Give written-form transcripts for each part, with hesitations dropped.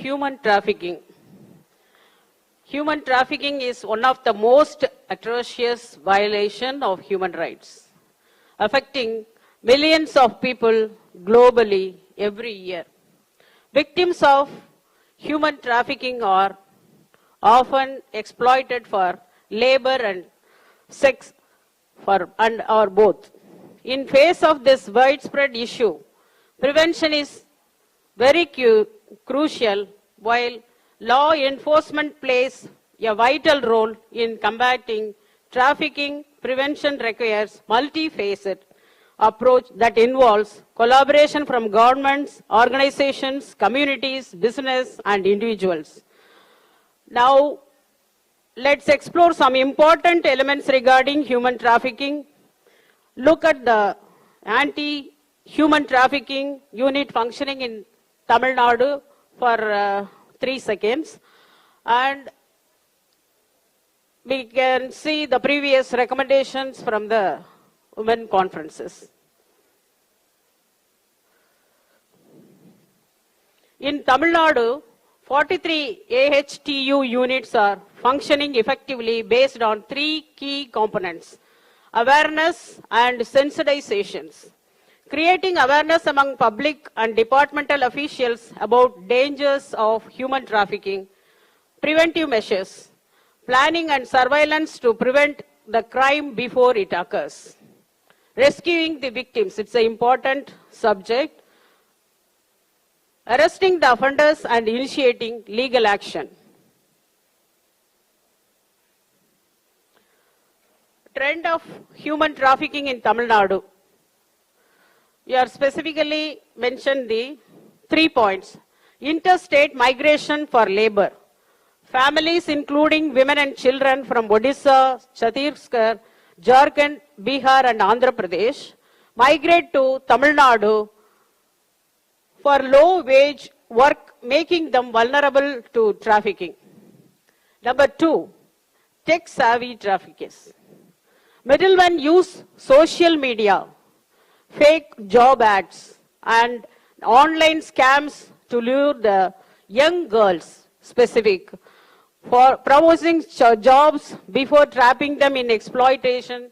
Human trafficking. Human trafficking is one of the most atrocious violations of human rights, affecting millions of people globally every year. Victims of human trafficking are often exploited for labor and sex or both. In face of this widespread issue, prevention is very crucial, while law enforcement plays a vital role in combating trafficking. Prevention requires multifaceted approach that involves collaboration from governments, organizations, communities, business, and individuals. Now, let's explore some important elements regarding human trafficking. Look at the anti-human trafficking unit functioning in Tamil Nadu for 3 seconds. And we can see the previous recommendations from the women conferences. In Tamil Nadu, 43 AHTU units are functioning effectively based on 3 key components: awareness and sensitizations. Creating awareness among public and departmental officials about dangers of human trafficking, preventive measures, planning and surveillance to prevent the crime before it occurs. Rescuing the victims, it's an important subject. Arresting the offenders and initiating legal action. Trend of human trafficking in Tamil Nadu. We are specifically mentioned the 3 points. Interstate migration for labor. Families including women and children from Odisha, Chhattisgarh, Jharkhand, Bihar and Andhra Pradesh migrate to Tamil Nadu for low-wage work, making them vulnerable to trafficking. Number 2, tech-savvy traffickers. Middlemen use social media, fake job ads, and online scams to lure the young girls for promising jobs before trapping them in exploitation.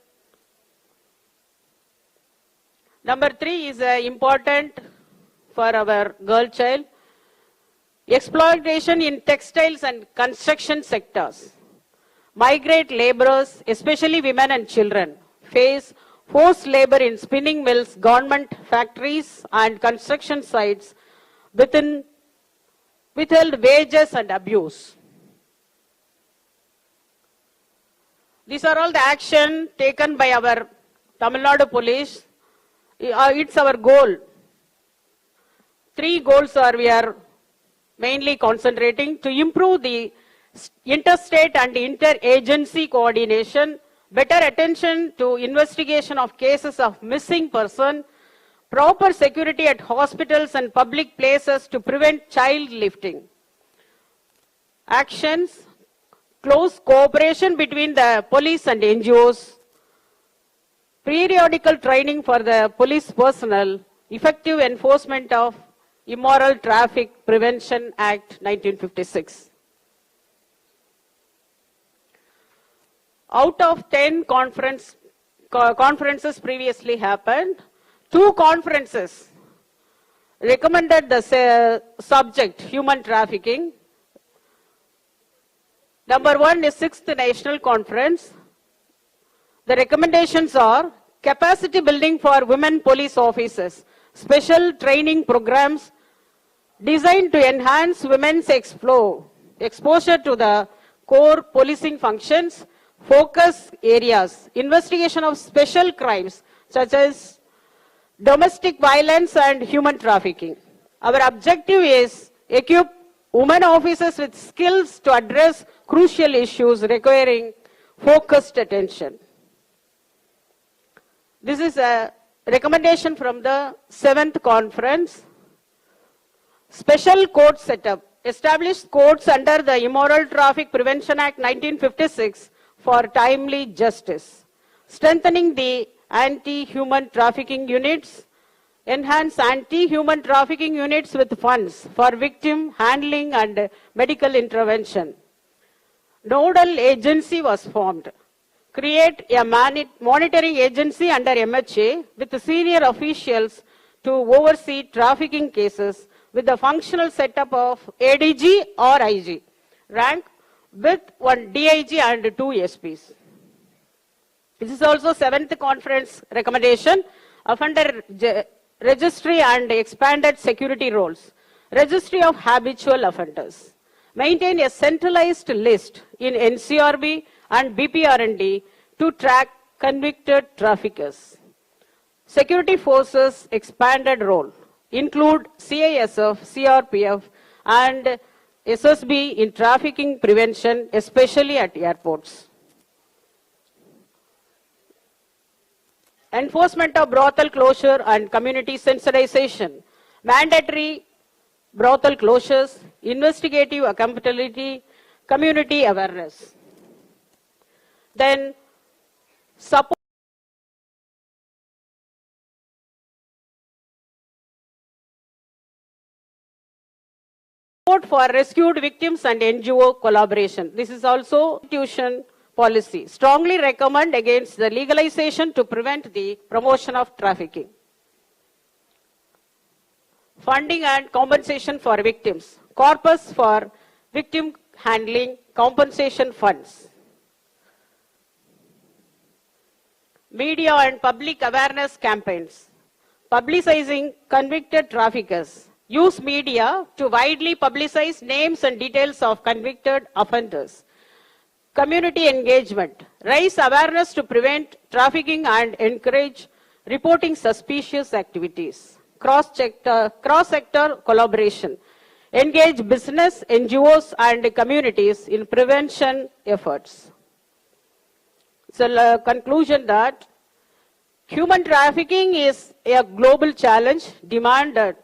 Number 3 is important for our girl child. Exploitation in textiles and construction sectors. Migrant laborers, especially women and children, face forced labor in spinning mills, government factories and construction sites withheld wages and abuse. These are all the action taken by our Tamil Nadu police. It's our goal. 3 goals we are mainly concentrating: to improve the interstate and interagency coordination, better attention to investigation of cases of missing person, proper security at hospitals and public places to prevent child lifting. Actions: close cooperation between the police and NGOs, periodical training for the police personnel, effective enforcement of Immoral Traffic Prevention Act 1956. Out of 10 conferences previously happened, 2 conferences recommended the subject human trafficking. Number 1 is 6th National Conference. The recommendations are capacity building for women police officers, special training programs designed to enhance women's exposure to the core policing functions, focus areas, investigation of special crimes such as domestic violence and human trafficking. Our objective is equip women officers with skills to address crucial issues requiring focused attention. This is a recommendation from the 7th conference. Special court setup. Establish courts under the Immoral Traffic Prevention Act 1956 for timely justice. Strengthening the anti-human trafficking units. enhance anti-human trafficking units with funds for victim handling and medical intervention. Nodal agency was formed. Create a monitoring agency under MHA with senior officials to oversee trafficking cases with the functional setup of ADG or IG, rank with one DIG and two SPs. This is also 7th conference recommendation, offender registry and expanded security roles, registry of habitual offenders. Maintain a centralized list in Ncrp and BPRND to track convicted traffickers. Security forces expanded role include CISF, CRPF and SSB in trafficking prevention, especially at airports. Enforcement of brothel closure and community sensitization. Mandatory brothel closures, investigative accountability, community awareness. Then support for rescued victims and NGO collaboration. This is also institution policy. Strongly recommend against the legalization to prevent the promotion of trafficking. Funding and compensation for victims. Corpus for victim handling compensation funds. Media and public awareness campaigns. Publicizing convicted traffickers. Use media to widely publicize names and details of convicted offenders. Community engagement. Raise awareness to prevent trafficking and encourage reporting suspicious activities. Cross-sector collaboration. Engage business, NGOs and communities in prevention efforts. So, conclusion that human trafficking is a global challenge demanded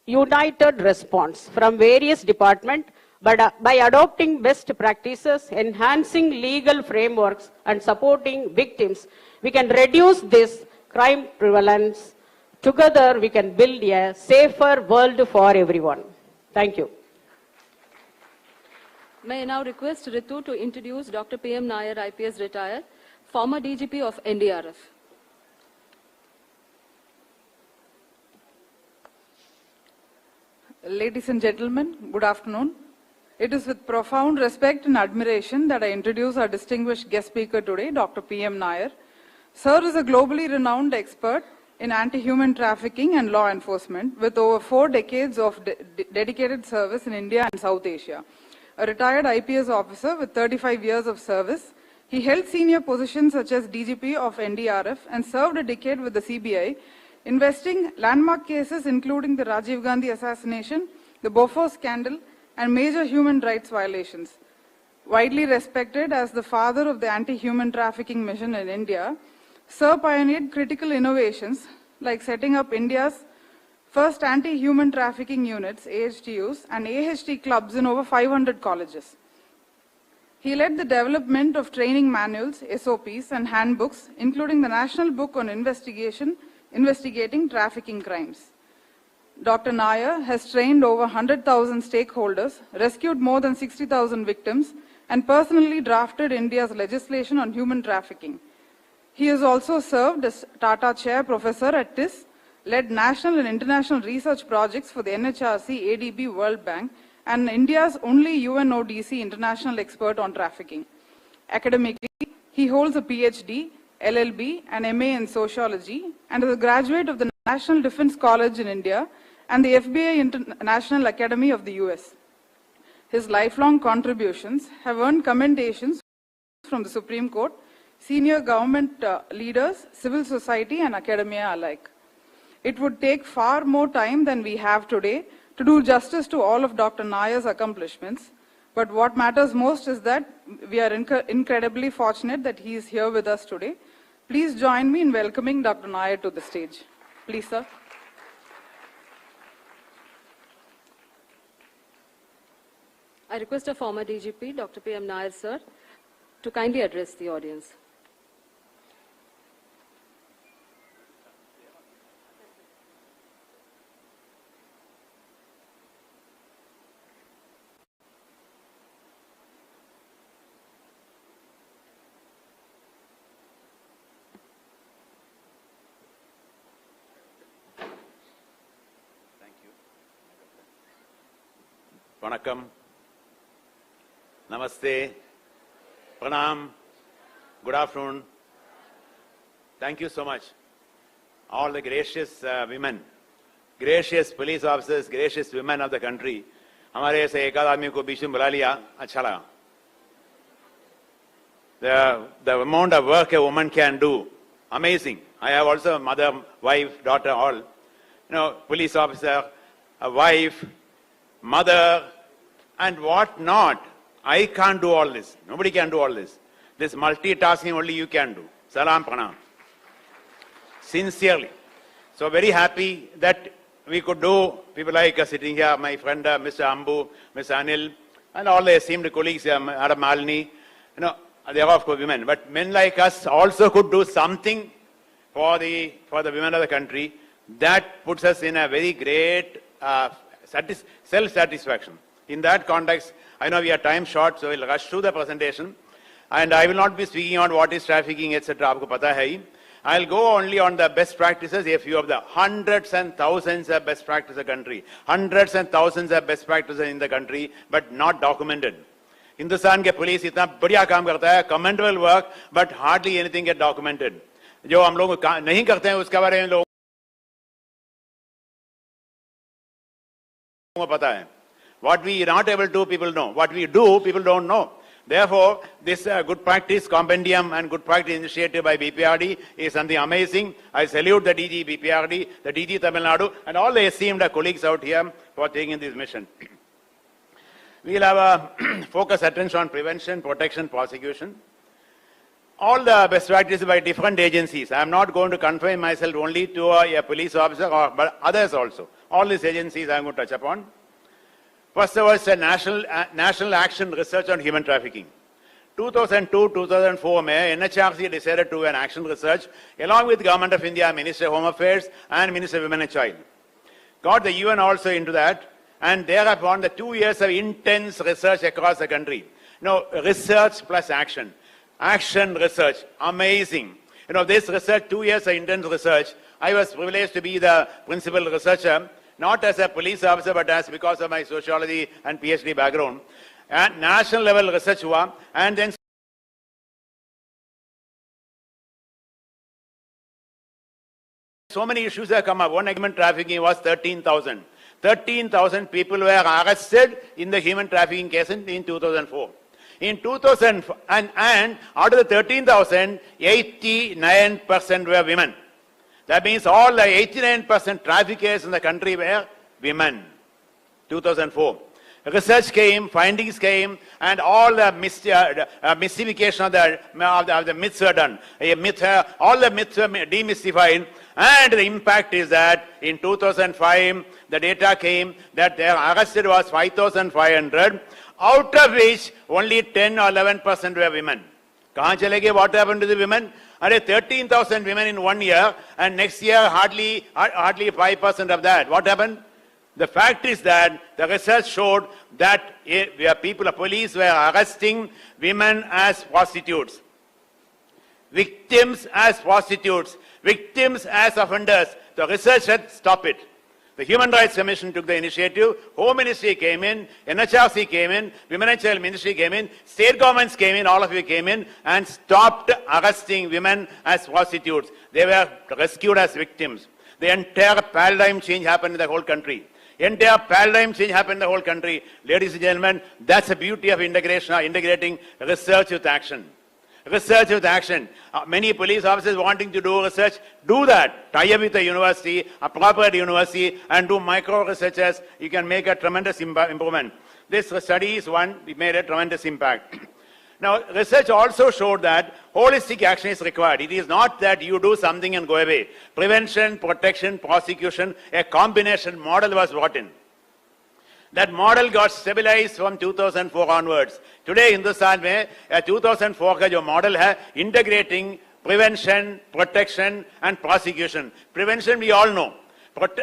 united response from various departments, but by adopting best practices, enhancing legal frameworks and supporting victims, we can reduce this crime prevalence. Together, we can build a safer world for everyone. Thank you. May I now request Ritu to introduce Dr. P.M. Nair, IPS retired, former DGP of NDRF. Ladies and gentlemen, good afternoon. It is with profound respect and admiration that I introduce our distinguished guest speaker today, Dr. P.M. Nair. Sir is a globally renowned expert in anti-human trafficking and law enforcement with over 4 decades of dedicated service in India and South Asia. A retired IPS officer with 35 years of service, he held senior positions such as DGP of NDRF and served a decade with the CBI, investing landmark cases including the Rajiv Gandhi assassination, the Bofors scandal, and major human rights violations. Widely respected as the father of the anti-human trafficking mission in India, Sir pioneered critical innovations like setting up India's first anti-human trafficking units, AHTUs, and AHT clubs in over 500 colleges. He led the development of training manuals, SOPs, and handbooks, including the National Book on Investigating Trafficking Crimes. Dr. Nair has trained over 100,000 stakeholders, rescued more than 60,000 victims, and personally drafted India's legislation on human trafficking. He has also served as Tata Chair Professor at TIS, led national and international research projects for the NHRC, ADB, World Bank, and India's only UNODC international expert on trafficking. Academically, he holds a PhD, LLB, and MA in Sociology, and is a graduate of the National Defense College in India and the FBI International Academy of the US. His lifelong contributions have earned commendations from the Supreme Court, senior government leaders, civil society, and academia alike. It would take far more time than we have today to do justice to all of Dr. Nair's accomplishments, but what matters most is that we are incredibly fortunate that he is here with us today. Please join me in welcoming Dr. Nair to the stage. Please, sir. I request a former DGP, Dr. P.M. Nair, sir, to kindly address the audience. Vanakkam, Namaste, Pranam, good afternoon. Thank you so much. All the gracious women, gracious police officers, gracious women of the country. हमारे ऐसे एक आध आदमी को बीच में बुला लिया, अच्छा लगा. The amount of work a woman can do, amazing. I have also a mother, wife, daughter, all. Police officer, a wife, mother, and what not. I can't do all this. Nobody can do all this. This multitasking only you can do. Salam pranam. Sincerely. So very happy that we could do, people like sitting here, my friend Mr. Ambu, Mr. Anil, and all the esteemed colleagues, Madam Malini, they are of course women, but men like us also could do something for the women of the country. That puts us in a very great self-satisfaction. In that context, I know we are time short, so we'll rush through the presentation. And I will not be speaking on what is trafficking, etc. Aapko pata hai. I'll go only on the best practices, a few of the hundreds and thousands of best practices in the country. Hundreds and thousands of best practices in the country, but not documented. Hindustan ke police itna badhiya kaam karta hai, commendable work, but hardly anything get documented. जो हम लोग नहीं करते हैं उसके बारे में लोगों को पता है. What we are not able to, people know. What we do, people don't know. Therefore, this good practice compendium and good practice initiative by BPRD is something amazing. I salute the DG BPRD, the DG Tamil Nadu, and all the esteemed colleagues out here for taking this mission. We will have a focus attention on prevention, protection, prosecution. All the best practices by different agencies. I am not going to confine myself only to a police officer, but others also. All these agencies I am going to touch upon. First of all, it's a national action research on human trafficking. 2002-2004 में NHRC decided to do an action research along with Government of India, Ministry of Home Affairs and Ministry of Women and Child. Got the UN also into that, and thereupon the 2 years of intense research across the country. Research plus action. Action research, amazing. This research, 2 years of intense research, I was privileged to be the principal researcher, not as a police officer, but as because of my sociology and PhD background. And national level research hua, and then so many issues have come up. One human trafficking was 13,000. 13,000 people were arrested in the human trafficking case in 2004. In 2000, and out of the 13,000, 89% were women. That means all the 89% traffickers in the country were women. 2004. Research came, findings came, and all the mystification of the myths were done. All the myths were demystified, and the impact is that in 2005, the data came that their arrested was 5,500, out of which only 10 or 11% were women. Kahan chale gaye? What happened to the women? 13,000 women in 1 year, and next year hardly 5% of that. What happened? The fact is that the research showed that police were arresting women as prostitutes, victims as prostitutes, victims as offenders. The research said stop it. The Human Rights Commission took the initiative, Home Ministry came in, NHRC came in, Women and Child Ministry came in, state governments came in, all of you came in and stopped arresting women as prostitutes. They were rescued as victims. The entire paradigm change happened in the whole country. Entire paradigm change happened in the whole country. Ladies and gentlemen, that's the beauty of integrating research with action. Research with action. Many police officers wanting to do research, do that. Tie up with a university, appropriate university, and do micro researches. You can make a tremendous improvement. This study is one, we made a tremendous impact. Now, research also showed that holistic action is required. It is not that you do something and go away. Prevention, protection, prosecution, a combination model was brought in. That model got stabilized from 2004 onwards. Today, Hindustan mein 2004 ka jo model hai, integrating prevention, protection, and prosecution. Prevention we all know.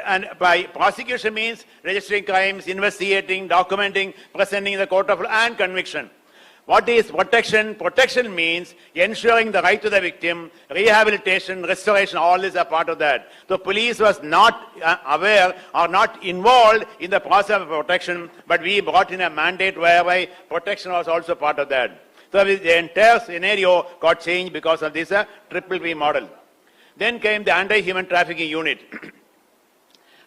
And by prosecution means registering crimes, investigating, documenting, presenting in the court of law, and conviction. What is protection? Protection means ensuring the right to the victim, rehabilitation, restoration, all these are part of that. The police was not aware or not involved in the process of protection, but we brought in a mandate whereby protection was also part of that. So the entire scenario got changed because of this triple P model. Then came the anti-human trafficking unit.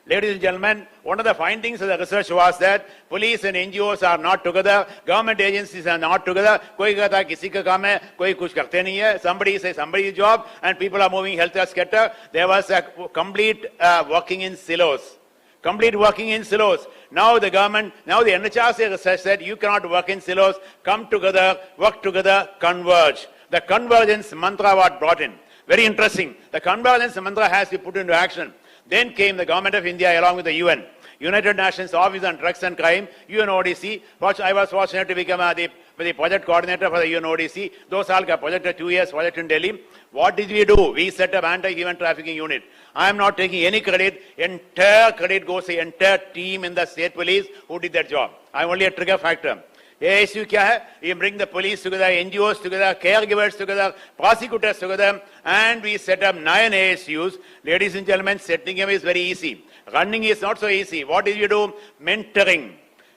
Ladies and gentlemen, one of the findings of the research was that police and NGOs are not together, government agencies are not together. Koi kahta kisi ka kaam hai, koi kuch karte nahi hai. Somebody says somebody's job, and people are moving helter-skelter. There was a complete working in silos. Complete working in silos. Now the government, now the Ncwp research said you cannot work in silos. Come together, work together, converge. The convergence mantra was brought in. Very interesting. The convergence mantra has to be put into action. Then came the government of India along with the UN. United Nations Office on Drugs and Crime, UNODC. I was fortunate to become the project coordinator for the UNODC. Those all got project 2 years, project in Delhi. What did we do? We set up anti-human trafficking unit. I am not taking any credit. Entire credit goes to the entire team in the state police who did that job. I am only a trigger factor. ASU kya hai? We bring the police together, NGOs together, caregivers together, prosecutors together, and we set up 9 ASUs. Ladies and gentlemen, setting them is very easy. Running is not so easy. What did you do? Mentoring,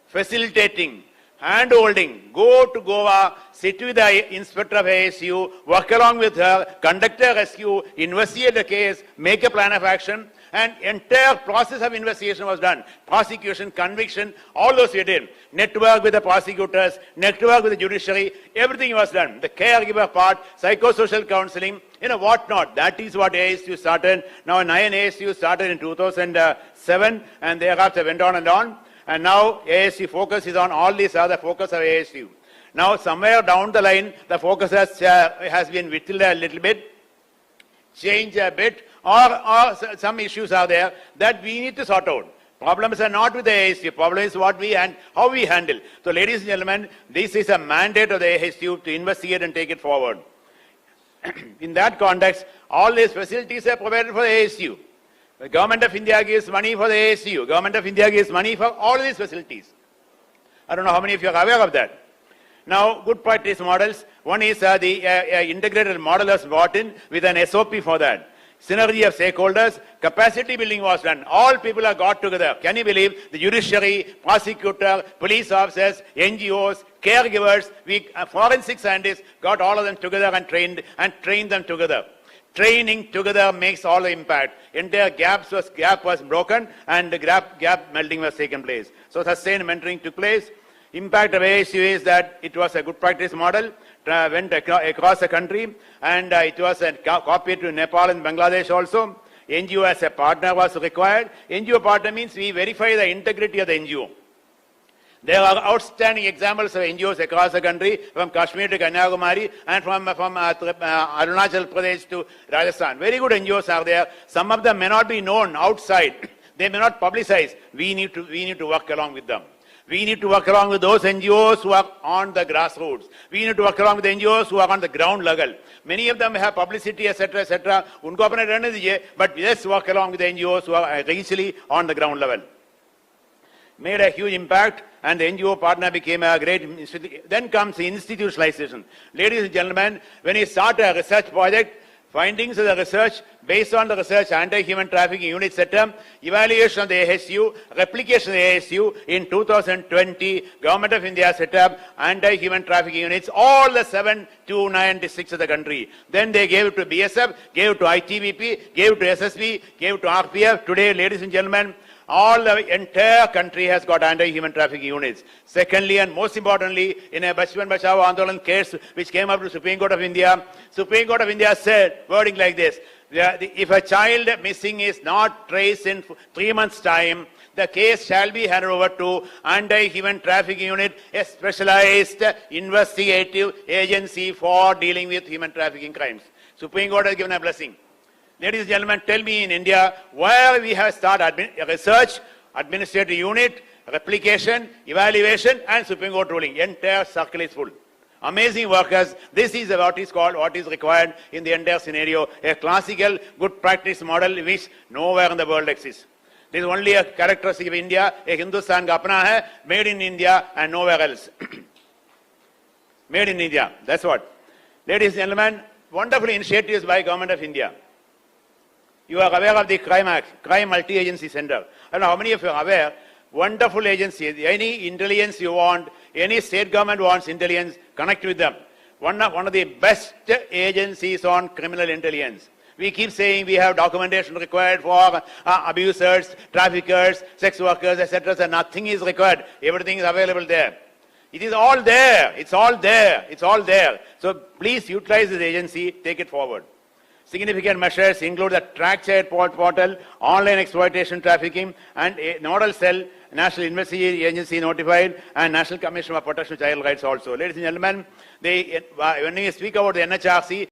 facilitating, hand-holding. Go to Goa, sit with the inspector of ASU, work along with her, conduct a rescue, investigate the case, make a plan of action, and entire process of investigation was done. Prosecution, conviction, all those we did. Network with the prosecutors, network with the judiciary, everything was done. The caregiver part, psychosocial counseling, what not. That is what ASU started. Now 9 ASU started in 2007, and thereafter went on and on. And now ASU focus is on all these other focus of ASU. Now somewhere down the line, the focus has been whittled a little bit, changed a bit, or some issues are there that we need to sort out. Problems are not with the ASU. Problem is what we and how we handle. So, ladies and gentlemen, this is a mandate of the ASU to investigate and take it forward. In that context, all these facilities are provided for the ASU. The Government of India gives money for the ASU. Government of India gives money for all these facilities. I don't know how many of you are aware of that. Now, good practice models. One is the integrated model was brought in with an SOP for that. Synergy of stakeholders, capacity building was done. All people are got together. Can you believe the judiciary, prosecutor, police officers, NGOs, caregivers, forensic scientists got all of them together and trained them together. Training together makes all the impact. Entire gap was broken and the gap melding was taken place. So sustained mentoring took place. Impact of ASU is that it was a good practice model, went across the country, and it was copied to Nepal and Bangladesh also. NGO as a partner was required. NGO partner means we verify the integrity of the NGO. There are outstanding examples of NGOs across the country, from Kashmir to Kanyakumari, and from Arunachal Pradesh to Rajasthan. Very good NGOs are there. Some of them may not be known outside. They may not publicize. We need to work along with them. We need to work along with those NGOs who are on the grassroots. We need to work along with the NGOs who are on the ground level. Many of them have publicity, etc., etc. Unko apne rehne dijiye, but let's work along with the NGOs who are actually on the ground level. Made a huge impact, and the NGO partner became a great institution. Then comes the institutionalization. Ladies and gentlemen, when you start a research project, findings of the research, based on the research, anti-human trafficking unit setup, evaluation of the ASU, replication of the ASU, in 2020, Government of India set up anti-human trafficking units, all the 7 to 9 districts of the country. Then they gave it to BSF, gave it to ITBP, gave it to SSB, gave it to RPF. Today, ladies and gentlemen, all the entire country has got anti-human trafficking units. Secondly, and most importantly, in a Bachchan Bachao Andolan case which came up to Supreme Court of India said wording like this: if a child missing is not traced in 3 months' time, the case shall be handed over to anti-human trafficking unit, a specialized investigative agency for dealing with human trafficking crimes. Supreme Court has given a blessing. Ladies and gentlemen, tell me in India where we have started research, administrative unit, replication, evaluation, and Supreme Court ruling. Entire circle is full. Amazing workers. This is what is required in the entire scenario. A classical good practice model which nowhere in the world exists. This is only a characteristic of India. A Hindustan ka apna hai, made in India and nowhere else. Made in India. That's what. Ladies and gentlemen, wonderful initiatives by Government of India. You are aware of the Crime Act, Crime Multi-Agency Center. I don't know how many of you are aware. Wonderful agency. Any intelligence you want, any state government wants intelligence, connect with them. One of the best agencies on criminal intelligence. We keep saying we have documentation required for abusers, traffickers, sex workers, etc. So nothing is required. Everything is available there. It is all there. It's all there. It's all there. So please utilize this agency. Take it forward. Significant measures include the track child portal, online exploitation trafficking, and a nodal cell, National Investigating Agency notified, and National Commission for Protection of Child Rights also. Ladies and gentlemen, when we speak about the NHRC,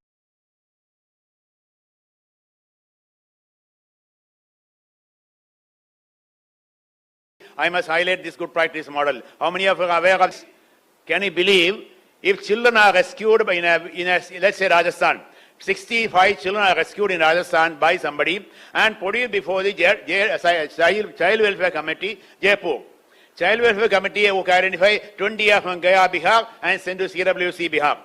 I must highlight this good practice model. How many of you are aware of this? Can you believe if children are rescued in a let's say Rajasthan, 65 children are rescued in Rajasthan by somebody and put it before the Child Welfare Committee, Jaipur. Child Welfare Committee will identify 20 are from Gaya, Bihar and send to CWC, Bihar.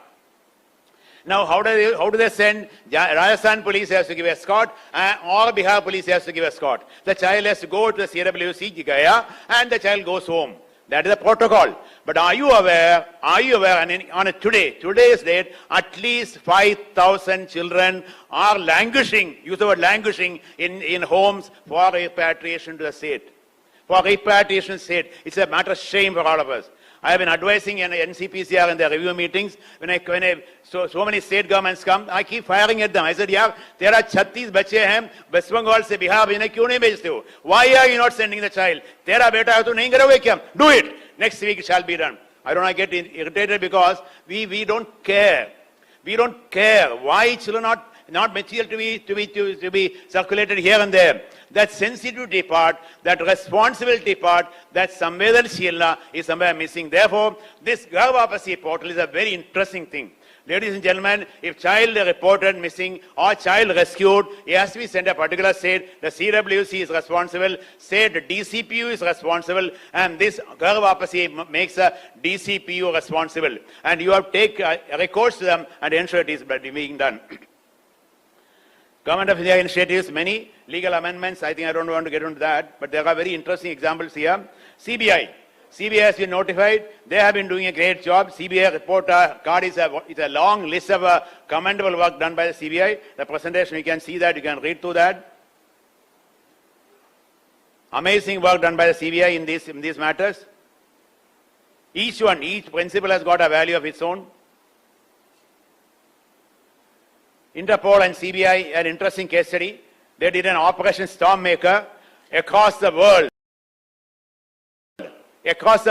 Now, how do they send? Rajasthan police has to give escort, or Bihar police has to give escort. The child has to go to the CWC, Gaya, and the child goes home. That is the protocol. But are you aware, and today's date, at least 5,000 children are languishing, use the word languishing, in homes for repatriation to the state. For repatriation state. It's a matter of shame for all of us. I have been advising in NCPCR in their review meetings. So many state governments come, I keep firing at them. I said, yeah, there are 36 bache hain, West Bengal se Bihar, inhe kyun nahi bhejte ho? Why are you not sending the child? Tera beta hai to nahi karoge kya? Do it. Next week it shall be done. I don't want to get irritated because we don't care. We don't care. Why children not material to be circulated here and there. That sensitivity part, that responsibility part, that samvedanshilna is somewhere missing. Therefore, this Ncwp portal is a very interesting thing. Ladies and gentlemen, if child reported missing or child rescued, he has to be sent a particular state. The CWC is responsible. State DCPU is responsible. And this Ncwp makes a DCPU responsible. And you have to take recourse to them and ensure it is being done. Government of India initiatives, many legal amendments. I think I don't want to get into that, but there are very interesting examples here. CBI has been notified. They have been doing a great job. CBI report card is a long list of commendable work done by the CBI. The presentation, you can see that, you can read through that. Amazing work done by the CBI in these matters. Each principle has got a value of its own. Interpol and CBI, an interesting case study. They did an Operation Stormmaker across the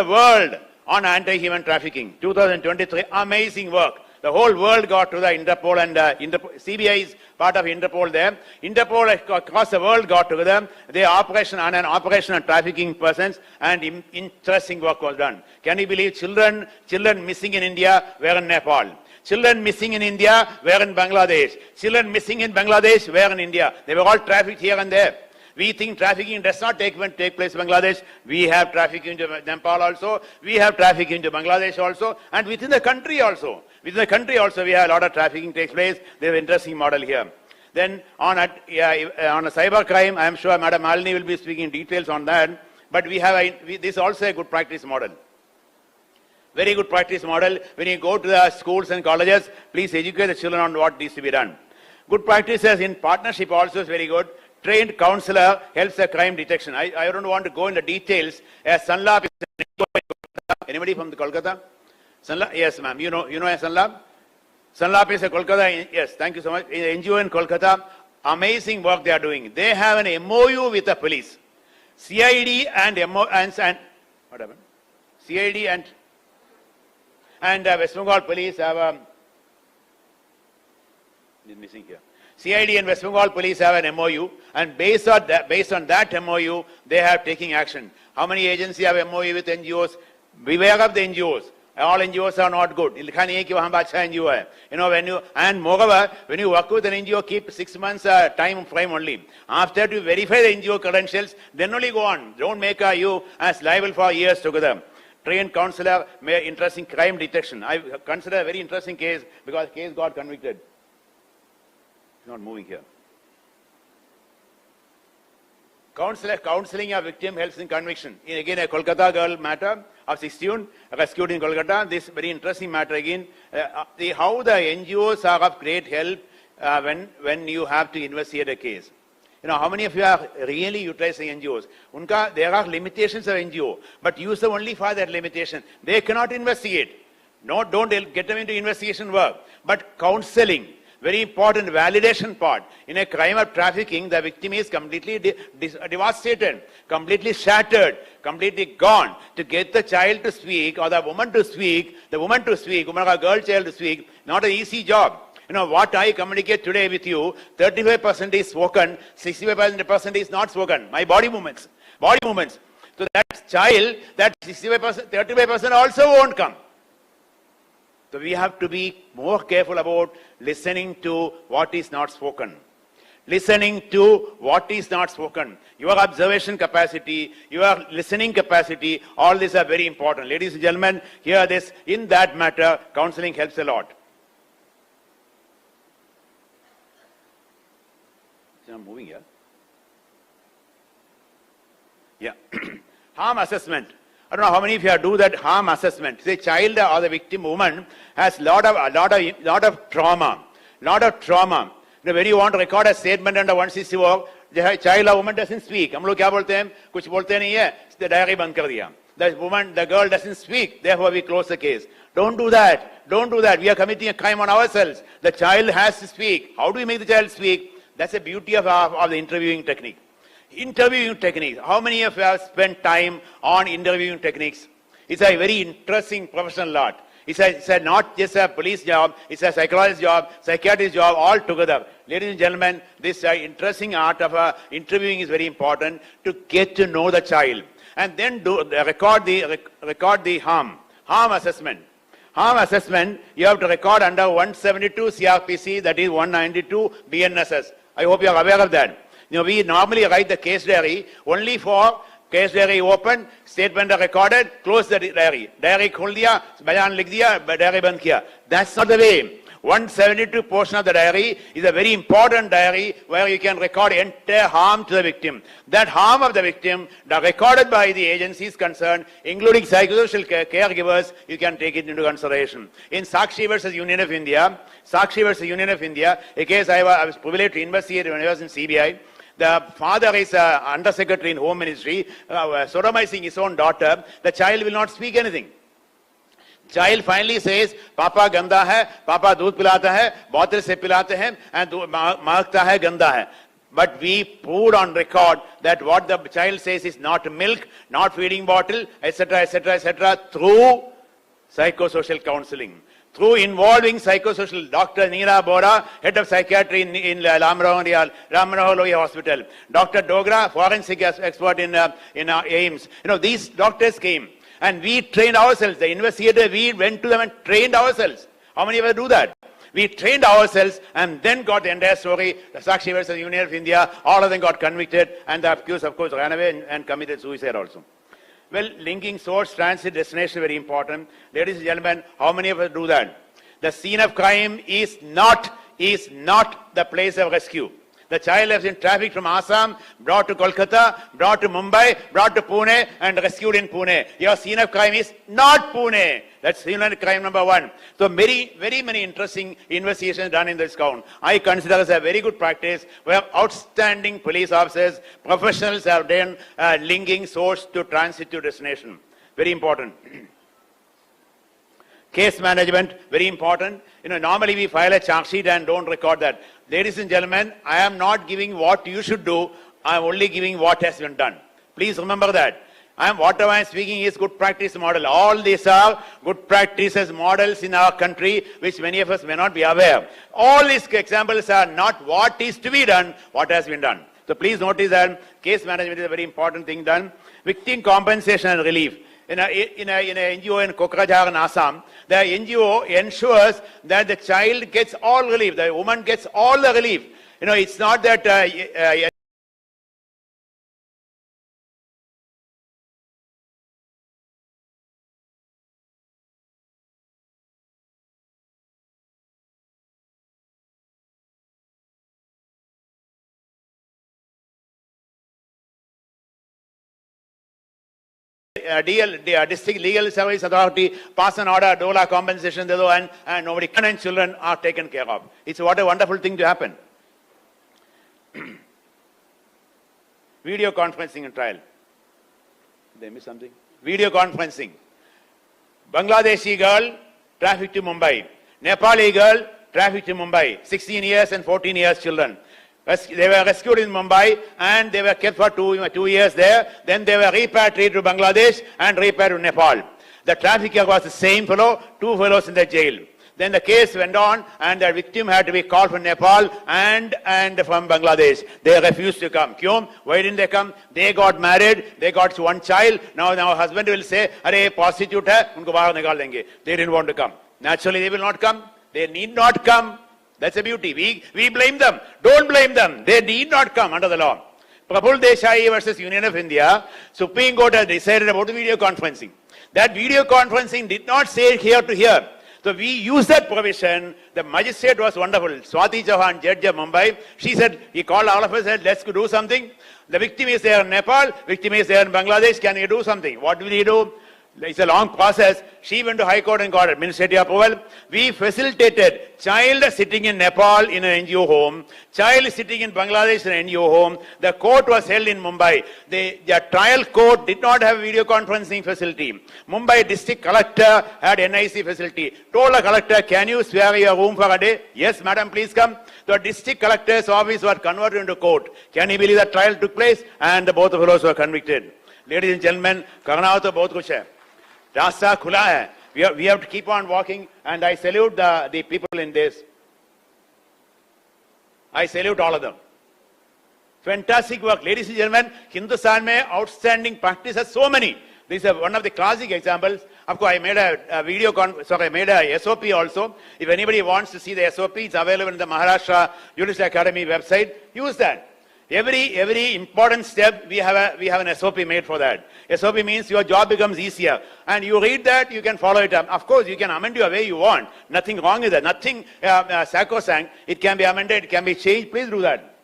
world on anti-human trafficking. 2023, amazing work. The whole world got to the Interpol and CBI is part of Interpol there. Interpol across the world got together. They operation on trafficking persons, and interesting work was done. Can you believe children missing in India were in Nepal? Children missing in India were in Bangladesh. Children missing in Bangladesh were in India. They were all trafficked here and there. We think trafficking does not take place in Bangladesh. We have trafficking to Nepal also. We have trafficking to Bangladesh also. And within the country also. Within the country also we have a lot of trafficking takes place. They have an interesting model here. Then on a cyber crime, I am sure Madam Malini will be speaking details on that. But this is also a good practice model. Very good practice model. When you go to the schools and colleges, please educate the children on what needs to be done. Good practices in partnership also is very good. Trained counselor helps the crime detection. I don't want to go into details. Sunlab is anybody from the Kolkata? Sunlab? Yes, ma'am. You know Sunlab? Sunlab is a Kolkata. Yes, thank you so much. NGO in Kolkata. Amazing work they are doing. They have an MOU with the police. CID and what happened? CID and West Bengal police have missing here. CID and West Bengal police have an MOU, and based on that MOU, they have taken action. How many agencies have MOU with NGOs? Beware of the NGOs. All NGOs are not good. And moreover, when you work with an NGO, keep 6 months time frame only. After you verify the NGO credentials, then only go on. Don't make you as liable for years together. trained counselor, interesting crime detection. I consider a very interesting case because the case got convicted. It's not moving here. Counseling a victim helps in conviction. Again, a Kolkata girl matter of 16, rescued in Kolkata. This very interesting matter again. How the NGOs are of great help when you have to investigate a case. You know, how many of you are really utilizing NGOs? There are limitations of NGO, but use them only for that limitation. They cannot investigate. No, don't get them into investigation work. But counseling, very important validation part. In a crime of trafficking, the victim is completely devastated, completely shattered, completely gone. To get the child to speak or the woman to speak, woman or girl child to speak, not an easy job. You know, what I communicate today with you, 35% is spoken, 65% is not spoken. My body movements. So that child, that 65%, 35% also won't come. So we have to be more careful about listening to what is not spoken. Listening to what is not spoken. Your observation capacity, your listening capacity, all these are very important. Ladies and gentlemen, hear this. In that matter, counseling helps a lot. I'm moving here. Yeah. Harm assessment. I don't know how many of you do that harm assessment. Say child or the victim woman has lot of trauma. You know, when you want to record a statement under 164, the child or woman doesn't speak. हम लोग क्या बोलते हैं? कुछ बोलते नहीं है. The diary बंद कर दिया. The girl doesn't speak. Therefore, we close the case. Don't do that. We are committing a crime on ourselves. The child has to speak. How do we make the child speak? That's the beauty of the interviewing technique. How many of you have spent time on interviewing techniques? It's a very interesting professional art. It's not just a police job, it's a psychologist job, psychiatrist job, all together. Ladies and gentlemen, this interesting art of interviewing is very important to get to know the child. And then record the harm assessment. Harm assessment, you have to record under 172 CRPC, that is 192 BNSS. I hope you are aware of that. You know, we normally write the case diary only for case diary open, statement recorded, close the diary. Diary khol diya, bayan likh diya, diary band kiya. That's not the way. 172 portion of the diary is a very important diary where you can record entire harm to the victim. That harm of the victim, recorded by the agencies concerned, including psychosocial caregivers, you can take it into consideration. In Sakshi versus Union of India, a case I was privileged to investigate when I was in CBI, the father is undersecretary in Home Ministry, sodomizing his own daughter. The child will not speak anything. Child finally says, Papa ganda hai, Papa doodh pilata hai, bottle se pilate hai, and maangta hai, ganda hai. But we put on record that what the child says is not milk, not feeding bottle, etc., through psychosocial counseling. Through involving psychosocial, Dr. Neera Bora, head of psychiatry in Ram Manohar Lohia Hospital. Dr. Dogra, forensic expert in AIMS. You know, these doctors came. And we trained ourselves. The investigator, we went to them and trained ourselves. How many of us do that? We trained ourselves and then got the entire story. The Sakshi versus Union of India, all of them got convicted, and the accused, of course, ran away and committed suicide also. Well, linking source, transit, destination, very important. Ladies and gentlemen, how many of us do that? The scene of crime is not the place of rescue. The child was in traffic from Assam, brought to Kolkata, brought to Mumbai, brought to Pune, and rescued in Pune. Your scene of crime is not Pune. That's scene of crime number one. So very many interesting investigations done in this count. I consider this a very good practice where outstanding police officers, professionals have done linking source to transit to destination. Very important. Case management, very important. You know, normally we file a charge sheet and don't record that. Ladies and gentlemen, I am not giving what you should do. I am only giving what has been done. Please remember that. Whatever I am speaking is good practice model. All these are good practices models in our country, which many of us may not be aware. All these examples are not what is to be done, what has been done. So please notice that case management is a very important thing done. Victim compensation and relief. In a NGO in Kokrajhar in Assam, the NGO ensures that the child gets all relief, the woman gets all the relief. You know, it's not that District Legal Service Authority pass an order, DOLA compensation, and nobody can, and children are taken care of. It's what a wonderful thing to happen. Video conferencing and trial. Did I miss something? Video conferencing. Bangladeshi girl trafficked to Mumbai. Nepali girl trafficked to Mumbai. 16 years and 14 years children. They were rescued in Mumbai and they were kept for 2 years there. Then they were repatriated to Bangladesh and repatriated to Nepal. The trafficker was the same fellow, 2 fellows in the jail. Then the case went on and the victim had to be called from Nepal and from Bangladesh. They refused to come. Kyom? Why didn't they come? They got married, they got one child. Now husband will say, "Arey, prostitute hai, unko bahar nikal denge." They didn't want to come. Naturally, they will not come. They need not come. That's a beauty. We blame them. Don't blame them. They need not come under the law. Prabhul Desai versus Union of India, Supreme Court has decided about the video conferencing. That video conferencing did not say here to here. So we use that provision. The magistrate was wonderful. Swati Chauhan, judge of Mumbai, she said, he called all of us and said, let's do something. The victim is there in Nepal, victim is there in Bangladesh, can we do something? What will he do? It's a long process. She went to High Court and got administrative approval. We facilitated child sitting in Nepal in an NGO home, child sitting in Bangladesh in an NGO home. The court was held in Mumbai. The trial court did not have a video conferencing facility. Mumbai district collector had NIC facility. Told the collector, can you spare your room for a day? Yes, madam, please come. The district collector's office was converted into court. Can you believe that trial took place? And both the fellows were convicted. Ladies and gentlemen, karna to bahut kuch hai. Rasta khula hai. We have to keep on walking, and I salute the people in this. I salute all of them. Fantastic work. Ladies and gentlemen, Hindustan mein outstanding practices so many. This is one of the classic examples. Of course, I made I made a SOP also. If anybody wants to see the SOP, it's available in the Maharashtra Judicial Academy website. Use that. Every important step, we have an SOP made for that. SOP means your job becomes easier. And you read that, you can follow it up. Of course, you can amend your way you want. Nothing wrong with that. Nothing sacrosanct. It can be amended, it can be changed. Please do that.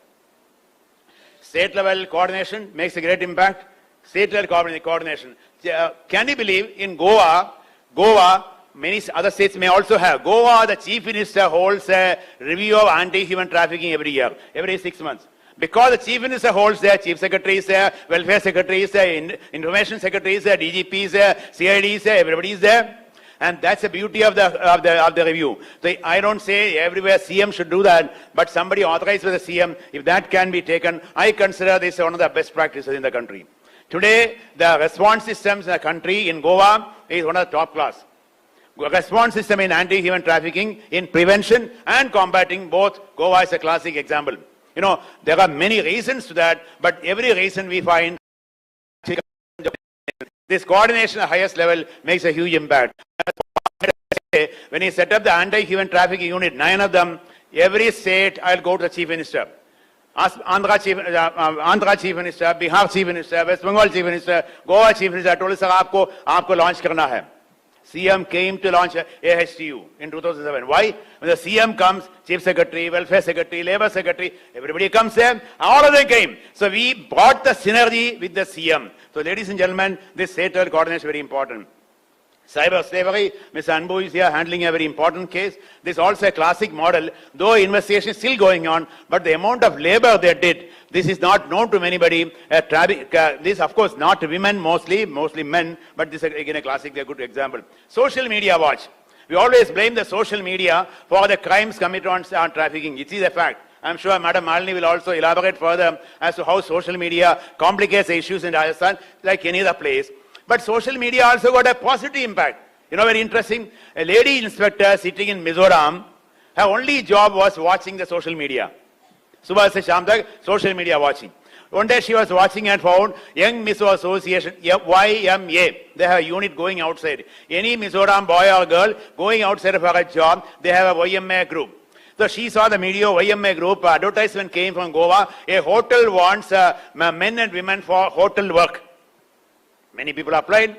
State level coordination makes a great impact. State level coordination. Can you believe in Goa, many other states may also have. Goa, the Chief Minister holds a review of anti-human trafficking every year, every 6 months. Because the Chief Minister holds there, Chief Secretary is there, Welfare Secretary is there, Information Secretary is there, DGP is there, CID is there, everybody is there. And that's the beauty of the review. So I don't say everywhere CM should do that, but somebody authorized by the CM, if that can be taken, I consider this one of the best practices in the country. Today, the response systems in the country, in Goa, is one of the top class. Response system in anti-human trafficking, in prevention and combating both, Goa is a classic example. You know, there are many reasons to that, but every reason we find this coordination at the highest level makes a huge impact. When he set up the anti-human trafficking unit, 9 of them, every state, I'll go to the Chief Minister. Andhra Chief Minister, Bihar Chief Minister, West Bengal Chief Minister, Goa Chief Minister, I told him, sir, aapko launch karna hai. CM came to launch AHTU in 2007. Why? When the CM comes, Chief Secretary, Welfare Secretary, Labour Secretary, everybody comes there. All of them came. So we brought the synergy with the CM. So ladies and gentlemen, this state-level coordination is very important. Cyber slavery, Ms. Anbu is here handling a very important case. This is also a classic model, though investigation is still going on, but the amount of labor they did, this is not known to anybody. This, of course, not women, mostly men, but this is again a classic, a good example. Social media watch. We always blame the social media for the crimes committed on trafficking. It is a fact. I'm sure Madam Malini will also elaborate further as to how social media complicates the issues in Rajasthan like any other place. But social media also got a positive impact. You know, very interesting. A lady inspector sitting in Mizoram, her only job was watching the social media. Subha se sham tak, social media watching. One day she was watching and found Young Mizo Association, YMA. They have a unit going outside. Any Mizoram boy or girl going outside for a job, they have a YMA group. So she saw the media YMA group, advertisement came from Goa. A hotel wants men and women for hotel work. Many people applied.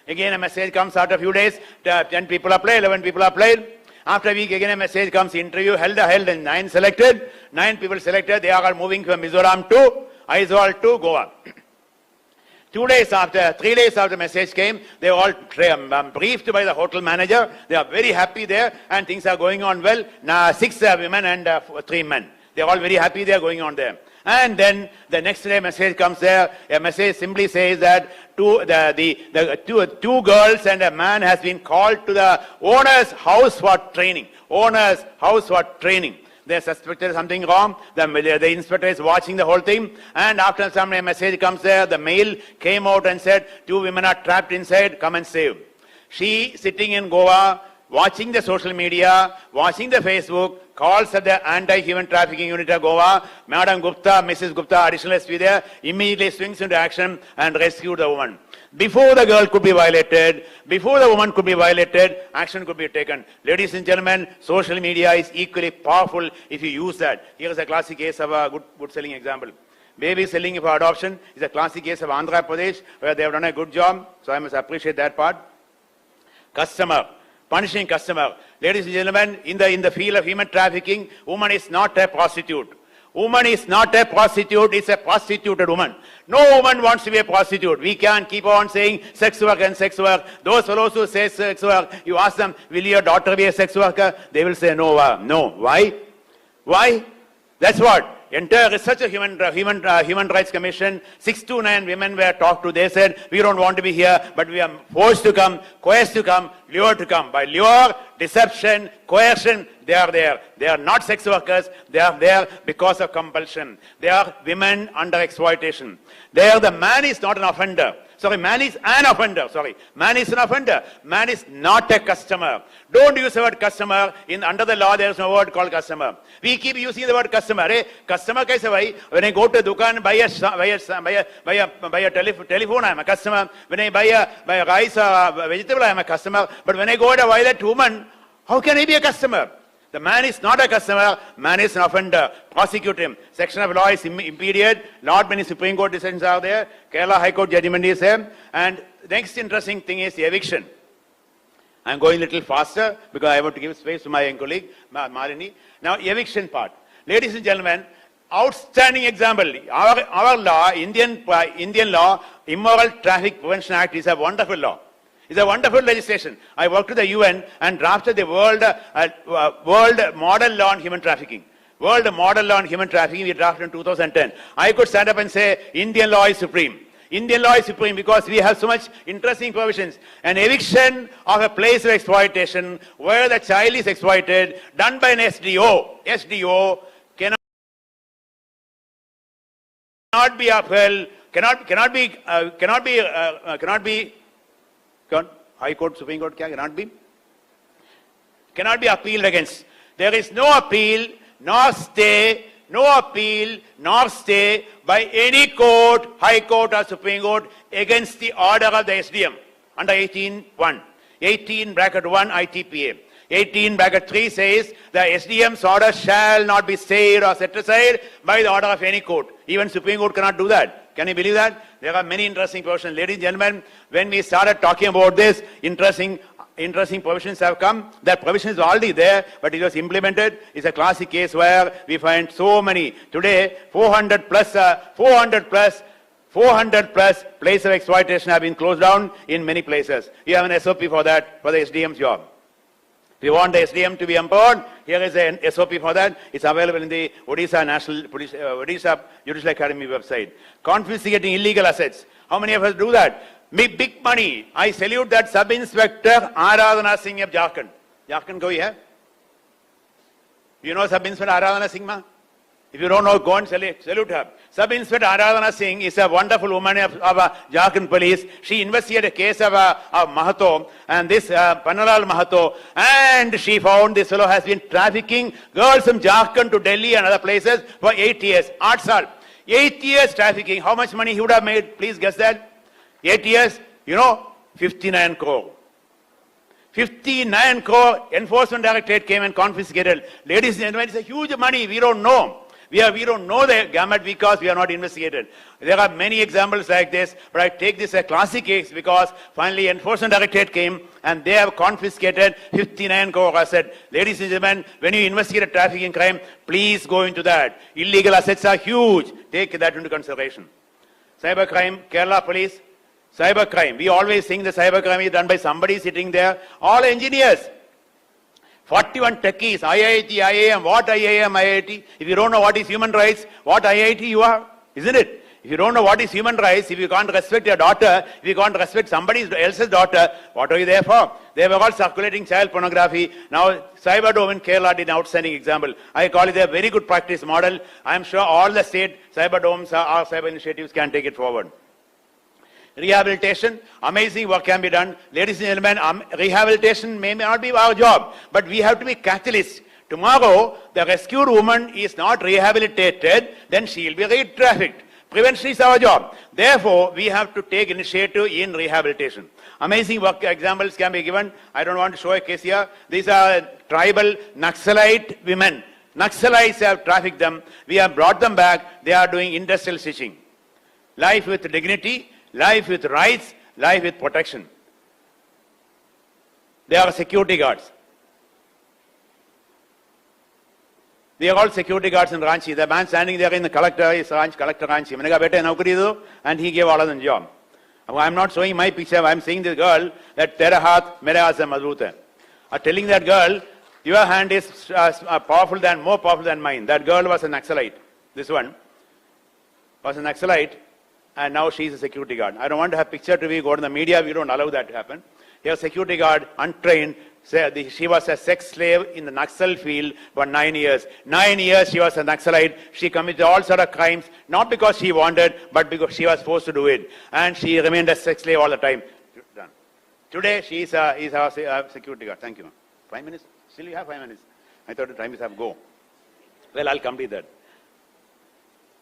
Again, a message comes after a few days. 10 people applied, 11 people applied. After a week, again a message comes, interview held, and 9 selected. 9 people selected. They are moving from Mizoram to Aizawl to Goa. 3 days after message came, they were all briefed by the hotel manager. They are very happy there and things are going on well. Now 6 women and 3 men. They are all very happy they are going on there. And then the next day message comes there. A message simply says that two girls and a man has been called to the owner's house for training. Owner's house for training. They suspected something wrong. The inspector is watching the whole thing. And after some message comes there, the male came out and said, 2 women are trapped inside, come and save. She sitting in Goa, watching the social media, watching the Facebook, calls at the anti-human trafficking unit of Goa. Madam Gupta, Mrs. Gupta, additional SP there, immediately swings into action and rescued the woman. Before the girl could be violated, before the woman could be violated, action could be taken. Ladies and gentlemen, social media is equally powerful if you use that. Here is a classic case of a good selling example. Baby selling for adoption is a classic case of Andhra Pradesh where they have done a good job. So I must appreciate that part. Customer. Punishing customer. Ladies and gentlemen, in the field of human trafficking, woman is not a prostitute. Woman is not a prostitute, it's a prostituted woman. No woman wants to be a prostitute. We can't keep on saying sex work and sex work. Those fellows who say sex work, you ask them, will your daughter be a sex worker? They will say no. No. Why? Why? That's what. Entire research of Human Rights Commission, 6 to 9 women were talked to. They said, we don't want to be here, but we are forced to come, coerced to come, lured to come. By lure, deception, coercion, they are there. They are not sex workers. They are there because of compulsion. They are women under exploitation. There, the man is not an offender. Sorry, man is an offender. Sorry, man is an offender. Man is not a customer. Don't use the word customer. Under the law, there is no word called customer. We keep using the word customer. Hey, customer kaise bhai? When I go to Dukan, buy a telephone, I am a customer. When I buy a rice or vegetable, I am a customer. But when I go to violate woman, how can I be a customer? The man is not a customer, man is an offender. Prosecute him. Section of law is impeded. Not many Supreme Court decisions are there. Kerala High Court judgment is there. And next interesting thing is the eviction. I'm going a little faster because I want to give space to my colleague, Marini. Now, eviction part. Ladies and gentlemen, outstanding example. Our law, Indian law, Immoral Traffic Prevention Act is a wonderful law. It's a wonderful legislation. I worked with the UN and drafted the world model law on human trafficking. World model law on human trafficking we drafted in 2010. I could stand up and say Indian law is supreme. Indian law is supreme because we have so much interesting provisions. An eviction of a place of exploitation where the child is exploited, done by an SDO cannot be upheld, cannot be High Court, Supreme Court cannot be appealed against. There is no appeal, nor stay by any court, High Court or Supreme Court against the order of the SDM under 18(1). 18(1) ITPA. 18(3) says the SDM's order shall not be stayed or set aside by the order of any court. Even Supreme Court cannot do that. Can you believe that? There are many interesting provisions. Ladies and gentlemen, when we started talking about this, interesting provisions have come. That provision is already there, but it was implemented. It's a classic case where we find so many. Today, 400 plus places of exploitation have been closed down in many places. We have an SOP for that, for the SDM's job. If you want the SDM to be empowered, here is an SOP for that. It's available in the Odisha Judicial Academy website. Confiscating illegal assets. How many of us do that? Big money. I salute that Sub-Inspector Aradhana Singh of Jharkhand. Jharkhand, go here. You know Sub-Inspector Aradhana Singh, ma? If you don't know, go and salute her. Sub-Inspector Aradhana Singh is a wonderful woman of Jharkhand police. She investigated a case of Mahato, and this Panalal Mahato, and she found this fellow has been trafficking girls from Jharkhand to Delhi and other places for 8 years. 8 saal. 8 years trafficking. How much money he would have made? Please guess that. 8 years, 59 crore. 59 crore. Enforcement Directorate came and confiscated. Ladies and gentlemen, it's a huge money. We don't know. We don't know the gamut because we are not investigated. There are many examples like this, but I take this as a classic case because finally Enforcement Directorate came and they have confiscated 59 crore asset. Ladies and gentlemen, when you investigate a trafficking crime, please go into that. Illegal assets are huge. Take that into consideration. Cybercrime, Kerala police, cybercrime. We always think the cybercrime is done by somebody sitting there. All engineers. 41 techies, IIT, IIM, what IIM, IIT? If you don't know what is human rights, what IIT you are, isn't it? If you don't know what is human rights, if you can't respect your daughter, if you can't respect somebody else's daughter, what are you there for? They were all circulating child pornography. Now, Cyberdome in Kerala did an outstanding example. I call it a very good practice model. I am sure all the state Cyberdomes or cyber initiatives can take it forward. Rehabilitation, amazing work can be done. Ladies and gentlemen, rehabilitation may not be our job, but we have to be catalysts. Tomorrow, the rescued woman is not rehabilitated, then she will be re-trafficked. Prevention is our job. Therefore, we have to take initiative in rehabilitation. Amazing work examples can be given. I don't want to show a case here. These are tribal Naxalite women. Naxalites have trafficked them. We have brought them back. They are doing industrial stitching. Life with dignity, life with rights, life with protection. They are security guards. They are all security guards in Ranchi. The man standing there in the collector is Collector Ranchi. Manega beta naukari do, and he gave all of them job. I am not showing my picture. I am saying this girl that tera haath mere haath se mazboot hai. Telling that girl, your hand is more powerful than mine. That girl was an Naxalite. This one was an Naxalite, and now she is a security guard. I don't want to have picture to be go to the media. We don't allow that to happen. Here, security guard, untrained. She was a sex slave in the Naxal field for 9 years. 9 years she was a Naxalite. She committed all sort of crimes, not because she wanted, but because she was forced to do it. And she remained a sex slave all the time. Done. Today she is a security guard. Thank you. 5 minutes? Still you have 5 minutes. I thought the time is up. Go. Well, I'll complete that.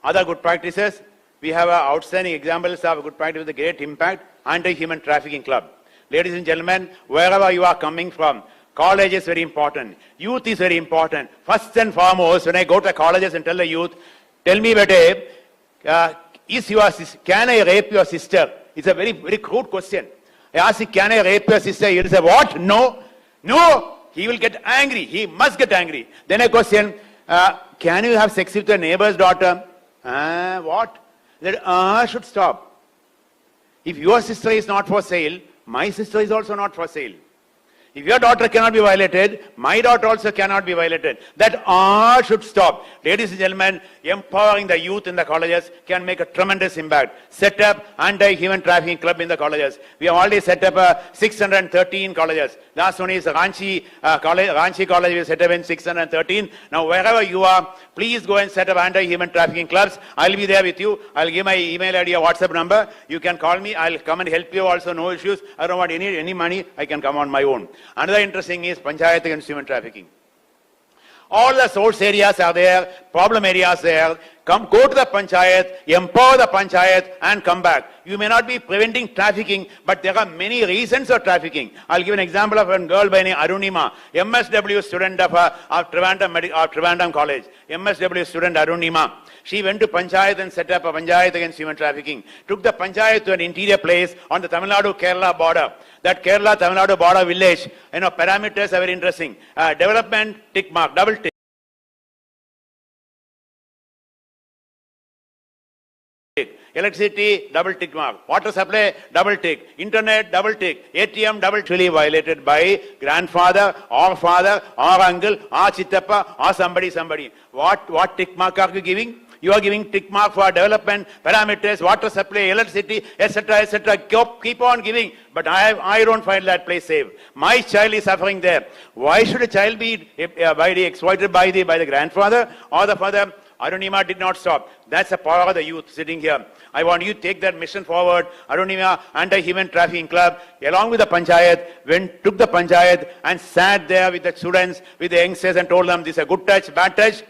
Other good practices. We have outstanding examples of good practice with a great impact. Anti-Human Trafficking Club. Ladies and gentlemen, wherever you are coming from, college is very important. Youth is very important. First and foremost, when I go to colleges and tell the youth, tell me, bete, can I rape your sister? It's a very, very crude question. I ask, can I rape your sister? He will say, what? No. No. He will get angry. He must get angry. Then a question, can you have sex with your neighbor's daughter? What? That should stop. If your sister is not for sale, my sister is also not for sale. If your daughter cannot be violated, my daughter also cannot be violated. That should stop. Ladies and gentlemen, empowering the youth in the colleges can make a tremendous impact. Set up anti-human trafficking club in the colleges. We have already set up 613 colleges. Last one is Ranchi College. Ranchi College we set up in 613. Now wherever you are, please go and set up anti-human trafficking clubs. I'll be there with you. I'll give my email ID or WhatsApp number. You can call me. I'll come and help you also. No issues. I don't want any money. I can come on my own. Another interesting is Panchayat against human trafficking. All the source areas are there, problem areas there. Go to the Panchayat, empower the Panchayat and come back. You may not be preventing trafficking, but there are many reasons for trafficking. I'll give an example of a girl by name Arunima, MSW student of Trivandrum College. MSW student Arunima. She went to Panchayat and set up a Panchayat against human trafficking. Took the Panchayat to an interior place on the Tamil Nadu-Kerala border. That Kerala-Tamil Nadu border village, parameters are very interesting. Development, tick mark, double tick. Electricity, double tick mark. Water supply, double tick. Internet, double tick. ATM, double tick. Really violated by grandfather or father or uncle or chittappa or somebody. What tick mark are you giving? You are giving tick mark for development, parameters, water supply, electricity, etc., etc. Keep on giving. But I don't find that place safe. My child is suffering there. Why should a child be exploited by the grandfather or the father? Arunima did not stop. That's the power of the youth sitting here. I want you to take that mission forward. Arunima Anti-Human Trafficking Club, along with the Panchayat, took the Panchayat and sat there with the students, with the youngsters and told them, this is a good touch, bad touch.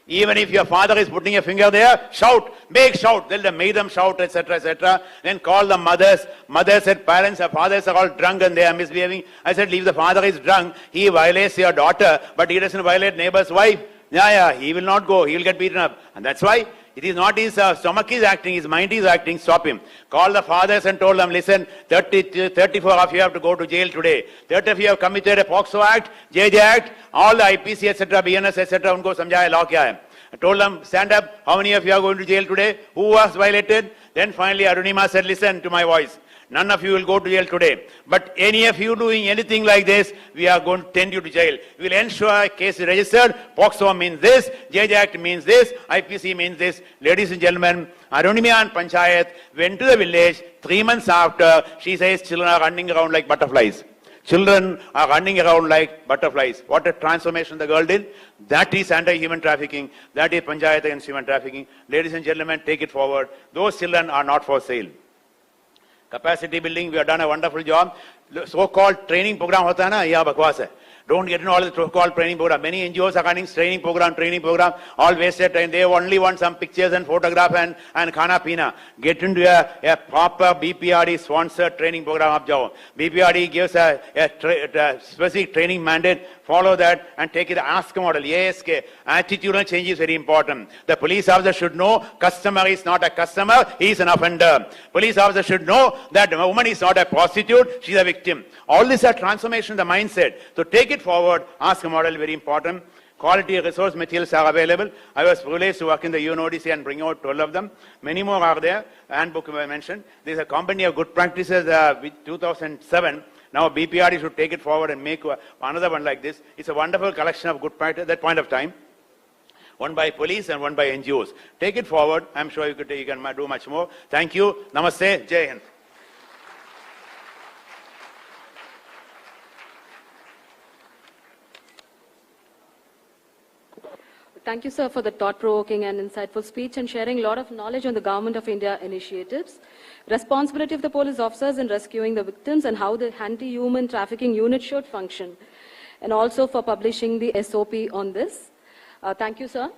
Even if your father is putting a finger there, shout, make shout. They'll make them shout, etc., etc. Then call the mothers. Mothers and parents, or fathers are all drunk and they are misbehaving. I said, if the father is drunk, he violates your daughter, but he doesn't violate neighbor's wife. Yeah, he will not go. He will get beaten up. And that's why it is not his stomach is acting, his mind is acting. Stop him. Call the fathers and told them, listen, 34 of you have to go to jail today. 30 of you have committed a POXO Act, JJ Act, all the IPC, etc., BNS, etc., unko samjhaya law kya hai. I told them, stand up, how many of you are going to jail today? Who was violated? Then finally Arunima said, listen to my voice. None of you will go to jail today. But any of you doing anything like this, we are going to send you to jail. We will ensure a case is registered. POXO means this, JJ Act means this, IPC means this. Ladies and gentlemen, Arunima and Panchayat went to the village 3 months after. She says children are running around like butterflies. Children are running around like butterflies. What a transformation the girl did. That is anti-human trafficking. That is Panchayat against human trafficking. Ladies and gentlemen, take it forward. Those children are not for sale. Capacity building, we have done a wonderful job. So-called training program hota hai na, yeah, bakwas hai. Don't get into all the so-called training program. Many NGOs are running training program, all wasted time. They only want some pictures and photograph and khana pina. Get into a proper BPRD sponsored training program up jao. BPRD gives a specific training mandate. Follow that and take it ask model. Yes, attitudinal change is very important. The police officer should know customer is not a customer, he is an offender. Police officer should know that a woman is not a prostitute, she is a victim. All this are transformation of the mindset. So take it forward, ask model, very important. Quality resource materials are available. I was privileged to work in the UNODC and bring out 12 of them. Many more are there. Handbook I mentioned. There is a company of good practices with 2007. Now BPRD should take it forward and make another one like this. It's a wonderful collection of good practice at that point of time. One by police and one by NGOs. Take it forward. I'm sure you can do much more. Thank you. Namaste. Jai Hind. Thank you, sir, for the thought-provoking and insightful speech and sharing a lot of knowledge on the Government of India initiatives, responsibility of the police officers in rescuing the victims and how the anti-human trafficking unit should function, and also for publishing the SOP on this. Thank you, sir.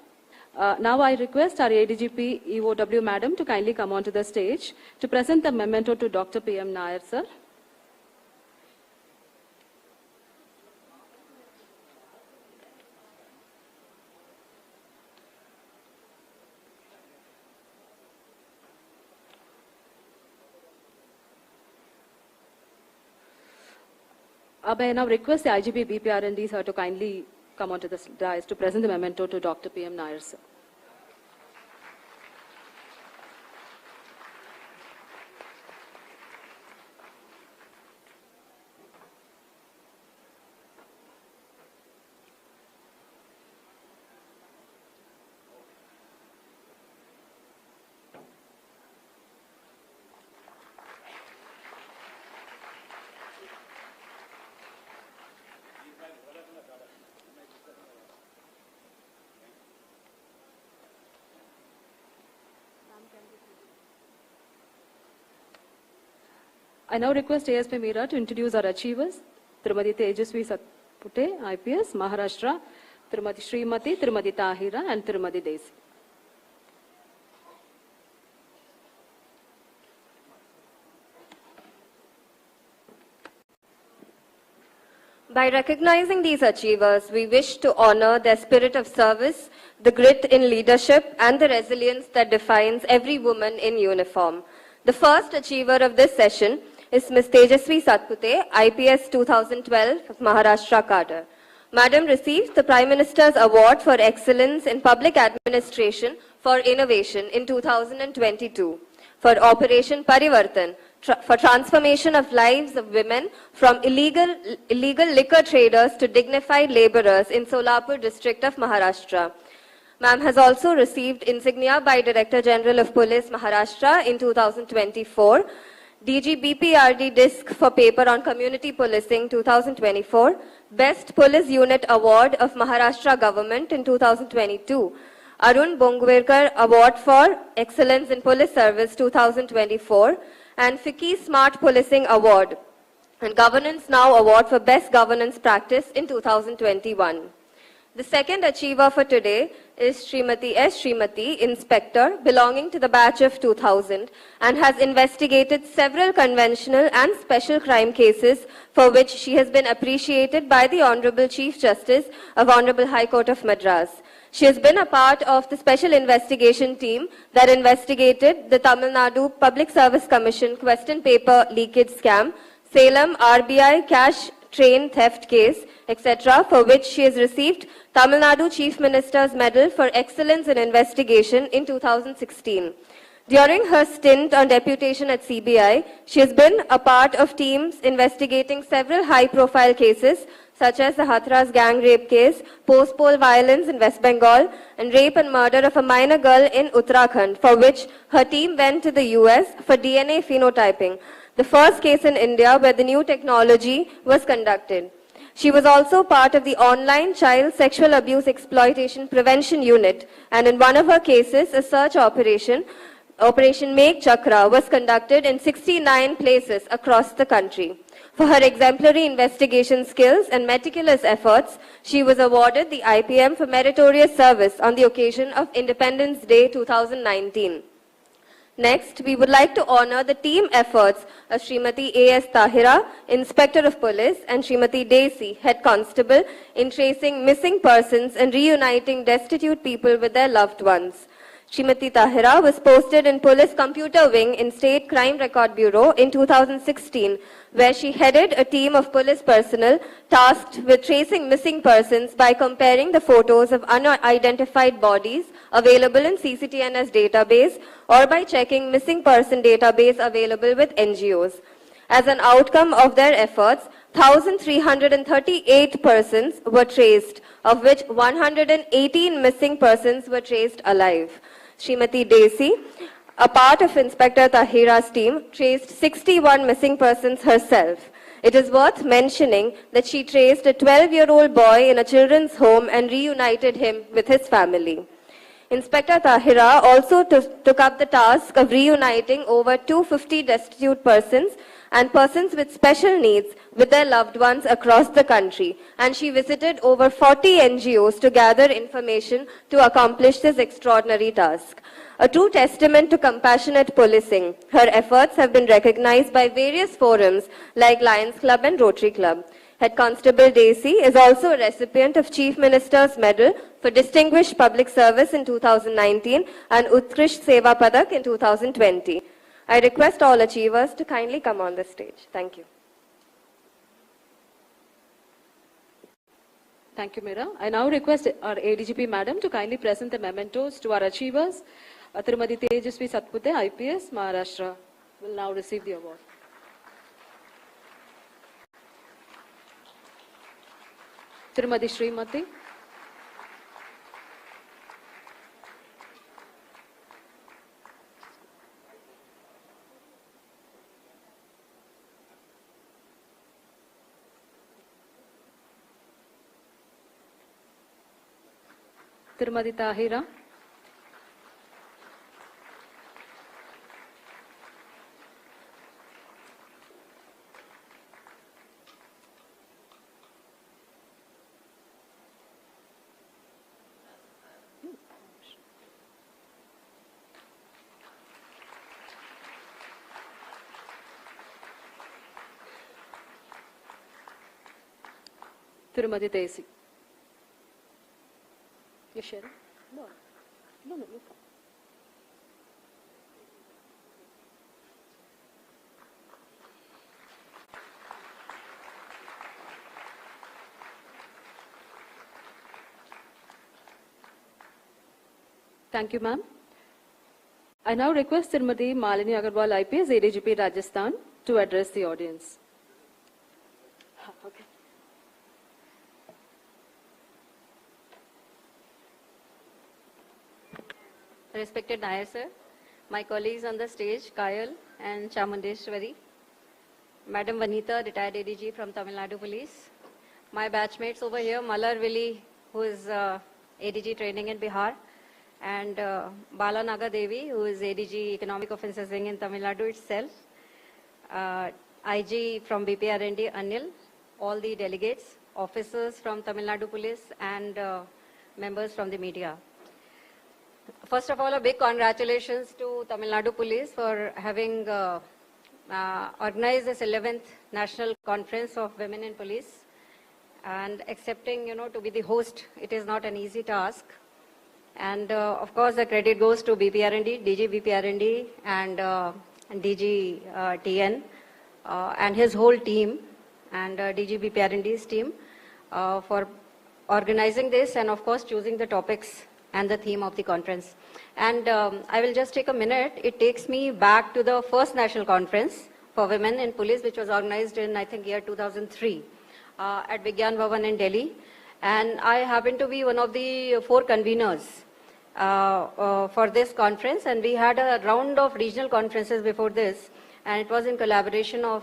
Now I request our ADGP EOW Madam to kindly come onto the stage to present the memento to Dr. PM Nair, sir. I now request the IGP BPRND sir to kindly come onto the dais to present the memento to Dr. PM Nair, sir. I now request ASP Meera to introduce our achievers, Tirumati Tejaswi Satpute, IPS, Maharashtra, Tirumati Srimati, Tirumati Tahira, and Tirumati Desi. By recognizing these achievers, we wish to honor their spirit of service, the grit in leadership, and the resilience that defines every woman in uniform. The first achiever of this session is Ms. Tejaswi Satpute, IPS 2012 of Maharashtra cadre. Madam receives the Prime Minister's Award for Excellence in Public Administration for Innovation in 2022 for Operation Parivartan, for transformation of lives of women from illegal liquor traders to dignified laborers in Solapur district of Maharashtra. Ma'am has also received insignia by Director General of Police Maharashtra in 2024, DG BPRD Disc for Paper on Community Policing 2024, Best Police Unit Award of Maharashtra Government in 2022, Arun Bongwerkar Award for Excellence in Police Service 2024, and FICCI Smart Policing Award, and Governance Now Award for Best Governance Practice in 2021. The second achiever for today is Srimati S. Srimati, Inspector, belonging to the batch of 2000, and has investigated several conventional and special crime cases for which she has been appreciated by the Honorable Chief Justice of Honorable High Court of Madras. She has been a part of the special investigation team that investigated the Tamil Nadu Public Service Commission question paper leakage scam, Salem RBI cash train theft case, etc., for which she has received Tamil Nadu Chief Minister's Medal for Excellence in Investigation in 2016. During her stint on deputation at CBI, she has been a part of teams investigating several high-profile cases such as the Hathras gang rape case, post-poll violence in West Bengal, and rape and murder of a minor girl in Uttarakhand, for which her team went to the US for DNA phenotyping, the first case in India where the new technology was conducted. She was also part of the online child sexual abuse exploitation prevention unit, and in one of her cases, a search operation, Operation Make Chakra, was conducted in 69 places across the country. For her exemplary investigation skills and meticulous efforts, she was awarded the IPM for meritorious service on the occasion of Independence Day 2019. Next, we would like to honor the team efforts of Srimati A.S. Tahira, Inspector of Police, and Srimati Desi, Head Constable, in tracing missing persons and reuniting destitute people with their loved ones. Srimati Tahira was posted in Police Computer Wing in State Crime Record Bureau in 2016, where she headed a team of police personnel tasked with tracing missing persons by comparing the photos of unidentified bodies available in CCTNS database or by checking missing person database available with NGOs. As an outcome of their efforts, 1,338 persons were traced, of which 118 missing persons were traced alive. Srimati Desi, a part of Inspector Tahira's team, traced 61 missing persons herself. It is worth mentioning that she traced a 12-year-old boy in a children's home and reunited him with his family. Inspector Tahira also took up the task of reuniting over 250 destitute persons and persons with special needs with their loved ones across the country, and she visited over 40 NGOs to gather information to accomplish this extraordinary task. A true testament to compassionate policing, her efforts have been recognized by various forums like Lions Club and Rotary Club. Head Constable Desi is also a recipient of Chief Minister's Medal for Distinguished Public Service in 2019 and Utkrish Seva Padak in 2020. I request all achievers to kindly come on the stage. Thank you. Thank you, Meera. I now request our ADGP Madam to kindly present the mementos to our achievers. Tirumati Tejasvi Satpute, IPS, Maharashtra, will now receive the award. Tirumati Srimati. Tirumati Tahira. Tirumati Desi. You sharing? No, you come. Thank you, ma'am. I now request Srimati Malini Agarwal, IPS, ADGP Rajasthan, to address the audience. Okay. Respected Nair sir, my colleagues on the stage, Kayal and Chamundeshwari, Madam Vanita, retired ADG from Tamil Nadu Police, my batchmates over here, Malar Vili, who is ADG training in Bihar, and Bala Naga Devi, who is ADG Economic Offences Wing in Tamil Nadu itself, IG from BPRND, Anil, all the delegates, officers from Tamil Nadu Police, and members from the media. First of all, a big congratulations to Tamil Nadu Police for having organized this 11th National Conference of Women in Police and accepting, to be the host. It is not an easy task. And of course, the credit goes to BPRND, DG BPRND and DG TN and his whole team. and DGB R&D's team for organizing this and, of course, choosing the topics and the theme of the conference. And I will just take a minute. It takes me back to the first national conference for women in police, which was organized in, I think, year 2003 at Vigyan Bhavan in Delhi. And I happen to be one of the 4 conveners for this conference. And we had a round of regional conferences before this. And it was in collaboration of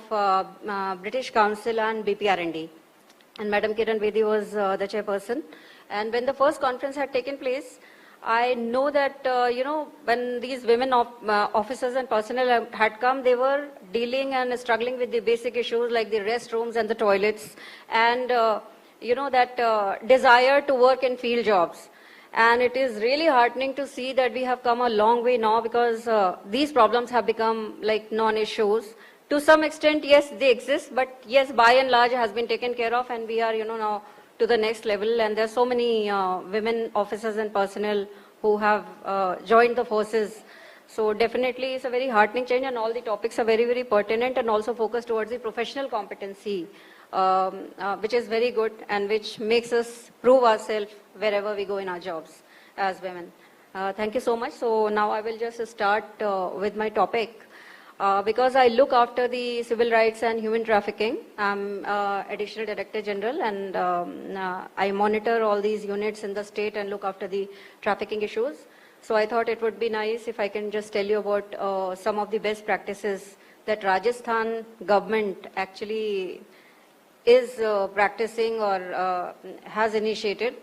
British Council and BPRND. And Madam Kiran Bedi was the chairperson. And when the first conference had taken place, I know that, when these women officers and personnel had come, they were dealing and struggling with the basic issues like the restrooms and the toilets and, that desire to work in field jobs. And it is really heartening to see that we have come a long way now because these problems have become like non-issues. To some extent, yes, they exist, but yes, by and large has been taken care of and we are, now to the next level, and there are so many women officers and personnel who have joined the forces. So definitely it's a very heartening change, and all the topics are very, very pertinent and also focused towards the professional competency, which is very good and which makes us prove ourselves wherever we go in our jobs as women. Thank you so much. So now I will just start with my topic. Because I look after the civil rights and human trafficking, I'm Additional Director General, and I monitor all these units in the state and look after the trafficking issues. So I thought it would be nice if I can just tell you about some of the best practices that Rajasthan government actually is practicing or has initiated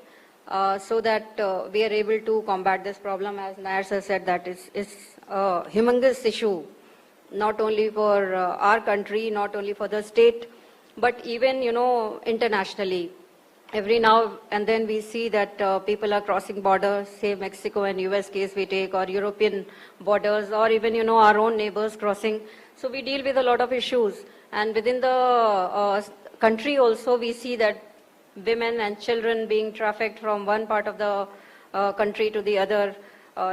so that we are able to combat this problem. As Nair sir said, that it's a humongous issue, not only for our country, not only for the state, but even, internationally. Every now and then we see that people are crossing borders, say Mexico and US case we take, or European borders, or even, our own neighbors crossing. So we deal with a lot of issues. And within the country also, we see that women and children being trafficked from one part of the country to the other.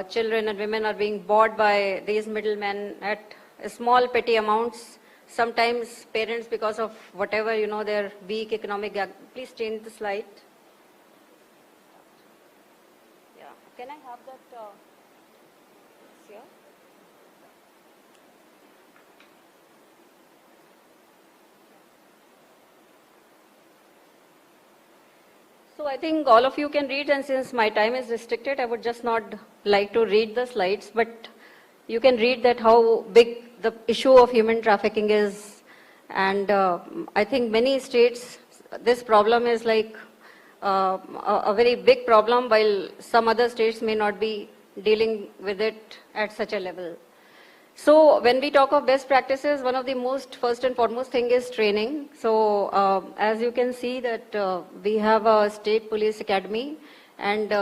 Children and women are being bought by these middlemen at small petty amounts. Sometimes parents, because of whatever, their weak economic gap. Please change the slide. Yeah. Can I have that here? So I think all of you can read, and since my time is restricted, I would just not like to read the slides, but you can read that how big the issue of human trafficking is. And I think many states, this problem is like a very big problem, while some other states may not be dealing with it at such a level. So when we talk of best practices, one of the first and foremost thing is training. So as you can see that we have a state police academy, and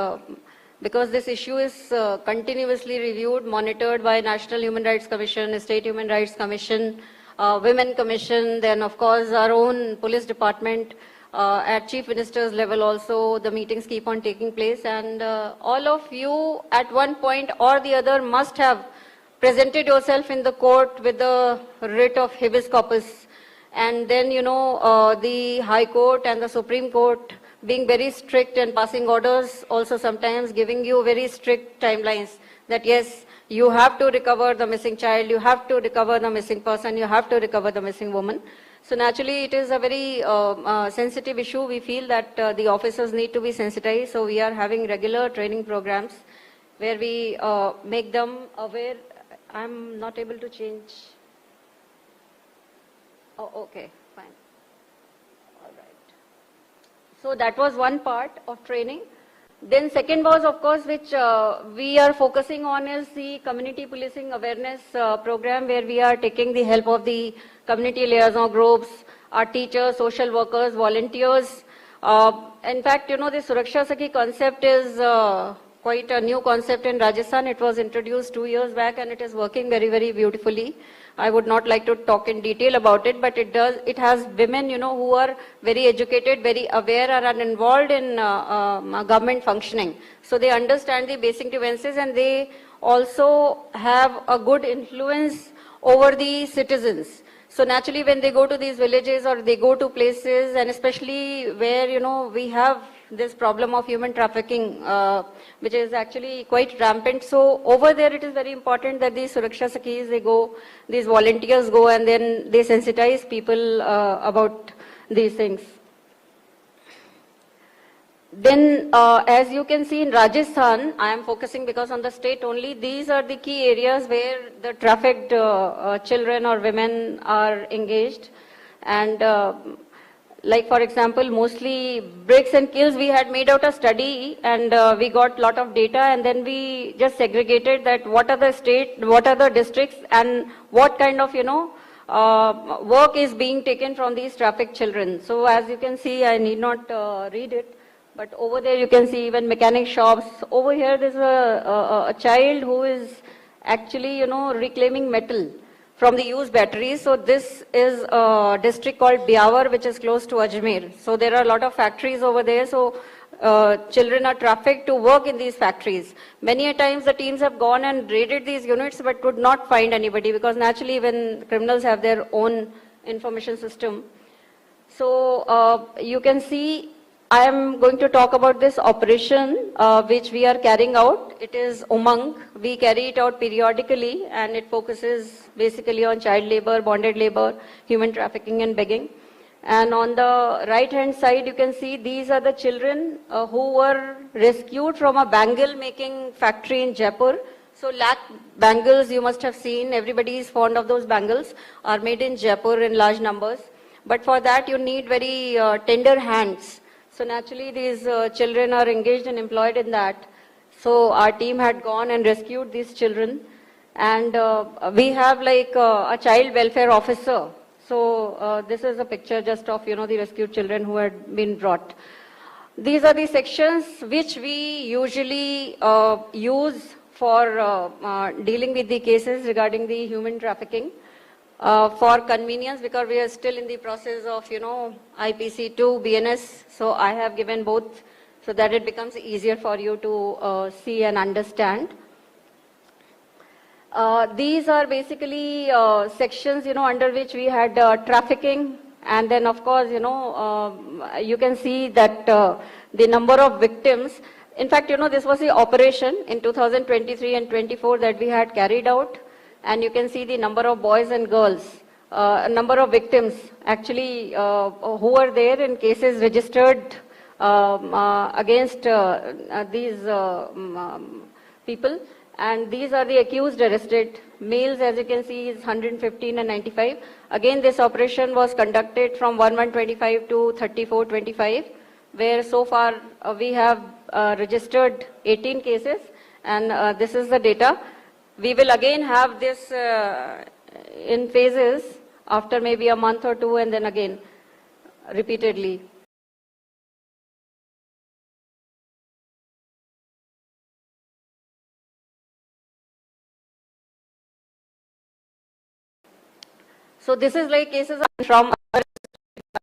because this issue is continuously reviewed, monitored by National Human Rights Commission, State Human Rights Commission, Women Commission, then of course our own police department, at Chief Minister's level also, the meetings keep on taking place, and all of you at one point or the other must have presented yourself in the court with the writ of habeas corpus, and then the High Court and the Supreme Court being very strict and passing orders, also sometimes giving you very strict timelines that yes, you have to recover the missing child, you have to recover the missing person, you have to recover the missing woman. So naturally it is a very sensitive issue. We feel that the officers need to be sensitized. So we are having regular training programs where we make them aware. I'm not able to change. Oh, okay, fine. All right. So that was one part of training. Then second was, of course, which we are focusing on is the community policing awareness program, where we are taking the help of the community liaison groups, our teachers, social workers, volunteers. In fact, the Suraksha Sakhi concept is quite a new concept in Rajasthan. It was introduced 2 years back and it is working very, very beautifully. I would not like to talk in detail about it, but it has women, who are very educated, very aware, and are involved in government functioning. So they understand the basic grievances and they also have a good influence over the citizens. So naturally, when they go to these villages or they go to places, and especially where, you know, we have this problem of human trafficking, which is actually quite rampant. So over there, it is very important that these Suraksha Sakhis, they go, these volunteers go, and then they sensitize people about these things. Then, as you can see in Rajasthan, I am focusing because on the state only, these are the key areas where the trafficked children or women are engaged. And like, for example, mostly breaks and kills, we had made out a study and we got a lot of data, and then we just segregated that what are the state, what are the districts, and what kind of, you know, work is being taken from these trafficked children. So as you can see, I need not read it. But over there you can see even mechanic shops. Over here there's a child who is actually, you know, reclaiming metal from the used batteries. So this is a district called Biawar, which is close to Ajmer. So there are a lot of factories over there. So children are trafficked to work in these factories. Many a times the teams have gone and raided these units but could not find anybody, because naturally when criminals have their own information system. So you can see I am going to talk about this operation which we are carrying out. It is Umang. We carry it out periodically, and it focuses basically on child labor, bonded labor, human trafficking and begging. And on the right hand side you can see these are the children who were rescued from a bangle making factory in Jaipur. So lakh bangles you must have seen, everybody is fond of those bangles, are made in Jaipur in large numbers. But for that you need very tender hands. So naturally these children are engaged and employed in that. So our team had gone and rescued these children, and we have like a child welfare officer. So this is a picture just of, you know, the rescued children who had been brought. These are the sections which we usually use for dealing with the cases regarding the human trafficking. For convenience, because we are still in the process of, you know, IPC 2, BNS, so I have given both so that it becomes easier for you to see and understand. These are basically sections, you know, under which we had trafficking, and then of course, you know, you can see that the number of victims. In fact, you know, this was the operation in 2023 and 24 that we had carried out. And you can see the number of boys and girls, number of victims actually who are there in cases registered against these people. And these are the accused arrested. Males, as you can see, is 115 and 95. Again, this operation was conducted from 1125 to 3425, where so far we have registered 18 cases, and this is the data. We will again have this in phases after maybe a month or two, and then again repeatedly. So this is like cases from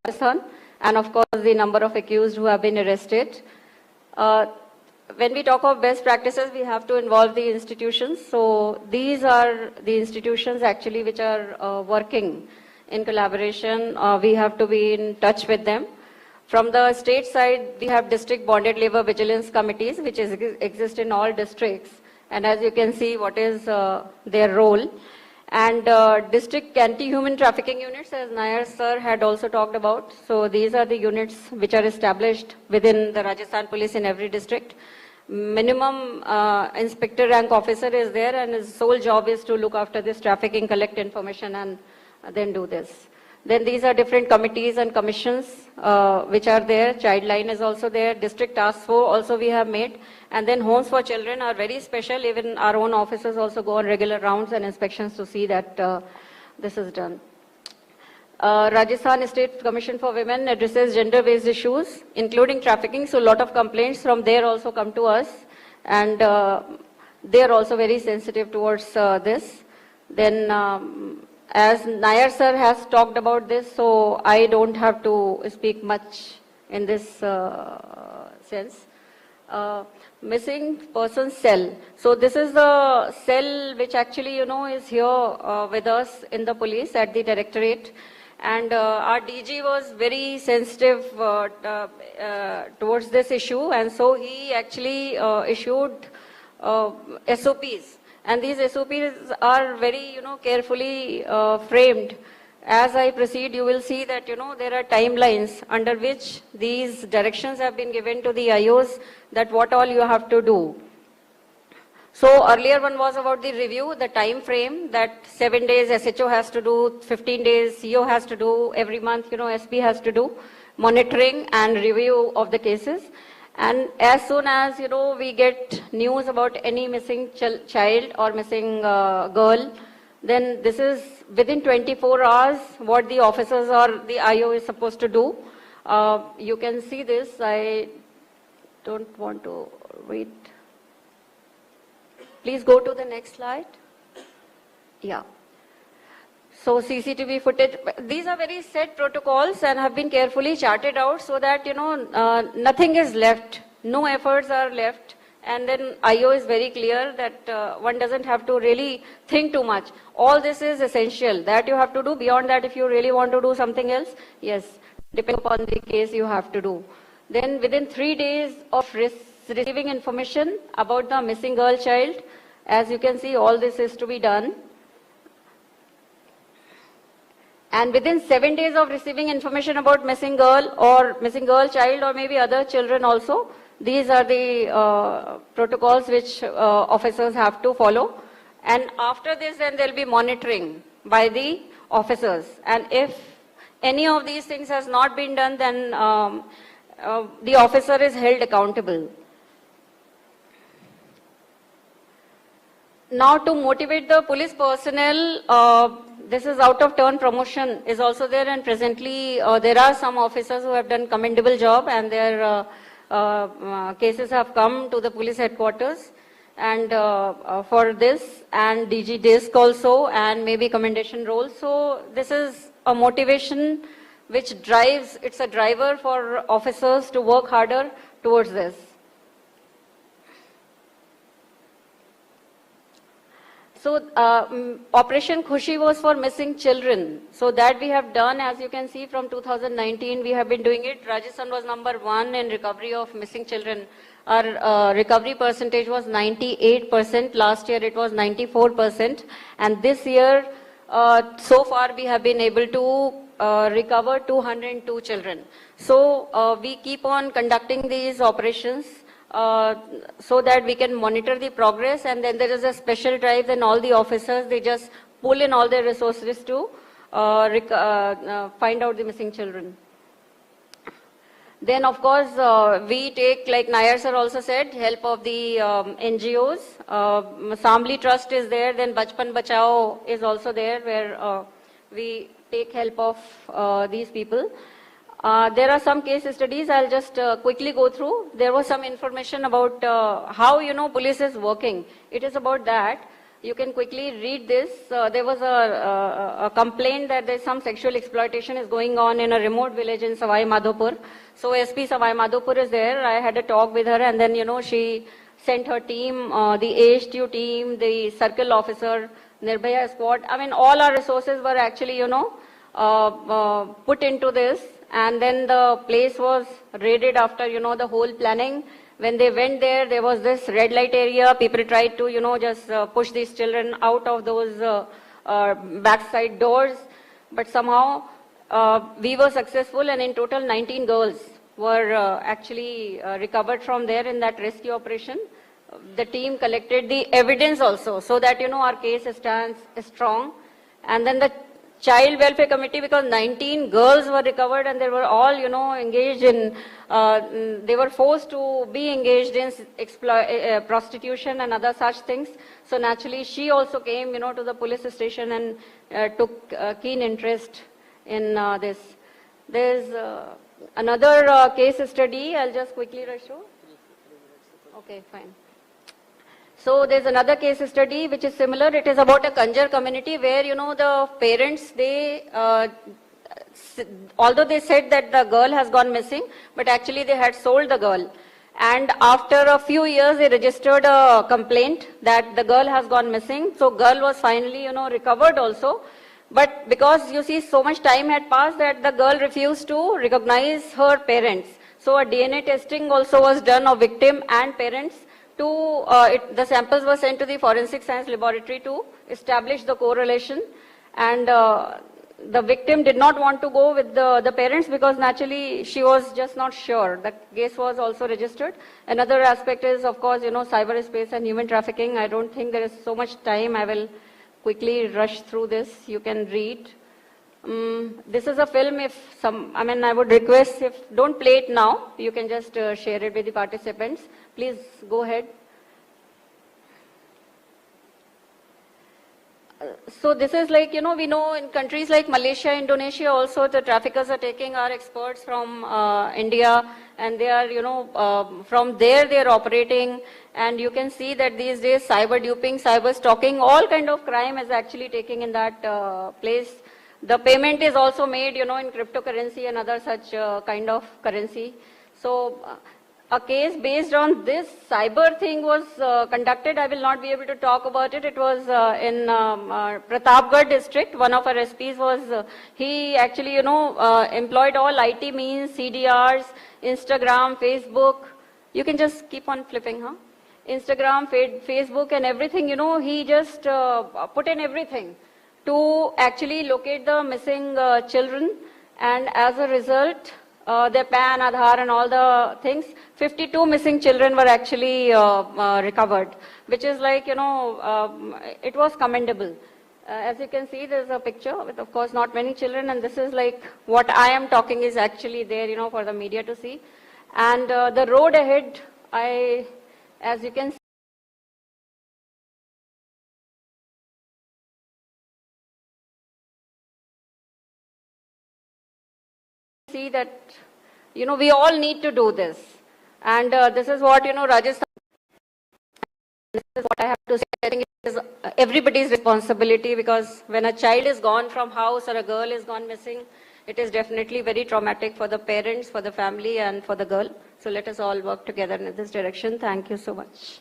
Rajasthan, and of course the number of accused who have been arrested. When we talk of best practices, we have to involve the institutions. So these are the institutions actually which are working in collaboration. We have to be in touch with them. From the state side, we have district bonded labor vigilance committees, which exist in all districts. And as you can see, what is their role. And district anti-human trafficking units, as Nair sir had also talked about. So these are the units which are established within the Rajasthan police in every district. Minimum inspector rank officer is there, and his sole job is to look after this trafficking, collect information, and then do this. Then these are different committees and commissions which are there. Childline is also there. District task force also we have made. And then homes for children are very special. Even our own officers also go on regular rounds and inspections to see that this is done. Rajasthan State Commission for Women addresses gender-based issues, including trafficking. So a lot of complaints from there also come to us. And they are also very sensitive towards this. Then as Nair sir has talked about this, so I don't have to speak much in this sense. missing person cell. So this is the cell which actually, is here with us in the police at the directorate. And our DG was very sensitive towards this issue, and so he actually issued SOPs. And these SOPs are very, carefully framed. As I proceed, you will see that, there are timelines under which these directions have been given to the IOs that what all you have to do. So earlier one was about the review, the time frame that 7 days SHO has to do, 15 days CO has to do, every month, SP has to do, monitoring and review of the cases. And as soon as, we get news about any missing child or missing girl, then this is within 24 hours what the officers or the IO is supposed to do. You can see this. I don't want to read. Please go to the next slide. Yeah. So CCTV footage, these are very set protocols and have been carefully charted out so that, nothing is left, no efforts are left. And then IO is very clear that one doesn't have to really think too much. All this is essential that you have to do. Beyond that, if you really want to do something else, yes, depending upon the case you have to do. Then within 3 days of receiving information about the missing girl child, as you can see, all this is to be done. And within 7 days of receiving information about missing girl or missing girl child or maybe other children also, these are the protocols which officers have to follow. And after this, then there will be monitoring by the officers. And if any of these things has not been done, then the officer is held accountable. Now to motivate the police personnel, this is out of turn promotion is also there, and presently there are some officers who have done commendable job and their cases have come to the police headquarters, and for this and DG disc also and maybe commendation role. So this is a motivation which drives, it's a driver for officers to work harder towards this. So Operation Khushi was for missing children. So that we have done, as you can see, from 2019 we have been doing it. Rajasthan was #1 in recovery of missing children. Our recovery percentage was 98%. Last year it was 94%. And this year, so far we have been able to recover 202 children. So we keep on conducting these operations so that we can monitor the progress, and then there is a special drive, and all the officers, they just pull in all their resources to find out the missing children. Then of course we take, like Nair sir also said, help of the NGOs. Samli Trust is there, then Bachpan Bachao is also there, where we take help of these people. There are some case studies, I'll just quickly go through. There was some information about how, police is working. It is about that. You can quickly read this. There was a complaint that there's some sexual exploitation is going on in a remote village in Savai Madhopur. So SP Savai Madhopur is there. I had a talk with her, and then, she sent her team, the AHTU team, the circle officer, Nirbhaya squad. I mean, all our resources were actually, put into this. And then the place was raided after, the whole planning. When they went there, there was this red light area. People tried to, just push these children out of those backside doors. But somehow we were successful, and in total 19 girls were actually recovered from there in that rescue operation. The team collected the evidence also, so that, our case stands strong. And then the Child Welfare Committee, because 19 girls were recovered and they were all, engaged in, they were forced to be engaged in prostitution and other such things. So naturally, she also came, to the police station and took keen interest in this. There's another case study. I'll just quickly show. Okay, fine. So there's another case study which is similar. It is about a Kanjar community where, the parents, they, although they said that the girl has gone missing, but actually they had sold the girl. And after a few years, they registered a complaint that the girl has gone missing. So girl was finally, recovered also. But because you see so much time had passed that the girl refused to recognize her parents. So a DNA testing also was done of victim and parents. The samples were sent to the forensic science laboratory to establish the correlation. And the victim did not want to go with the parents because naturally she was just not sure. The case was also registered. Another aspect is, of course, cyberspace and human trafficking. I don't think there is so much time. I will quickly rush through this. You can read. This is a film. I would request, don't play it now. You can just share it with the participants. Please go ahead. So this is like, we know in countries like Malaysia, Indonesia also, the traffickers are taking our experts from India, and they are, from there they are operating. And you can see that these days cyber duping, cyber stalking, all kind of crime is actually taking in that place. The payment is also made, in cryptocurrency and other such kind of currency. So a case based on this cyber thing was conducted. I will not be able to talk about it. It was in Pratapgarh district. One of our SPs was, he actually, employed all IT means, CDRs, Instagram, Facebook. You can just keep on flipping, huh? Instagram, Facebook and everything, he just put in everything to actually locate the missing children. And as a result, their PAN, Aadhaar and all the things, 52 missing children were actually recovered, which is like, it was commendable. As you can see, there's a picture with, of course, not many children, and this is like what I am talking is actually there, for the media to see. And the road ahead, as you can see that, we all need to do this. And this is what, Rajasthan, this is what I have to say. I think it is everybody's responsibility, because when a child is gone from house or a girl is gone missing, it is definitely very traumatic for the parents, for the family and for the girl. So let us all work together in this direction. Thank you so much.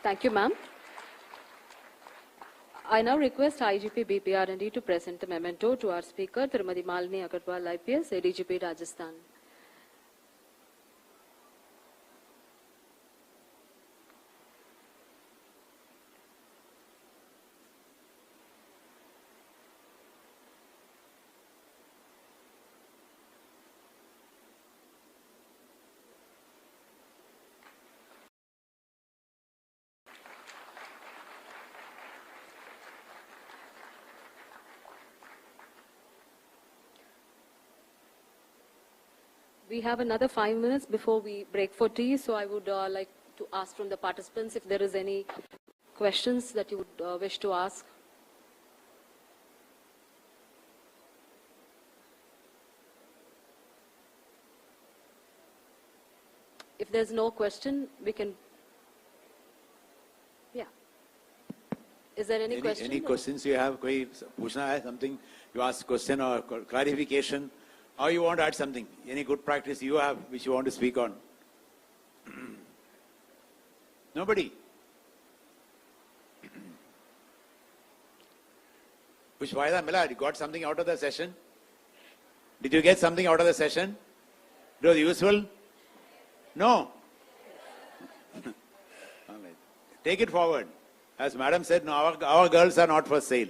Thank you, ma'am. I now request IGP BPR&D to present the memento to our speaker, Tirumati Malini Agarwal, IPS, ADGP Rajasthan. We have another 5 minutes before we break for tea, so I would like to ask from the participants if there is any questions that you would wish to ask. If there's no question, we can... Yeah. Is there any question? Any questions you have? Koi puchna hai, something you ask question or clarification? Or you want to add something? Any good practice you have which you want to speak on? Nobody? Kuch fayda mila? You got something out of the session? Did you get something out of the session? It was useful? No? Take it forward. As madam said, no, our girls are not for sale.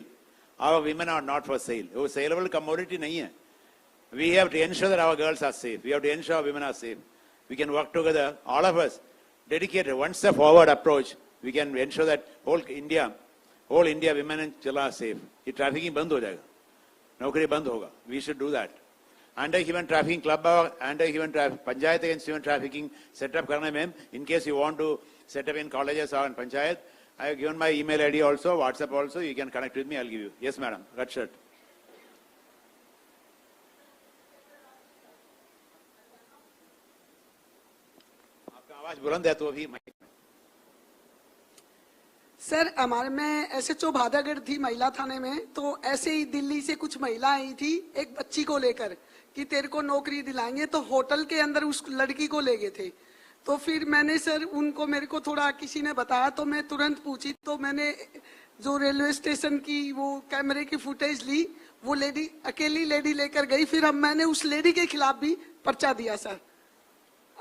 Our women are not for sale. वो saleable commodity नहीं है. We have to ensure that our girls are safe. We have to ensure our women are safe. We can work together, all of us, dedicated, one step forward approach. We can ensure that whole India, women and children are safe. ये trafficking बंद हो जाएगा. नौकरी बंद होगा. We should do that. Anti-human trafficking club और anti-human trafficking, panchayat against human trafficking set up करने में, in case you want to set up in colleges or in panchayat, I have given my email ID also, WhatsApp also. You can connect with me. I'll give you. Yes, madam. Red shirt. Sir हमारे में SHO भादागढ़ थी महिला थाने में, तो ऐसे ही दिल्ली से कुछ महिला आई थी एक बच्ची को लेकर कि तेरे को नौकरी दिलाएंगे, तो होटल के अंदर उस लड़की को ले गए थे। तो फिर मैंने सर उनको, मेरे को थोड़ा किसी ने बताया तो मैं तुरंत पूछी, तो मैंने जो रेलवे स्टेशन की वो कैमरे की फुटेज ली, वो लेडी अकेली लेडी लेकर गई। फिर अब मैंने उस लेडी के खिलाफ भी पर्चा दिया सर।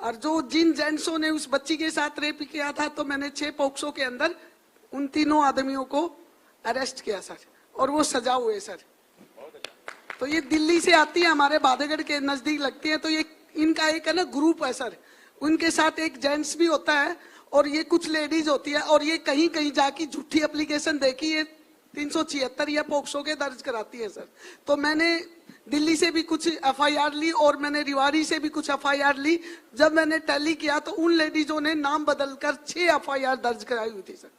और जो जिन जेंट्सों ने उस बच्ची के साथ रेप किया था, तो मैंने 6 पॉक्सो के अंदर उन तीनों आदमियों को अरेस्ट किया सर, और वो सजा हुए सर। तो ये दिल्ली से आती है, हमारे भादेगढ़ के नजदीक लगती है। तो ये इनका एक है ना ग्रुप है सर, उनके साथ एक जेंट्स भी होता है और ये कुछ लेडीज होती है, और ये कहीं कहीं जाके झूठी एप्लीकेशन देखी है 376 या पॉक्सो के दर्ज कराती है सर। तो मैंने दिल्ली से भी कुछ FIR ली और मैंने रिवाड़ी से भी कुछ FIR ली। जब मैंने टैली किया तो उन लेडीजों ने नाम बदलकर 6 FIR दर्ज कराई हुई थी सर।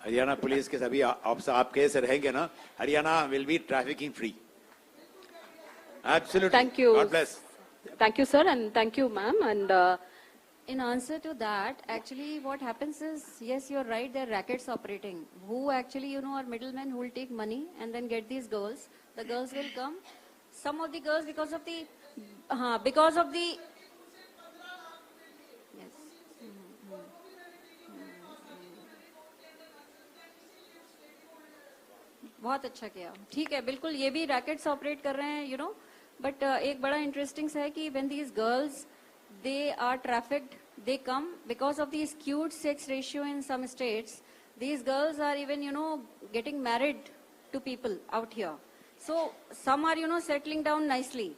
हरियाणा पुलिस के सभी आपके से रहेंगे ना, Haryana will be trafficking free. Absolutely. Thank you. God bless. Thank you, sir, and thank you, ma'am. And In answer to that, actually what happens is, yes, you're right, there are rackets operating, who actually, are middlemen who will take money and then get these girls. The girls will come. Some of the girls, because of the, yes. बहुत अच्छा किया, ठीक है, बिल्कुल ये भी rackets operate कर रहे हैं, बट एक बड़ा इंटरेस्टिंग है कि when these girls they are trafficked, they come because of the skewed sex ratio in some states. These girls are even, getting married to people out here. So some are, settling down nicely.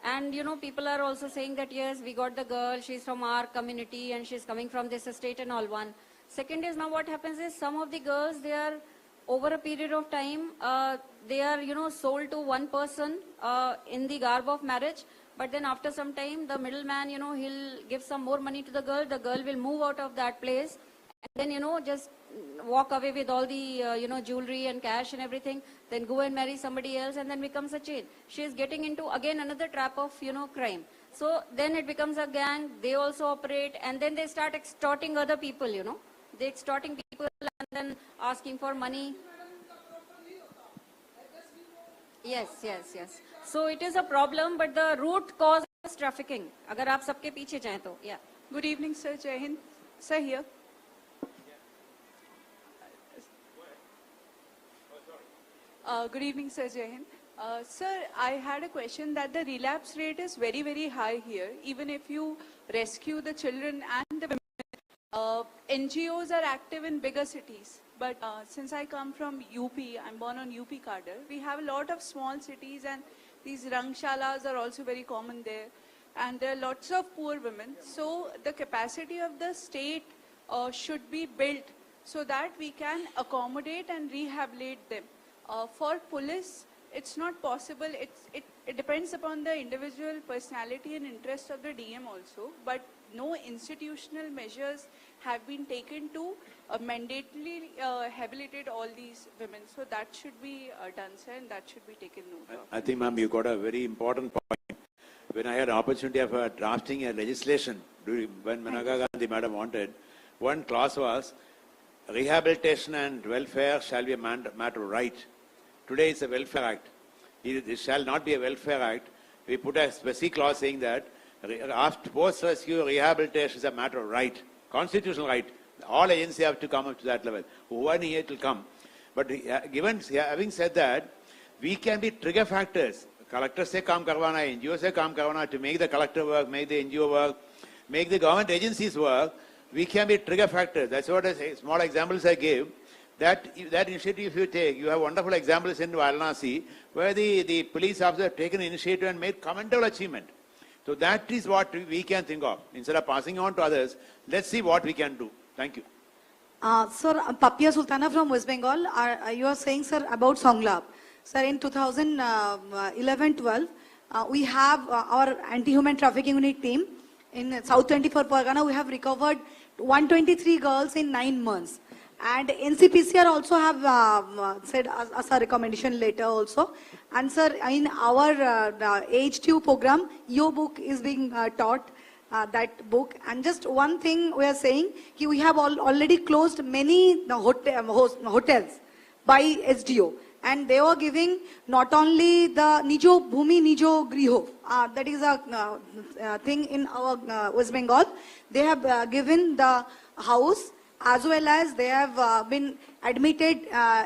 And, people are also saying that, yes, we got the girl, she's from our community and she's coming from this estate and all one. Second is, now what happens is some of the girls, they are, over a period of time, they are, sold to one person in the garb of marriage. But then after some time, the middleman, he'll give some more money to the girl will move out of that place, and then, just walk away with all the, jewelry and cash and everything, then go and marry somebody else, and then becomes a chain. She is getting into, again, another trap of, crime. So then it becomes a gang, they also operate, and then they start extorting other people, They're extorting people and then asking for money. Yes. So it is a problem, but the root cause is trafficking. अगर आप सबके पीछे जाएं तो, yeah. Good evening, sir. Jai Hind. Sir, here. Good evening, sir. Jai Hind. Sir, I had a question that the relapse rate is very, very high here. Even if you rescue the children and the women, NGOs are active in bigger cities. But since I come from UP, I'm born on UP cadre, we have a lot of small cities, and these rangshalas are also very common there. And there are lots of poor women. So the capacity of the state should be built so that we can accommodate and rehabilitate them. For police, it's not possible. It depends upon the individual personality and interest of the DM also. But no institutional measures have been taken to mandatorily rehabilitate all these women. So that should be done, sir, and that should be taken note of. I think, ma'am, you got a very important point. When I had an opportunity of drafting a legislation, when Maneka Gandhi madam wanted, one clause was, rehabilitation and welfare shall be a matter of right. Today it's a welfare act. It shall not be a welfare act. We put a specific clause saying that after post-rescue rehabilitation is a matter of right, constitutional right. All agencies have to come up to that level. One year it will come. But having said that, we can be trigger factors. Collector se kaam karwana, NGO se kaam karwana, to make the collector work, make the NGO work, make the government agencies work. We can be trigger factors. That's what small examples I gave. That initiative if you take, you have wonderful examples in Varanasi where the police officer have taken initiative and made commendable achievement. So that is what we can think of. Instead of passing on to others, let's see what we can do. Thank you. Sir, Papia Sultana from West Bengal. You are saying, sir, about Songlab. Sir, in 2011-12, we have our anti-human trafficking unit team in South 24 Pargana. We have recovered 123 girls in 9 months. And NCPCR also have said as a recommendation later also. And sir, in our age 2 program, your book is being taught that book. And just one thing we are saying, we have already closed many hotels by SDO. And they were giving not only the Nijo Bhumi Nijo Griho, that is a thing in our West Bengal. They have given the house, as well as they have been admitted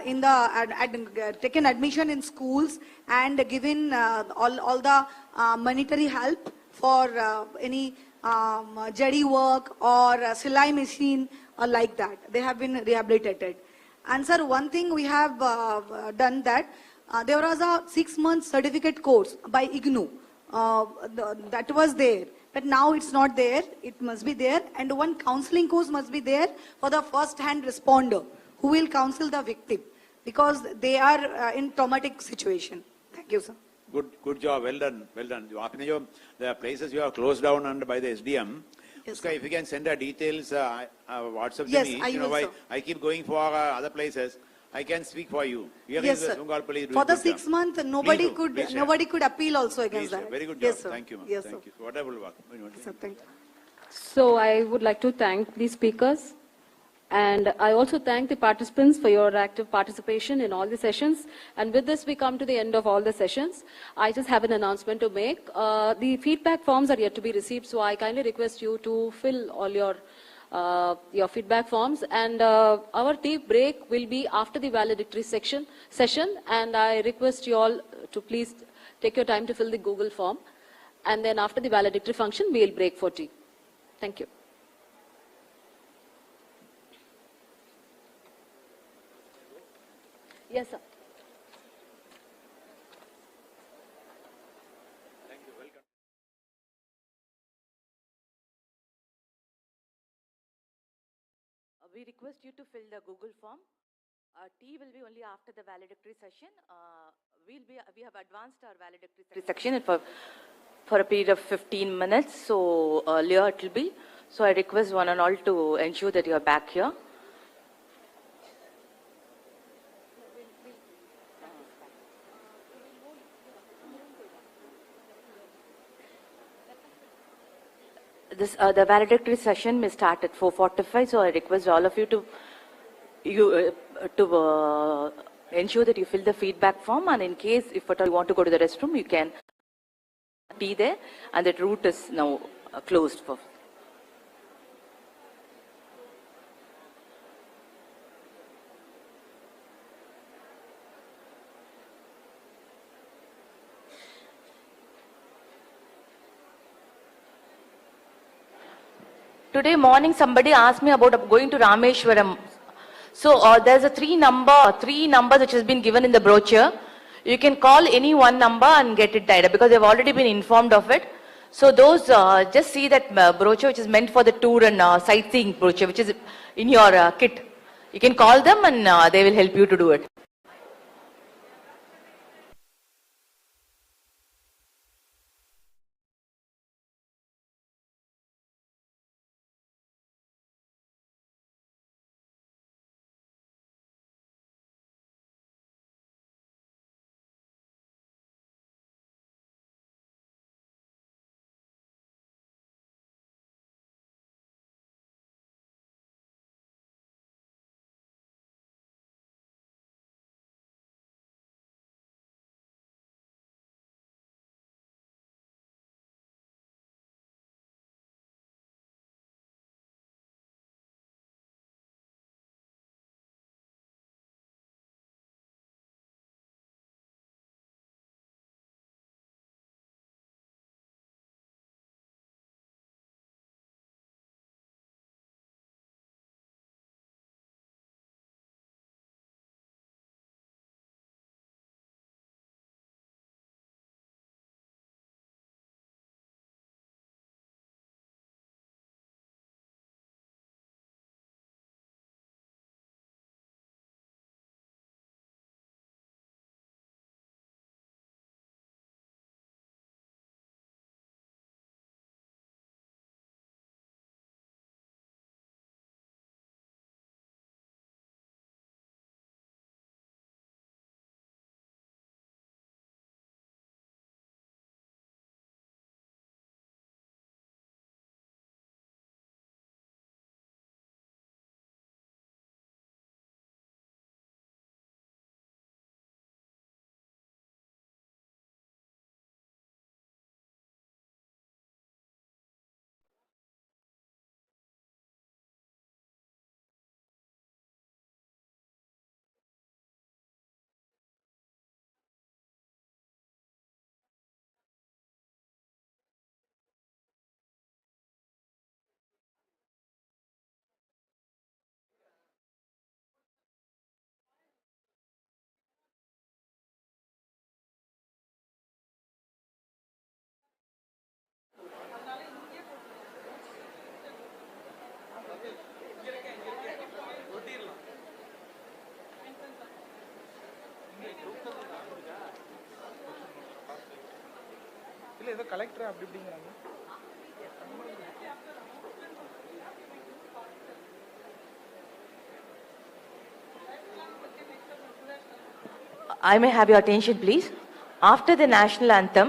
in the, taken admission in schools and given all the monetary help for any jari work or silai machine or like that. They have been rehabilitated. And sir, one thing we have done that there was a 6-month certificate course by IGNU that was there, but now it's not there. It must be there, and one counseling course must be there for the first-hand responder who will counsel the victim because they are in traumatic situation. Thank you, sir. Good job. Well done. Well done. The places you have closed down under by the SDM. Yes, If you can send our details, WhatsApp yes, to me. I will, sir. I keep going for other places. I can speak for you. Here Yes, is the sir. Bengal police For the doing good 6 job. months, Please share. nobody could appeal also against Please share. that. Very good job. Yes, sir. Thank you, ma'am. Yes, Thank sir. you. Wonderful work. Sir, thank you. So I would like to thank the speakers, and I also thank the participants for your active participation in all the sessions. And with this, we come to the end of all the sessions. I just have an announcement to make. The feedback forms are yet to be received, so I kindly request you to fill all your feedback forms. And our tea break will be after the valedictory session, and I request you all to please take your time to fill the Google form. And then after the valedictory function, we will break for tea. Thank you. Yes, sir. We request you to fill the Google form. Tea will be only after the valedictory session. We have advanced our valedictory section for a period of 15 minutes. So earlier it will be. So I request one and all to ensure that you are back here. The valedictory session may start at 4:45. So I request all of you to ensure that you fill the feedback form, and in case if at all you want to go to the restroom, you can be there, and that route is now closed for. Today morning somebody asked me about going to Rameshwaram. So there's a three number which has been given in the brochure. You can call any one number and get it direct because they've already been informed of it. So those just see that brochure which is meant for the tour and sightseeing brochure which is in your kit. You can call them and they will help you to do it. இல்லை ஏதோ collector அப்படி இப்படிங்கிறாங்க. I may have your attention, please. After the national anthem,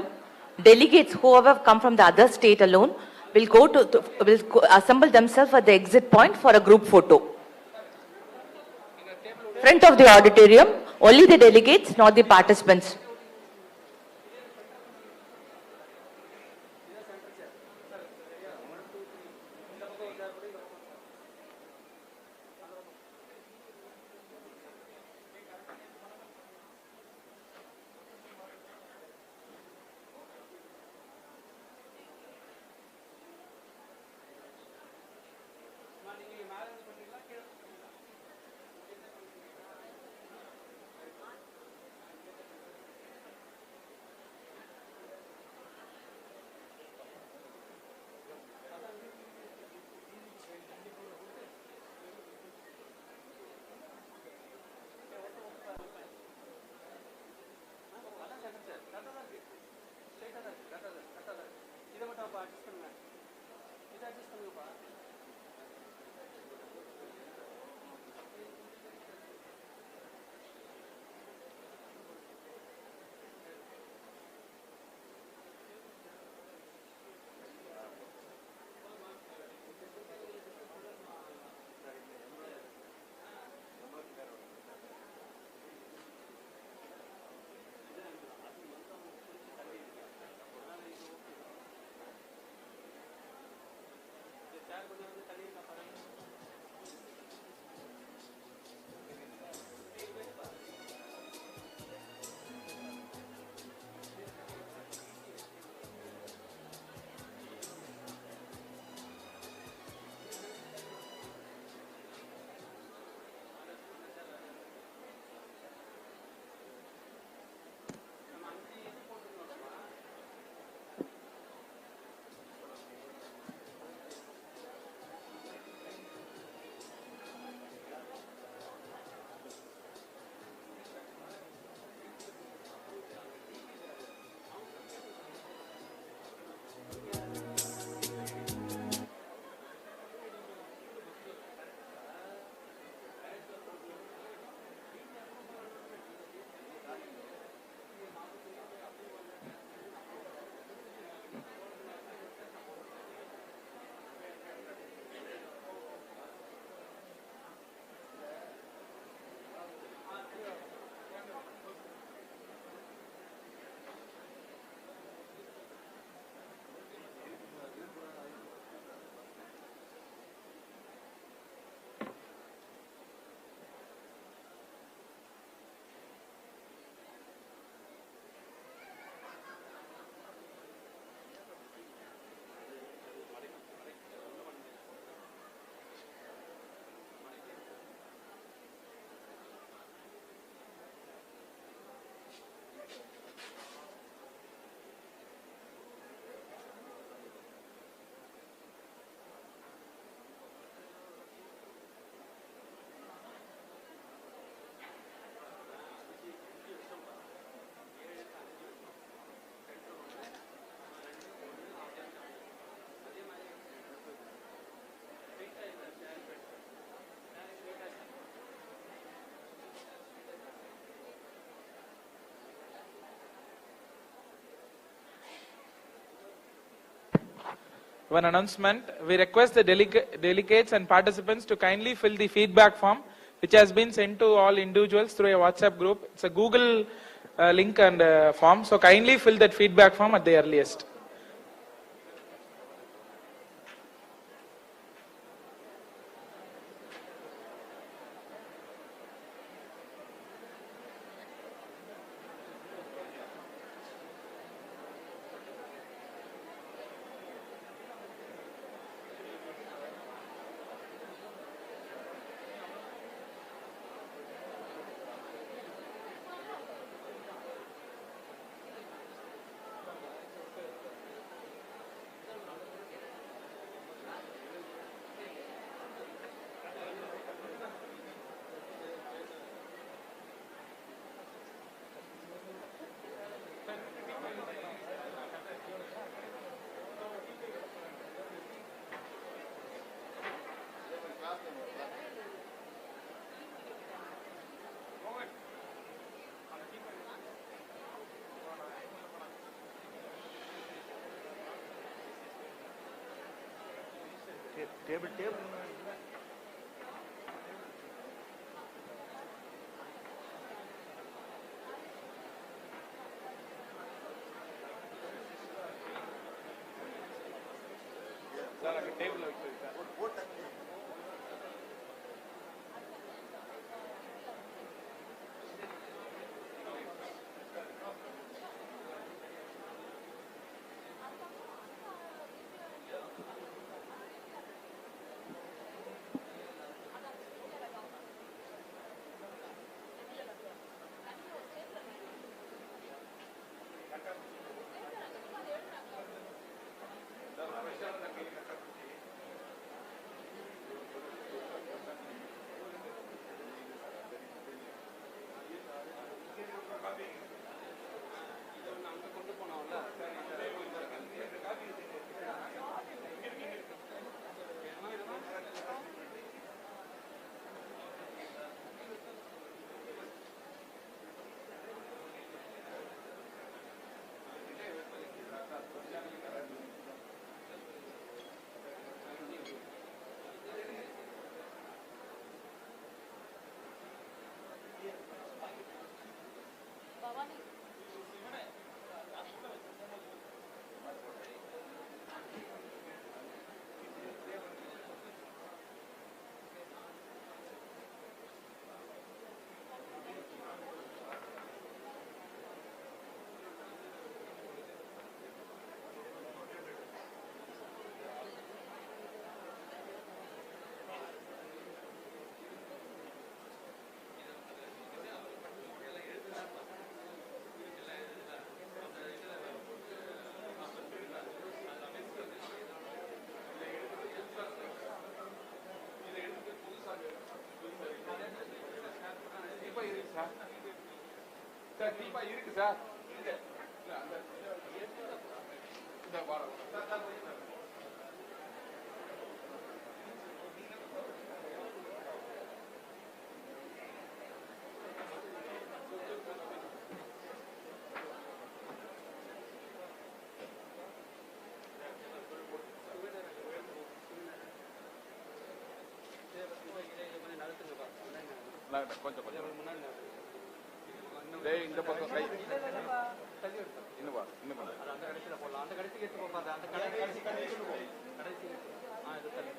delegates who have come from the other state alone will assemble themselves at the exit point for a group photo. Front of the auditorium, only the delegates, not the participants. One announcement, we request the delegates and participants to kindly fill the feedback form which has been sent to all individuals through a WhatsApp group. It's a Google link and form, so kindly fill that feedback form at the earliest. Table. Sir Deepa இருக்கு sir கொஞ்சம் இந்த பக்கம் கை இன்னும் வா இன்னும் அந்த கடைசியில் போடலாம் அந்த கடைசிக்கு எடுத்து போகாத அந்த கடைசி இது தள்ளி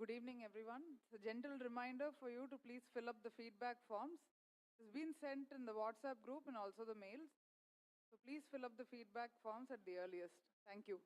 Good evening, everyone. It's a gentle reminder for you to please fill up the feedback forms. It's been sent in the WhatsApp group and also the mails. So please fill up the feedback forms at the earliest. Thank you.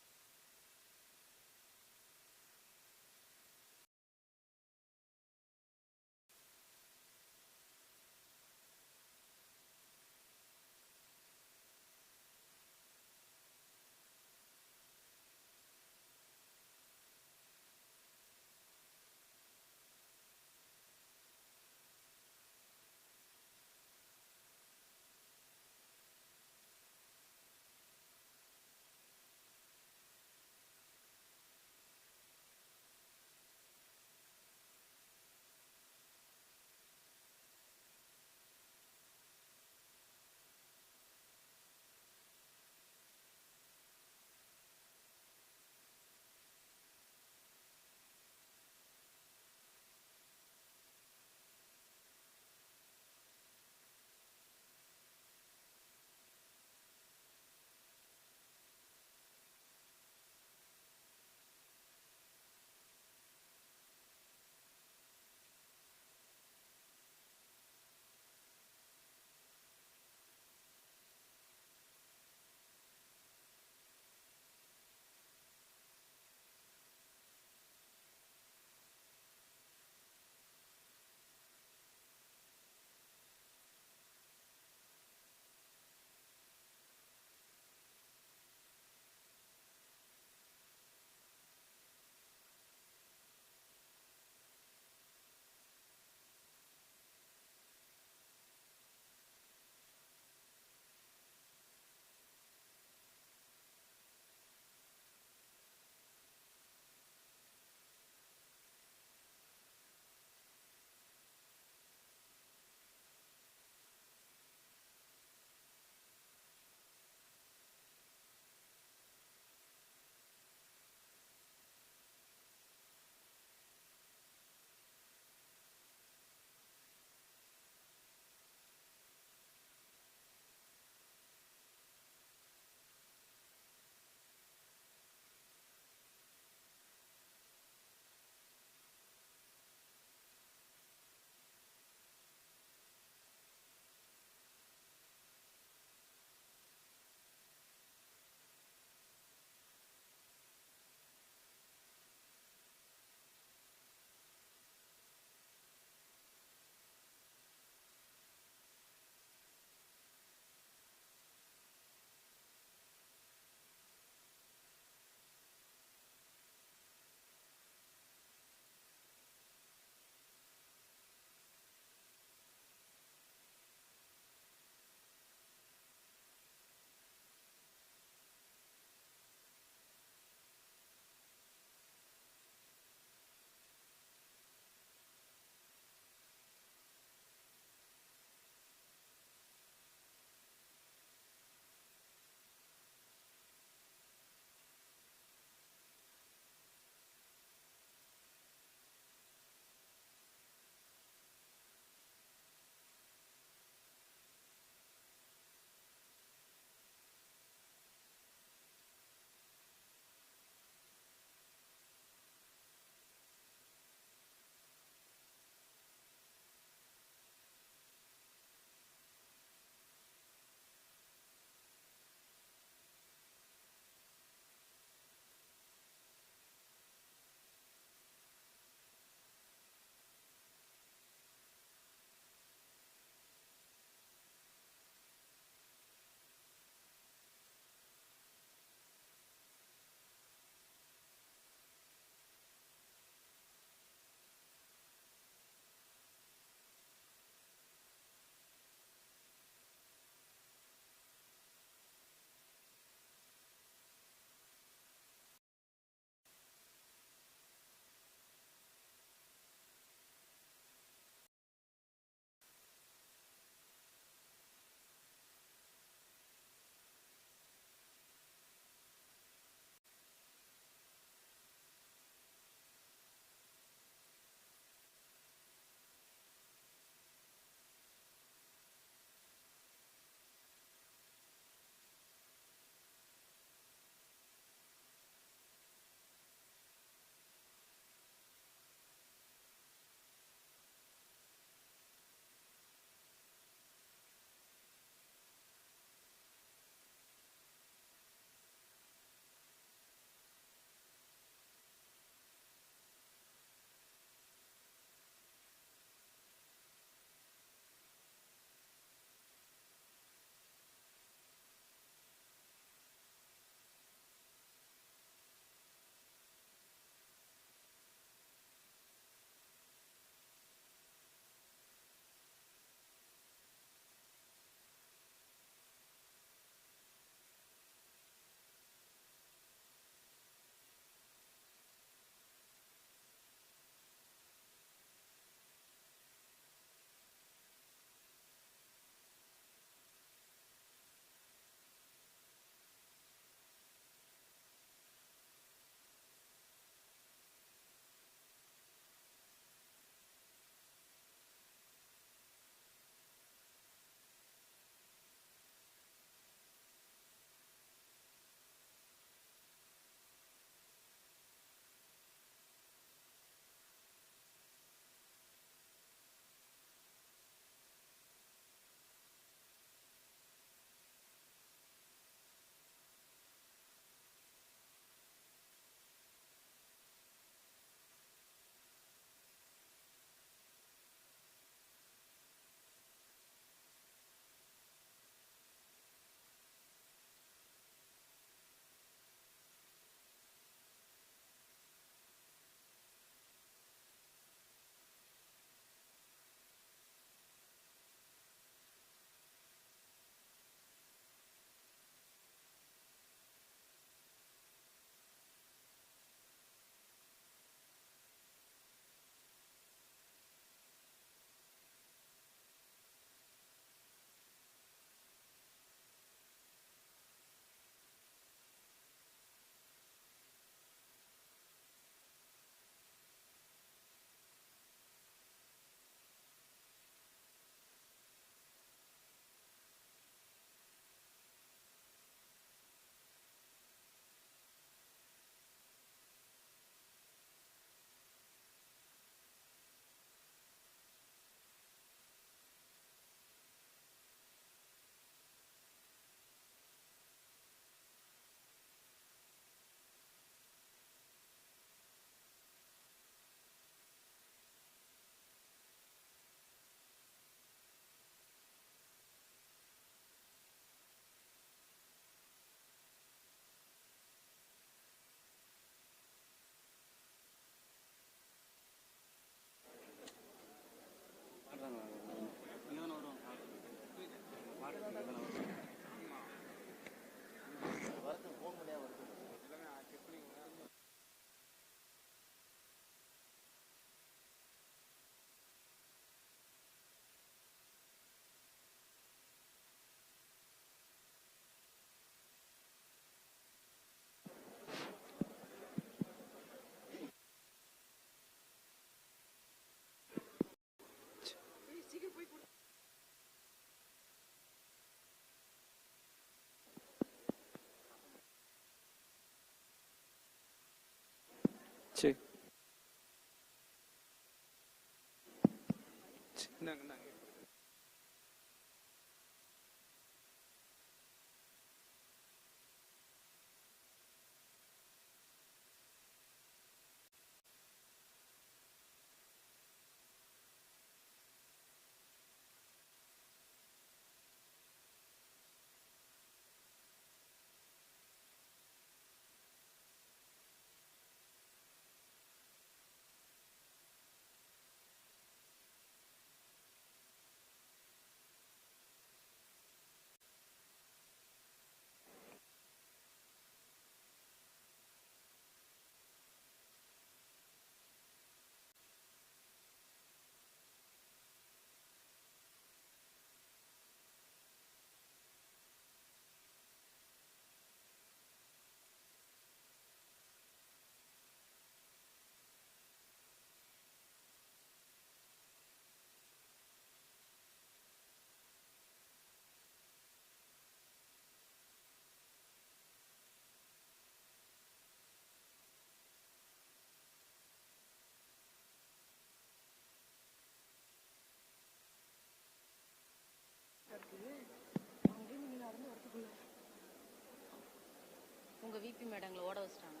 உங்க VP மேடங்களை ஓட வச்சிட்டாங்க.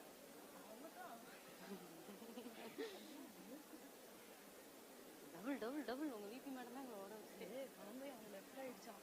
Double double double உங்க VP madam தான் எங்களை ஓட வச்சுட்டு குழந்தை அவங்க லெஃப்ட் ஆயிடுச்சான்.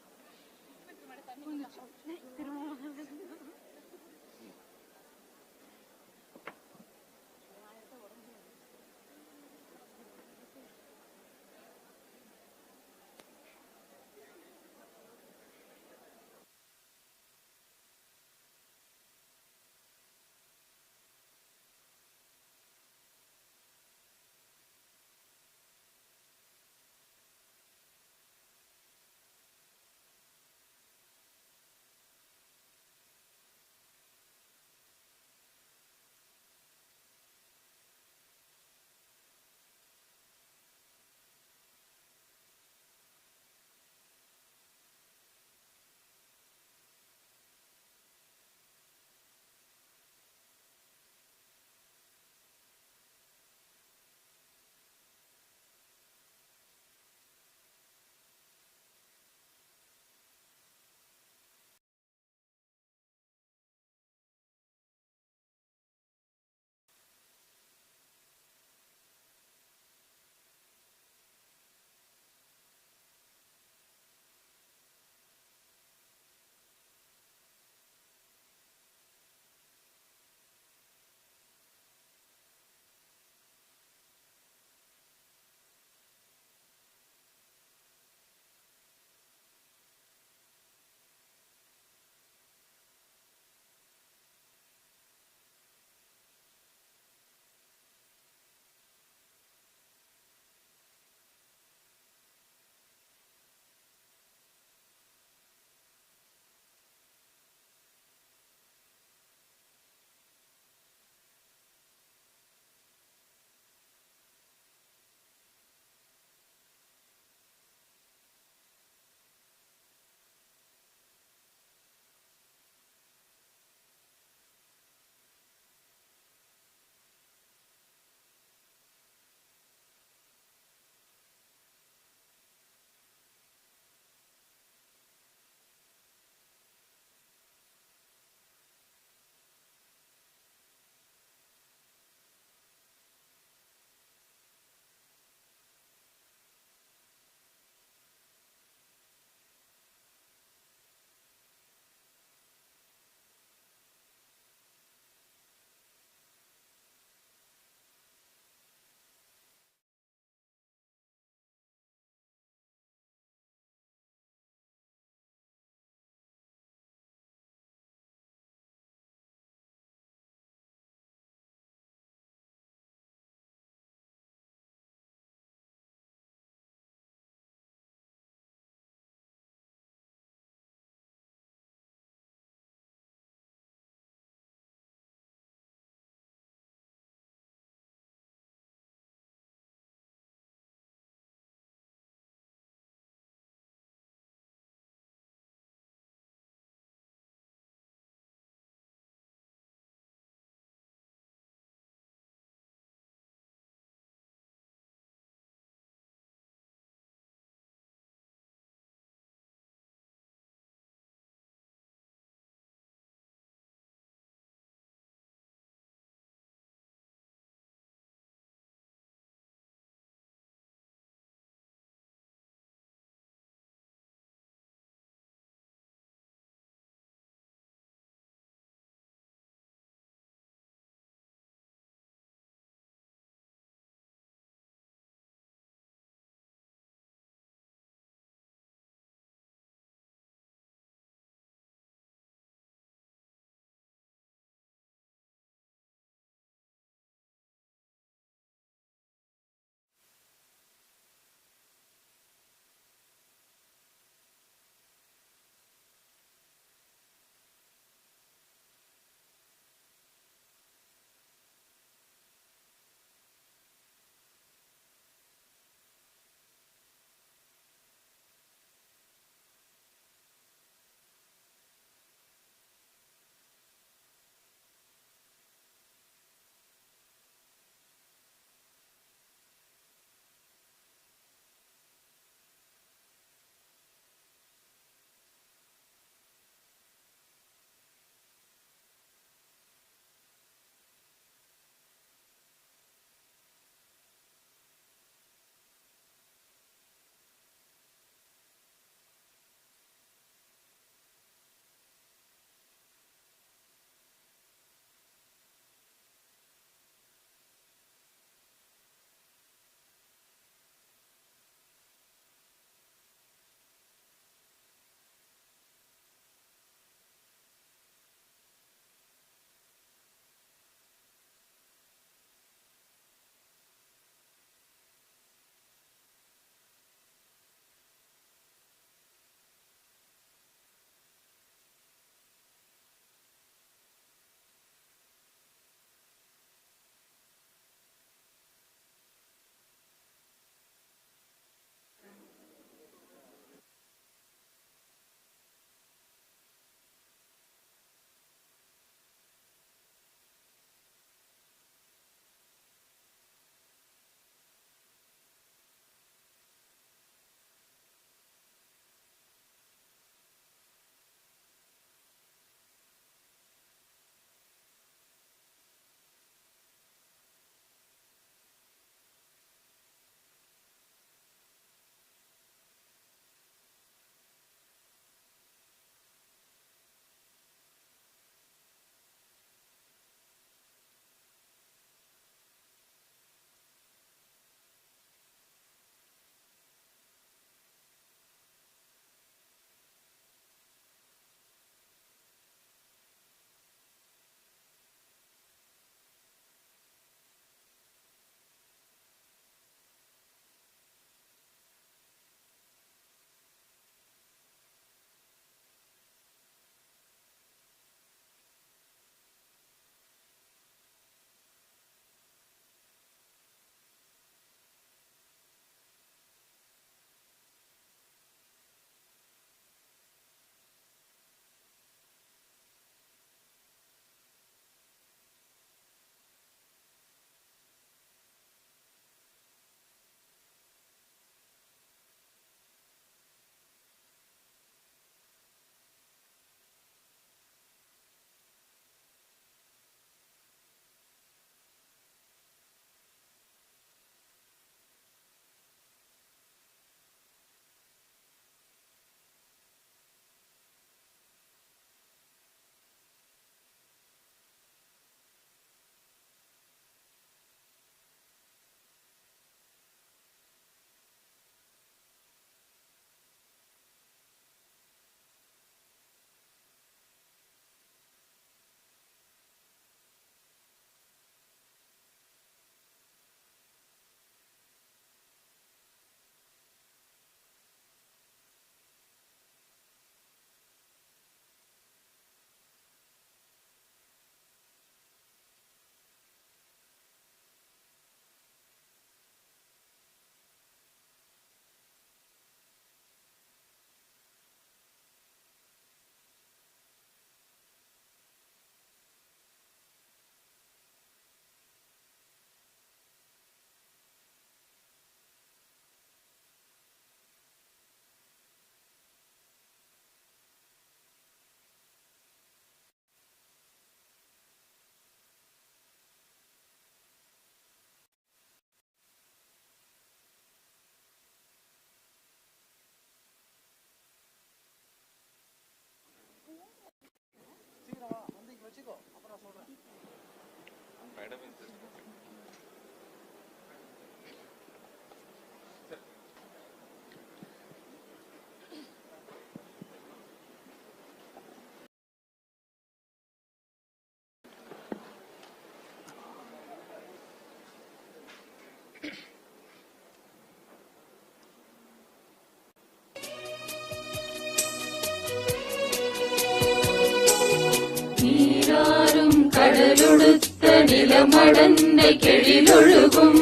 நீராறும் கடலொடுத்த நிலமடந்தை கெழிலொழுகும்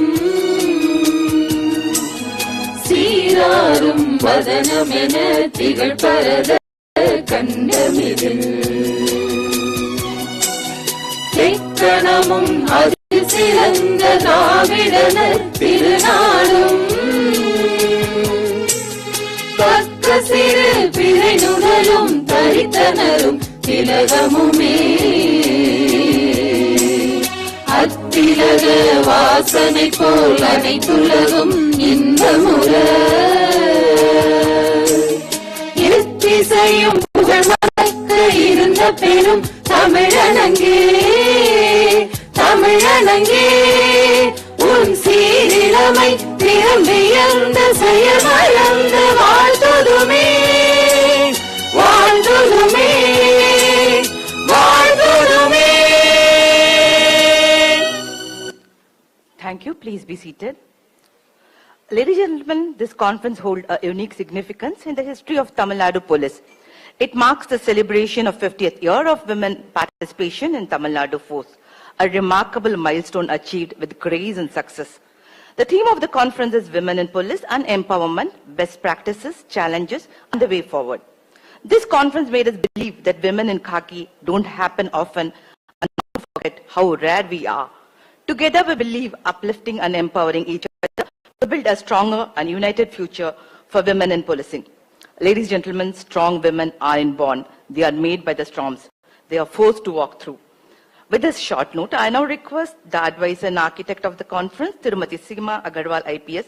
சீராறும் வதனமென திகழ் பரத கண்டமிதில் தெக்கணமும் அது சிறந்த திராவிடனர் திருநாடும் பக்க சிறு பிறை நுதலும் தரித்தனரும் திலகமுமே அத்திலக வாசனை போல் அனைத்துலகும் இன்பமுற எத்திசையும் புகழ் மறக்க இருந்த பெரும் தமிழனங்கே தமிழனங்கே உன் சீரிழமை திறம்பியந்த செயமளந்த வாழ்த்துதுமே வாழ்த்துதுமே வாழ்த்துதுமே. Thank you. Please be seated. Ladies and gentlemen, this conference holds a unique significance in the history of Tamil Nadu Police. It marks the celebration of 50th year of women participation in Tamil Nadu Force, a remarkable milestone achieved with grace and success. The theme of the conference is Women in Police and Empowerment, Best Practices, Challenges, and the Way Forward. This conference made us believe that women in khaki don't happen often and not forget how rare we are. Together we believe uplifting and empowering each other to build a stronger and united future for women in policing. Ladies and gentlemen, strong women aren't born. They are made by the storms. They are forced to walk through. With this short note, I now request the advisor and architect of the conference, Tirumati Seema Agarwal IPS,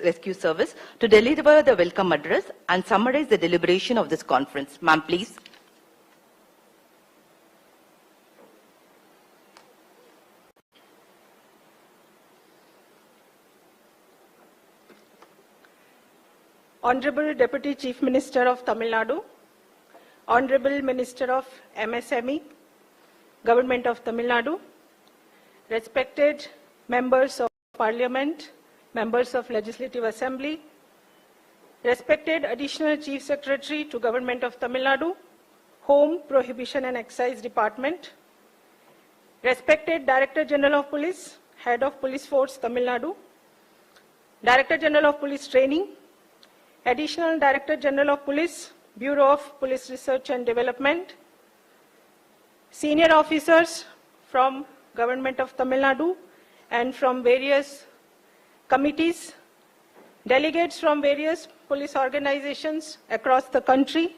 Rescue Service, to deliver the welcome address and summarize the deliberation of this conference. Ma'am, please. Honorable Deputy Chief Minister of Tamil Nadu, Honorable Minister of MSME, Government of Tamil Nadu, respected members of Parliament, members of Legislative Assembly, respected Additional Chief Secretary to Government of Tamil Nadu, Home, Prohibition and Excise Department, respected Director General of Police, Head of Police Force Tamil Nadu, Director General of Police Training, Additional Director General of Police, Bureau of Police Research and Development, senior officers from Government of Tamil Nadu and from various committees, delegates from various police organizations across the country,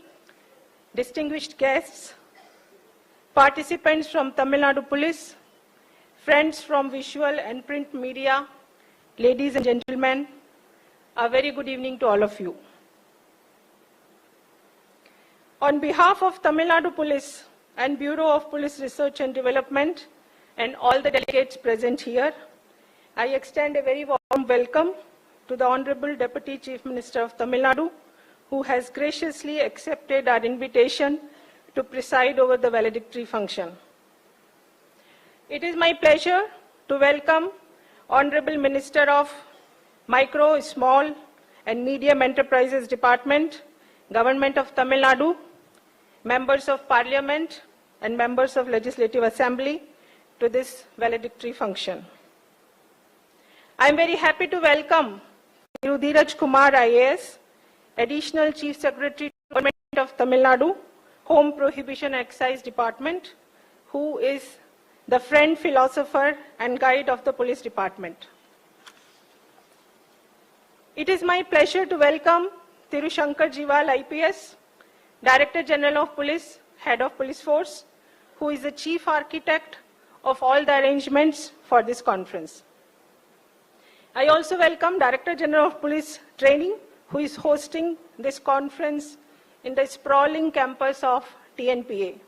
distinguished guests, participants from Tamil Nadu Police, friends from visual and print media, ladies and gentlemen, a very good evening to all of you. On behalf of Tamil Nadu Police and Bureau of Police Research and Development and all the delegates present here, I extend a very warm welcome to the Honorable Deputy Chief Minister of Tamil Nadu, who has graciously accepted our invitation to preside over the valedictory function. It is my pleasure to welcome Honorable Minister of Micro, Small and Medium Enterprises Department, Government of Tamil Nadu, members of Parliament and members of Legislative Assembly to this valedictory function. I am very happy to welcome Dheeraj Kumar IAS, Additional Chief Secretary to Government of Tamil Nadu, Home, Prohibition and Excise Department, who is the friend, philosopher and guide of the Police Department. It is my pleasure to welcome Tirushankar Jiwal IPS, Director General of Police, Head of Police Force, who is the Chief Architect of all the arrangements for this conference. I also welcome Director General of Police Training, who is hosting this conference in the sprawling campus of TNPA.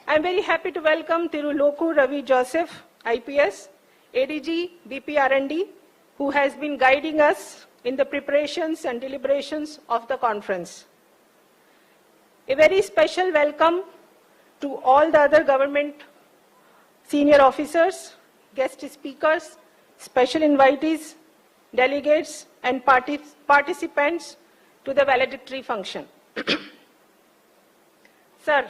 I'm very happy to welcome Tiruloku Ravi Joseph, IPS, ADG, BPRND, who has been guiding us in the preparations and deliberations of the conference. A very special welcome to all the other government senior officers, guest speakers, special invitees, delegates, and participants to the valedictory function. Sir,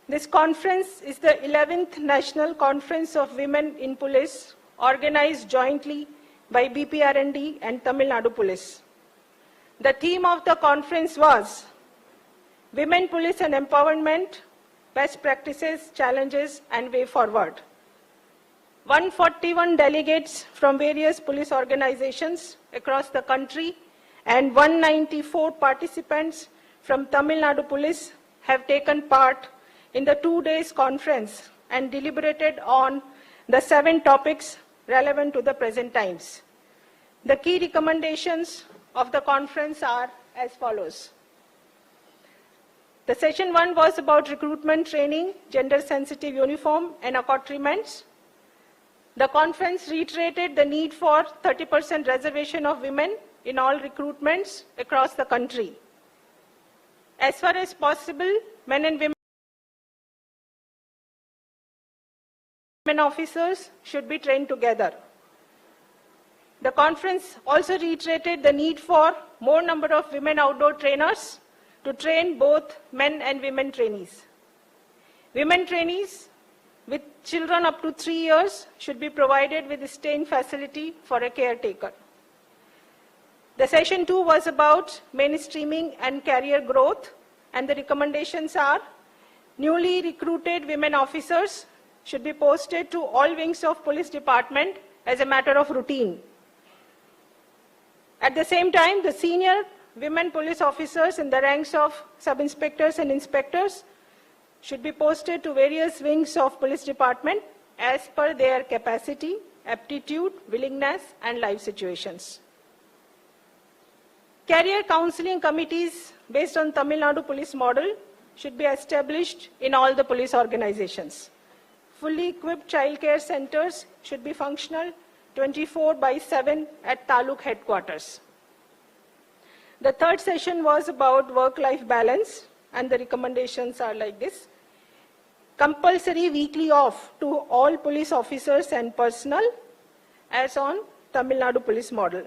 this conference is the 11th National Conference of Women in Police, organized jointly by BPRND and Tamil Nadu Police. The theme of the conference was Women, Police and Empowerment, Best Practices, Challenges and Way Forward. 141 delegates from various police organizations across the country and 194 participants from Tamil Nadu Police have taken part in the 2 days conference and deliberated on the 7 topics relevant to the present times. The key recommendations of the conference are as follows. The session 1 was about recruitment training, gender-sensitive uniform and accoutrements. The conference reiterated the need for 30% reservation of women in all recruitments across the country. As far as possible, men and women officers should be trained together. The conference also reiterated the need for more number of women outdoor trainers to train both men and women trainees. Women trainees with children up to 3 years should be provided with a staying facility for a caretaker. The session 2 was about mainstreaming and career growth, and the recommendations are newly recruited women officers should be posted to all wings of police department as a matter of routine. At the same time, the senior women police officers in the ranks of sub-inspectors and inspectors should be posted to various wings of police department as per their capacity, aptitude, willingness, and life situations. Career counseling committees based on Tamil Nadu police model should be established in all the police organizations. Fully equipped childcare centers should be functional 24/7 at Taluk headquarters. The third session was about work-life balance, and the recommendations are like this. Compulsory weekly off to all police officers and personnel as on Tamil Nadu police model.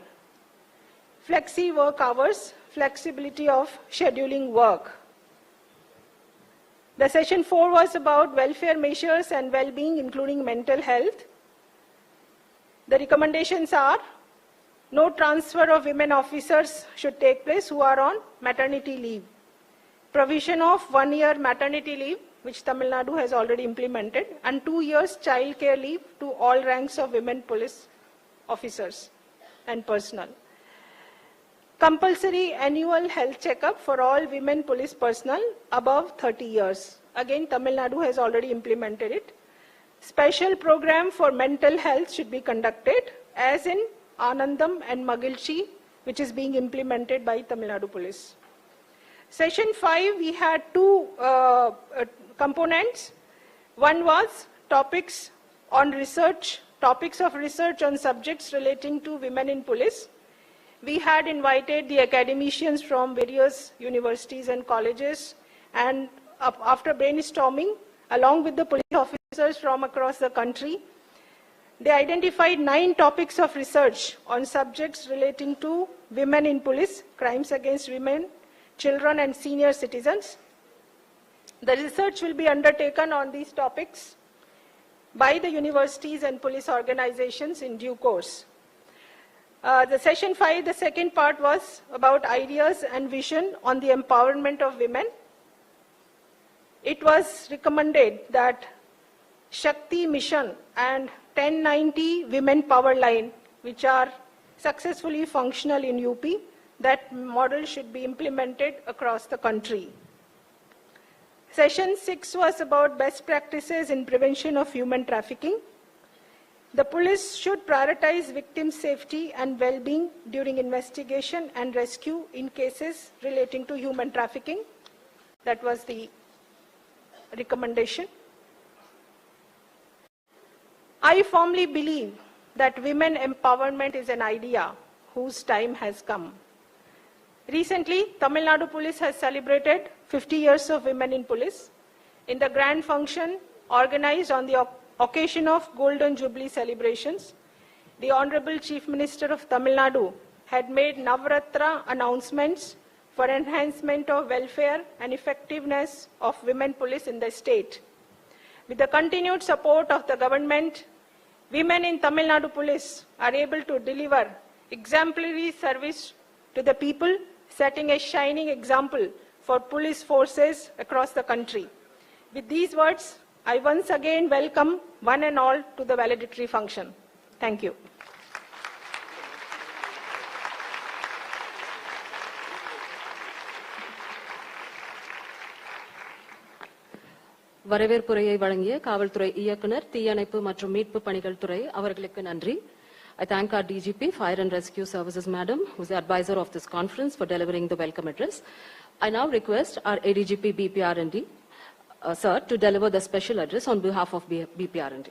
Flexi work hours, flexibility of scheduling work. The session 4 was about welfare measures and well-being, including mental health. The recommendations are no transfer of women officers should take place who are on maternity leave. Provision of 1 year maternity leave, which Tamil Nadu has already implemented, and 2 years child care leave to all ranks of women police officers and personnel. Compulsory annual health checkup for all women police personnel above 30 years. Again, Tamil Nadu has already implemented it. Special program for mental health should be conducted, as in Anandam and Magilchi, which is being implemented by Tamil Nadu Police. Session 5, we had 2 components. One was topics on research, topics of research on subjects relating to women in police. We had invited the academicians from various universities and colleges, and after brainstorming, along with the police officers from across the country, they identified 9 topics of research on subjects relating to women in police, crimes against women, children and senior citizens. The research will be undertaken on these topics by the universities and police organizations in due course. The session 5, the second part was about ideas and vision on the empowerment of women. It was recommended that Shakti Mission and 1090 Women Power Line, which are successfully functional in UP, that model should be implemented across the country. Session 6 was about best practices in prevention of human trafficking. The police should prioritize victim safety and well-being during investigation and rescue in cases relating to human trafficking. That was the recommendation. I firmly believe that women empowerment is an idea whose time has come. Recently, Tamil Nadu Police has celebrated 50 years of women in police. In the grand function organized on the occasion of Golden Jubilee celebrations, the Honorable Chief Minister of Tamil Nadu had made Navratra announcements for enhancement of welfare and effectiveness of women police in the state. With the continued support of the government, women in Tamil Nadu Police are able to deliver exemplary service to the people, setting a shining example for police forces across the country. With these words, I once again welcome one and all to the valedictory function. Thank you. வரவேற்புரையை வழங்கிய காவல்துறை இயக்குனர் தீயணைப்பு மற்றும் மீட்பு பணிகள் துறை அவர்களுக்கு நன்றி. I thank our DGP, Fire and Rescue Services Madam, who is the advisor of this conference, for delivering the welcome address. I now request our ADGP BPR&D, sir, to deliver the special address on behalf of BPR&D.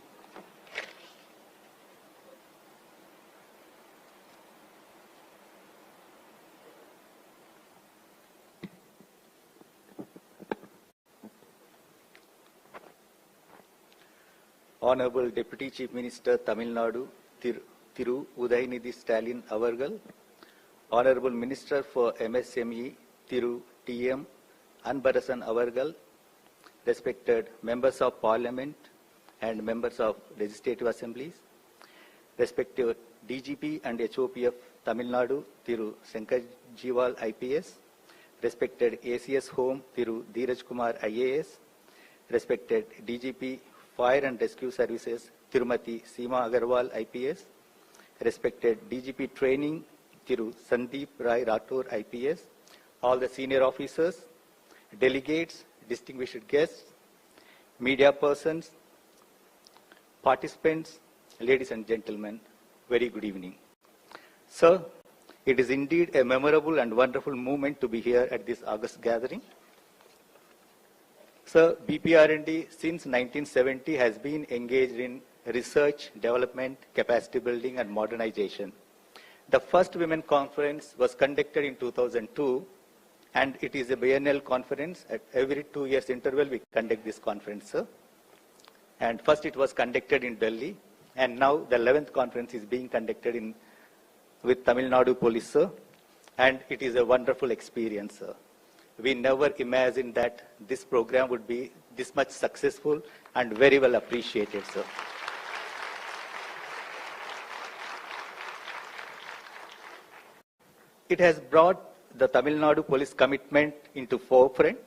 Honorable Deputy Chief Minister Tamil Nadu, Thiru Udayanidhi Stalin Avargal, Honorable Minister for MSME, Thiru T.M. Anbarasan Avargal, respected members of Parliament and members of Legislative Assemblies, respected DGP and Ncwp of Tamil Nadu, Thiru Sankarjiwal IPS, respected ACS Home, Thiru Dheeraj Kumar IAS, respected DGP Fire and Rescue Services, Tirumati Seema Agarwal IPS, respected DGP Training, Thiru Sandeep Rai Rathore IPS, all the senior officers, delegates, distinguished guests, media persons, participants, ladies and gentlemen, very good evening. Sir, it is indeed a memorable and wonderful moment to be here at this August gathering. Sir, BPR&D since 1970 has been engaged in research, development, capacity building and modernization. The first women conference was conducted in 2002 and it is a biennial conference. At every 2 years interval we conduct this conference, sir. And first it was conducted in Delhi and now the 11th conference is being conducted with Tamil Nadu Police, sir. And it is a wonderful experience, sir. We never imagined that this program would be this much successful and very well appreciated, sir. It has brought the Tamil Nadu Police commitment into forefront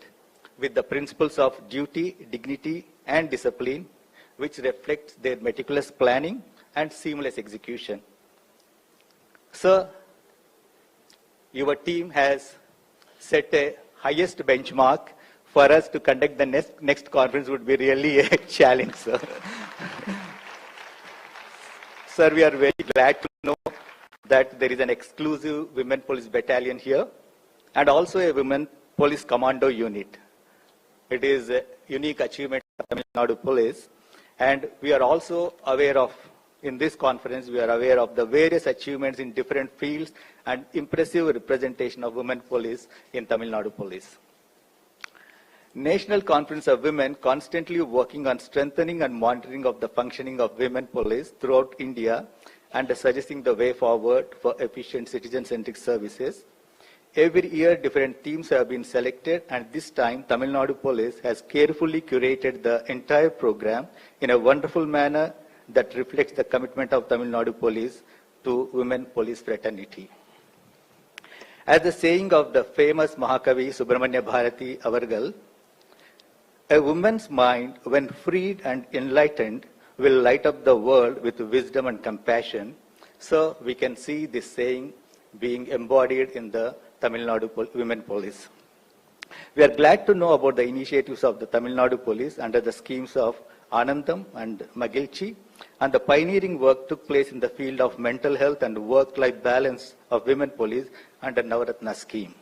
with the principles of duty, dignity and discipline, which reflects their meticulous planning and seamless execution. Sir, your team has set a highest benchmark. For us to conduct the next conference would be really a challenge, sir. Sir, we are very glad to know that there is an exclusive women police battalion here and also a women police commando unit. It is a unique achievement of Tamil Nadu Police, and we are also aware of, in this conference, we are aware of the various achievements in different fields and impressive representation of women police in Tamil Nadu Police. National Conference of Women constantly working on strengthening and monitoring of the functioning of women police throughout India and suggesting the way forward for efficient citizen-centric services. Every year, different teams have been selected, and this time, Tamil Nadu Police has carefully curated the entire program in a wonderful manner that reflects the commitment of Tamil Nadu Police to women police fraternity. As the saying of the famous Mahakavi Subramanya Bharati Avargal, a woman's mind, when freed and enlightened, will light up the world with wisdom and compassion. So we can see this saying being embodied in the Tamil Nadu Women Police. We are glad to know about the initiatives of the Tamil Nadu Police under the schemes of Anandam and Magilchi, and the pioneering work took place in the field of mental health and work-life balance of women police under Navaratna scheme.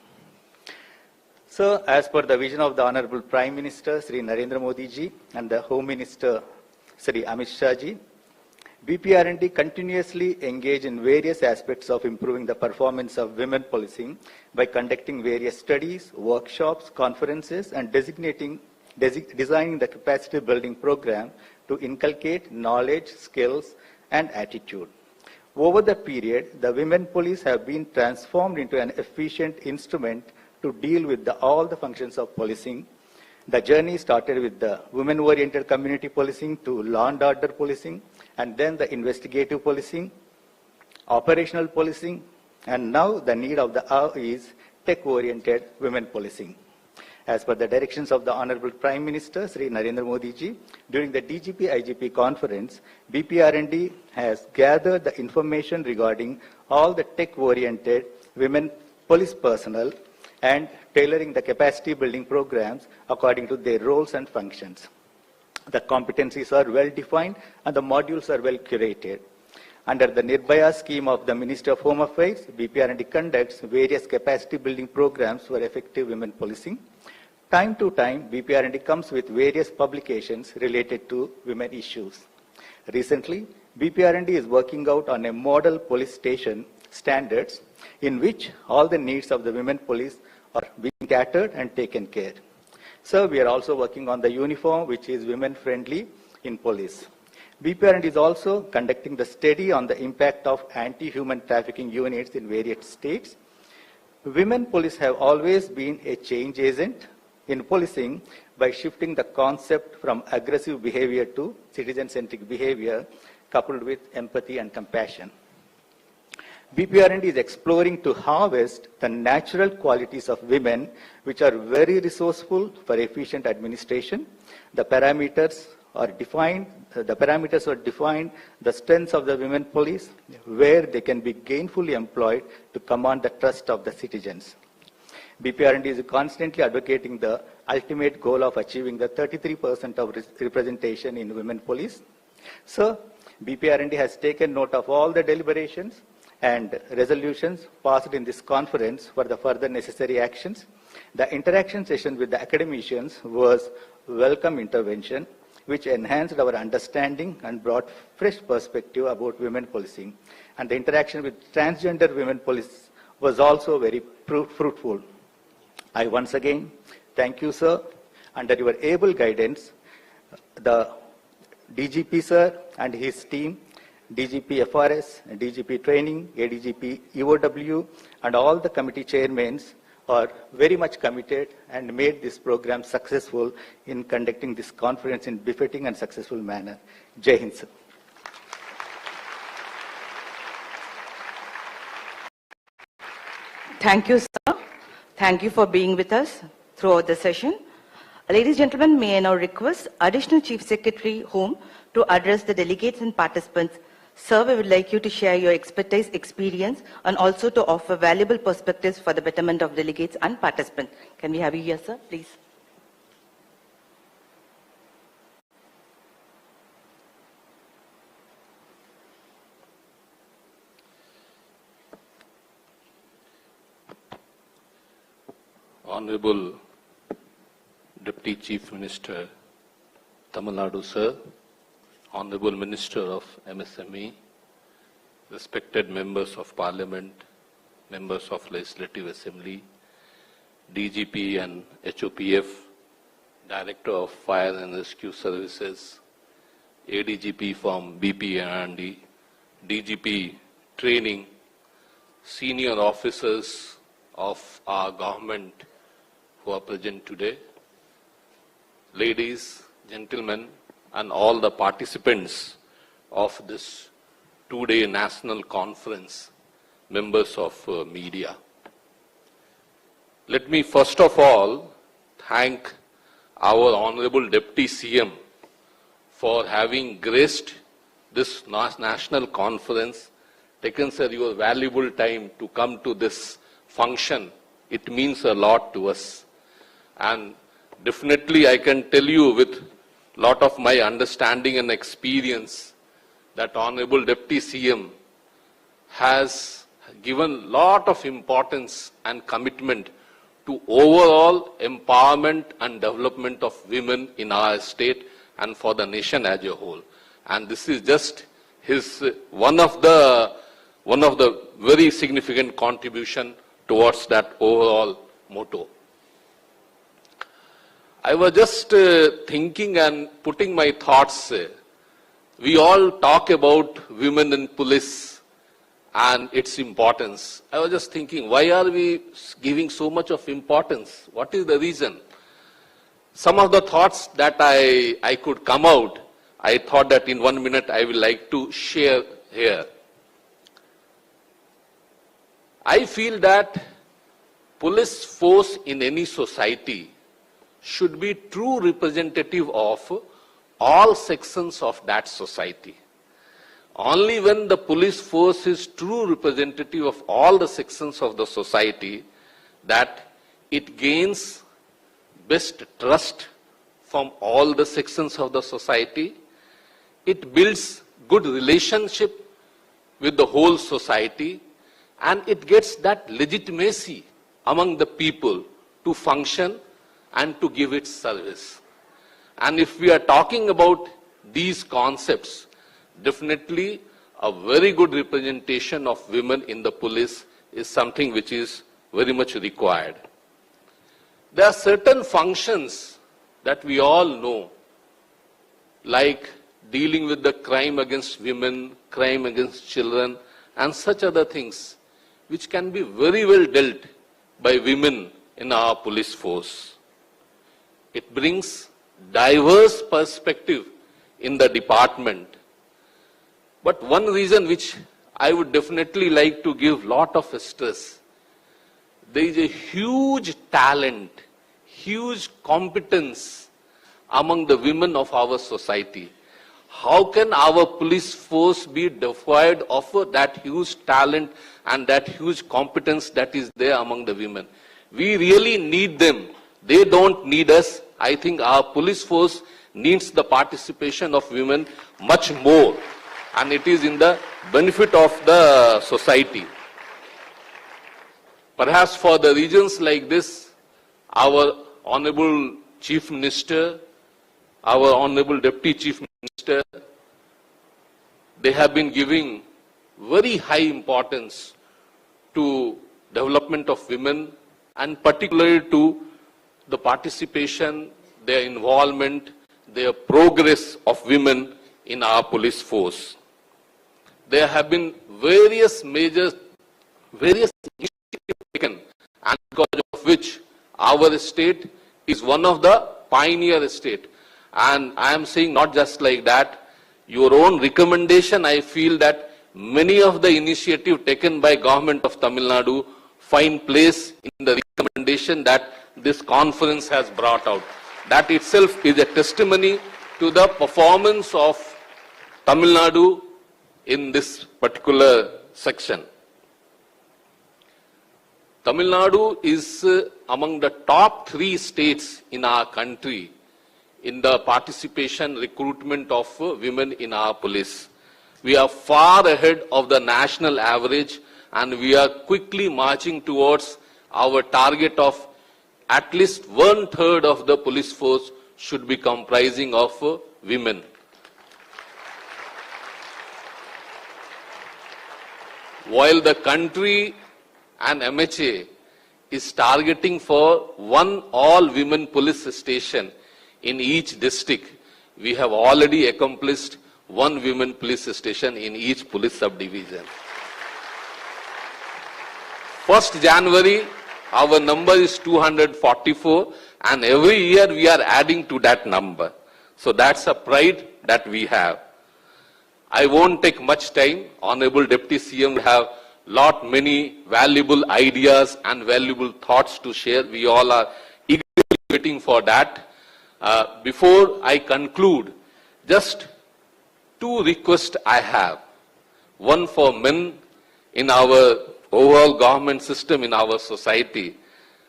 So, as per the vision of the Honorable Prime Minister, Sri Narendra Modi ji, and the Home Minister, Sri Amit Shah ji, BPRND continuously engage in various aspects of improving the performance of women policing by conducting various studies, workshops, conferences, and designing the capacity building program to inculcate knowledge, skills, and attitude. Over the period, the women police have been transformed into an efficient instrument to deal with all the functions of policing. The journey started with the women-oriented community policing to law and order policing, and then the investigative policing, operational policing, and now the need of the hour is tech-oriented women policing. As per the directions of the Honorable Prime Minister, Sri Narendra Modi ji, during the DGP-IGP conference, BPRND has gathered the information regarding all the tech-oriented women police personnel and tailoring the capacity building programs according to their roles and functions. The competencies are well defined and the modules are well curated. Under the Nirbhaya scheme of the Ministry of Home Affairs, BPRND conducts various capacity building programs for effective women policing. Time to time, BPRND comes with various publications related to women issues. Recently, BPRND is working out on a model police station standards in which all the needs of the women police are being catered and taken care. So we are also working on the uniform which is women friendly in police. BPRND is also conducting the study on the impact of anti-human trafficking units in various states. Women police have always been a change agent in policing by shifting the concept from aggressive behavior to citizen-centric behavior coupled with empathy and compassion. BPRND is exploring to harvest the natural qualities of women which are very resourceful for efficient administration. The parameters are defined, the strengths of the women police, where they can be gainfully employed to command the trust of the citizens. BPRND is constantly advocating the ultimate goal of achieving the 33% of representation in women police. So, BPRND has taken note of all the deliberations and resolutions passed in this conference for the further necessary actions. The interaction session with the academicians was welcome intervention, which enhanced our understanding and brought fresh perspective about women policing. And the interaction with transgender women police was also very fruitful. I once again thank you, sir. Under your able guidance, the DGP, sir, and his team, DGP FRS, DGP Training, ADGP EOW, and all the committee chairmen are very much committed and made this program successful in conducting this conference in befitting and successful manner. Jai Hind, sir. Thank you, sir. Thank you for being with us throughout the session. Ladies and gentlemen, may I now request Additional Chief Secretary Home to address the delegates and participants. Sir, we would like you to share your expertise, experience, and also to offer valuable perspectives for the betterment of delegates and participants. Can we have you here, sir, please? Honorable Deputy Chief Minister, Tamil Nadu, sir, Honorable Minister of MSME, respected members of Parliament, members of Legislative Assembly, DGP and HOPF, Director of Fire and Rescue Services, ADGP from BPRND, DGP Training, senior officers of our government who are present today, ladies, gentlemen, and all the participants of this two-day national conference, members of media. Let me first of all thank our Honorable Deputy CM for having graced this national conference, taken, sir, your valuable time to come to this function. It means a lot to us. And definitely I can tell you with lot of my understanding and experience that Honorable Deputy CM has given lot of importance and commitment to overall empowerment and development of women in our state and for the nation as a whole. And this is just his one of the very significant contribution towards that overall motto. I was just thinking and putting my thoughts. We all talk about women in police and its importance. I was just thinking, why are we giving so much of importance? What is the reason? Some of the thoughts that I could come out, I thought that in 1 minute I would like to share here. I feel that police force in any society should be true representative of all sections of that society. Only when the police force is true representative of all the sections of the society that it gains best trust from all the sections of the society. It builds good relationship with the whole society, and it gets that legitimacy among the people to function and to give its service. And if we are talking about these concepts, definitely a very good representation of women in the police is something which is very much required. There are certain functions that we all know, like dealing with the crime against women, crime against children, and such other things, which can be very well dealt by women in our police force. It brings diverse perspective in the department. But one reason which I would definitely like to give lot of stress, there is a huge talent, huge competence among the women of our society. How can our police force be devoid of that huge talent and that huge competence that is there among the women? We really need them. They don't need us. I think our police force needs the participation of women much more, and it is in the benefit of the society. Perhaps for the regions like this, our Honorable Chief Minister, our Honorable Deputy Chief Minister, they have been giving very high importance to development of women and particularly to the participation, their involvement, their progress of women in our police force. There have been various initiatives taken, and because of which our state is one of the pioneer state. And I am saying not just like that, your own recommendation, I feel that many of the initiatives taken by government of Tamil Nadu find place in the recommendation that this conference has brought out. That itself is a testimony to the performance of Tamil Nadu in this particular section. Tamil Nadu is among the top 3 states in our country in the participation, recruitment of women in our police. We are far ahead of the national average, and we are quickly marching towards our target of at least 1/3 of the police force should be comprising of women. While the country and MHA is targeting for one all-women police station in each district, we have already accomplished one women police station in each police subdivision. 1st January, our number is 244, and every year we are adding to that number. So that's a pride that we have. I won't take much time. Honorable Deputy CM will have many valuable ideas and valuable thoughts to share. We all are eagerly waiting for that. Before I conclude, just 2 requests I have. One for men in our overall government system in our society.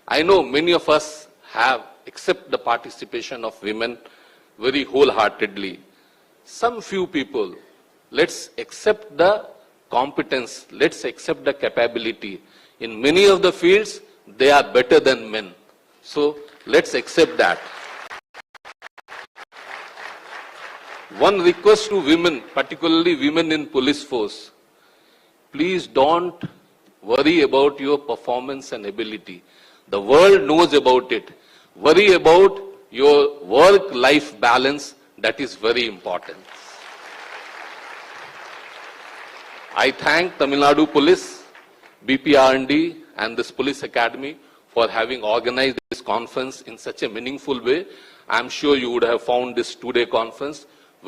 I know many of us have accepted the participation of women very wholeheartedly. Some few people, let's accept the competence, let's accept the capability. In many of the fields, they are better than men. So let's accept that. One request to women, particularly women in police force, please don't worry about your performance and ability. The world knows about it. Worry about your work-life balance. That is very important. I thank Tamil Nadu Police, BPR&D and this Police Academy for having organized this conference in such a meaningful way. I am sure you would have found this two-day conference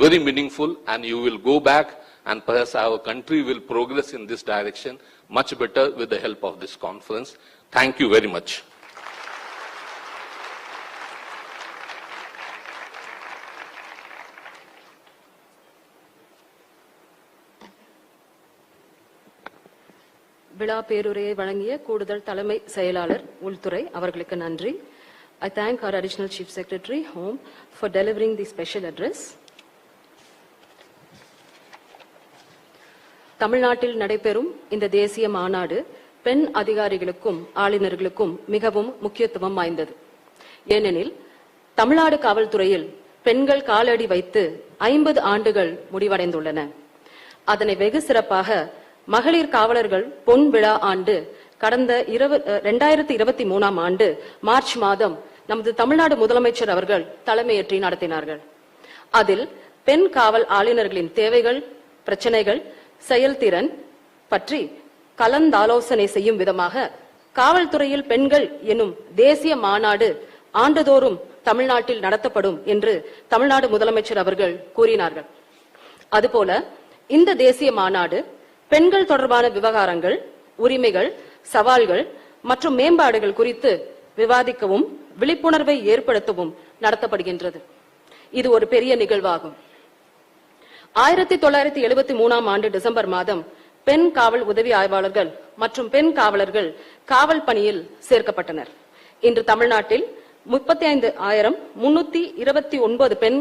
very meaningful, and you will go back and perhaps our country will progress in this direction much better with the help of this conference. Thank you very much. விழா பேருரையை வழங்கிய கூடுதல் தலைமை செயலாளர் உள்துறை அவர்களுக்கு நன்றி. I thank our additional Chief Secretary, Home, for delivering the special address. தமிழ்நாட்டில் நடைபெறும் இந்த தேசிய மாநாடு பெண் அதிகாரிகளுக்கும் ஆளுநர்களுக்கும் மிகவும் முக்கியத்துவம் வாய்ந்தது. ஏனெனில் தமிழ்நாடு காவல்துறையில் பெண்கள் காலடி வைத்து 50 ஆண்டுகள் முடிவடைந்துள்ளன. அதனை வெகு சிறப்பாக மகளிர் காவலர்கள் பொன் விழா ஆண்டு கடந்த 2023ஆம் ஆண்டு மார்ச் மாதம் நமது தமிழ்நாடு முதலமைச்சர் அவர்கள் தலைமையேற்றி நடத்தினார்கள். அதில் பெண் காவல் ஆளுநர்களின் தேவைகள், பிரச்சனைகள், செயல்திறன் பற்றி கலந்தாலோசனை செய்யும் விதமாக காவல்துறையில் பெண்கள் எனும் தேசிய மாநாடு ஆண்டுதோறும் தமிழ்நாட்டில் நடத்தப்படும் என்று தமிழ்நாடு முதலமைச்சர் அவர்கள் கூறினார்கள். அதுபோல இந்த தேசிய மாநாடு பெண்கள் தொடர்பான விவகாரங்கள், உரிமைகள், சவால்கள் மற்றும் மேம்பாடுகள் குறித்து விவாதிக்கவும் விழிப்புணர்வை ஏற்படுத்தவும் நடத்தப்படுகின்றது. இது ஒரு பெரிய நிகழ்வாகும். 1973ஆம் ஆண்டு டிசம்பர் மாதம் பெண் காவல் உதவி ஆய்வாளர்கள் மற்றும் பெண் காவலர்கள் காவல் பணியில் சேர்க்கப்பட்டனர். இன்று தமிழ்நாட்டில் 35,329 பெண்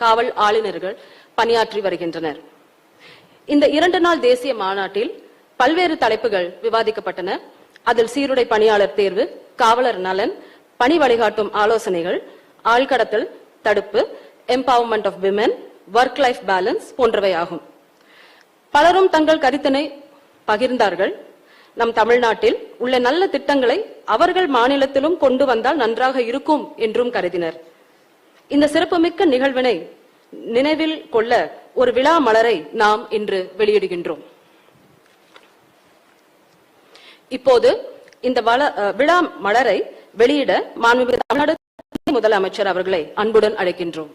காவல் ஆளுநர்கள் பணியாற்றி வருகின்றனர். இந்த 2 நாள் தேசிய மாநாட்டில் பல்வேறு தலைப்புகள் விவாதிக்கப்பட்டன. அதில் சீருடை பணியாளர் தேர்வு, காவலர் நலன், பணி வழிகாட்டும் ஆலோசனைகள், ஆள்கடத்தல் தடுப்பு, empowerment of women, work life balance போன்றவை ஆகும். பலரும் தங்கள் கருத்தினை பகிர்ந்தார்கள். நம் தமிழ்நாட்டில் உள்ள நல்ல திட்டங்களை அவர்கள் மாநிலத்திலும் கொண்டு வந்தால் நன்றாக இருக்கும் என்றும் கருதினர். இந்த சிறப்புமிக்க நிகழ்வினை நினைவில் கொள்ள ஒரு விழா மலரை நாம் இன்று வெளியிடுகின்றோம். இப்போது இந்த விழா மலரை வெளியிட மாண்புமிகு தமிழ்நாடு முதலமைச்சர் அவர்களை அன்புடன் அழைக்கின்றோம்.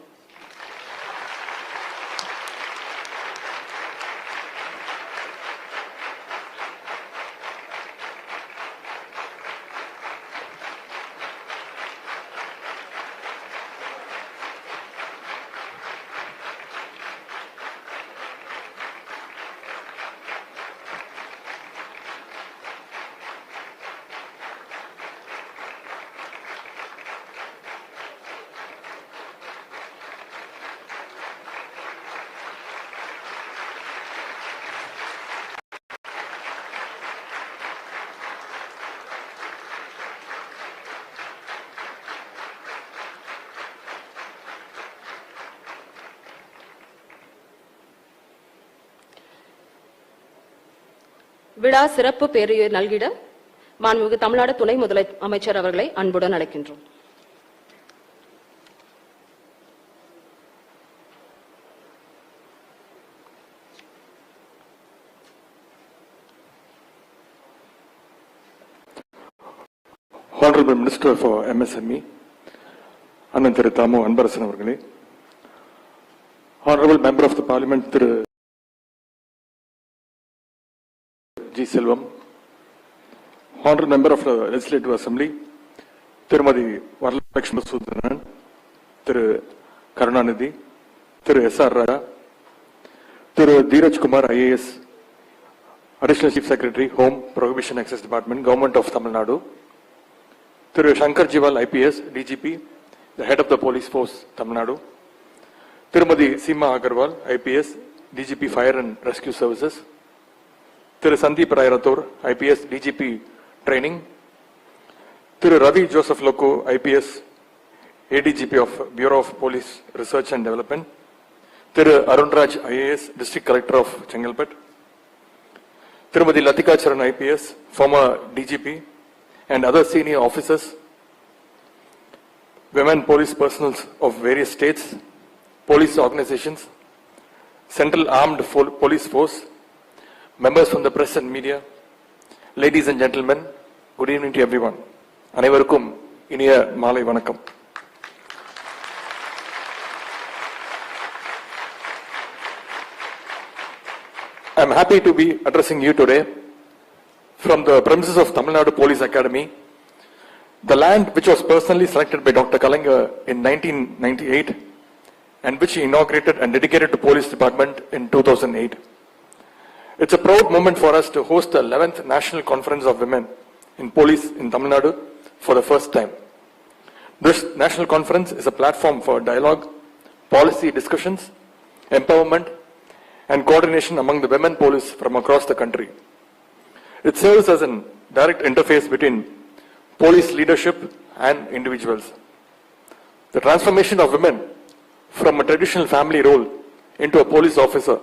விழா சிறப்பு பேருரை நல்கிட மாண்புமிகு தமிழ்நாடு துணை முதலமைச்சர் அவர்களை அன்புடன் அழைக்கின்றோம். Honorable Minister for MSME, Anand Thiru Thamu Anbarasan அவர்களே, Honorable Member of the Parliament Thiru G. Selvam, Honorable Member of the Legislative Assembly, Tirumadi Varalakshmi Sudanan, Thiru Karunanidhi, Thiru S.R. Raja, Thiru Dheeraj Kumar IAS, Additional Chief Secretary, Home, Prohibition Access Department, Government of Tamil Nadu, Thiru Shankar Jiwal IPS, DGP, the Head of the Police Force, Tamil Nadu, Tirumadi Seema Agarwal, IPS, DGP Fire and Rescue Services, Thiru Sandeep Rai Rathore, IPS, DGP Training, Thiru Ravi Joseph Loco, IPS, ADGP of Bureau of Police Research and Development. Thiru Arunraj, IAS, District Collector of Ncwp. Tirumati Latika Charan, IPS, former DGP, and other senior officers, women police personnel of various states, police organizations, Central Armed Police Force, members from the press and media, ladies and gentlemen, good evening to everyone. அனைவருக்கும் இனிய மாலை வணக்கம். I am happy to be addressing you today from the premises of Tamil Nadu Police Academy, the land which was personally selected by Dr. Kalinga in 1998 and which he inaugurated and dedicated to Police Department in 2008. It's a proud moment for us to host the 11th National Conference of Women in Police in Tamil Nadu for the first time. This national conference is a platform for dialogue, policy discussions, empowerment, and coordination among the women police from across the country. It serves as a direct interface between police leadership and individuals. The transformation of women from a traditional family role into a police officer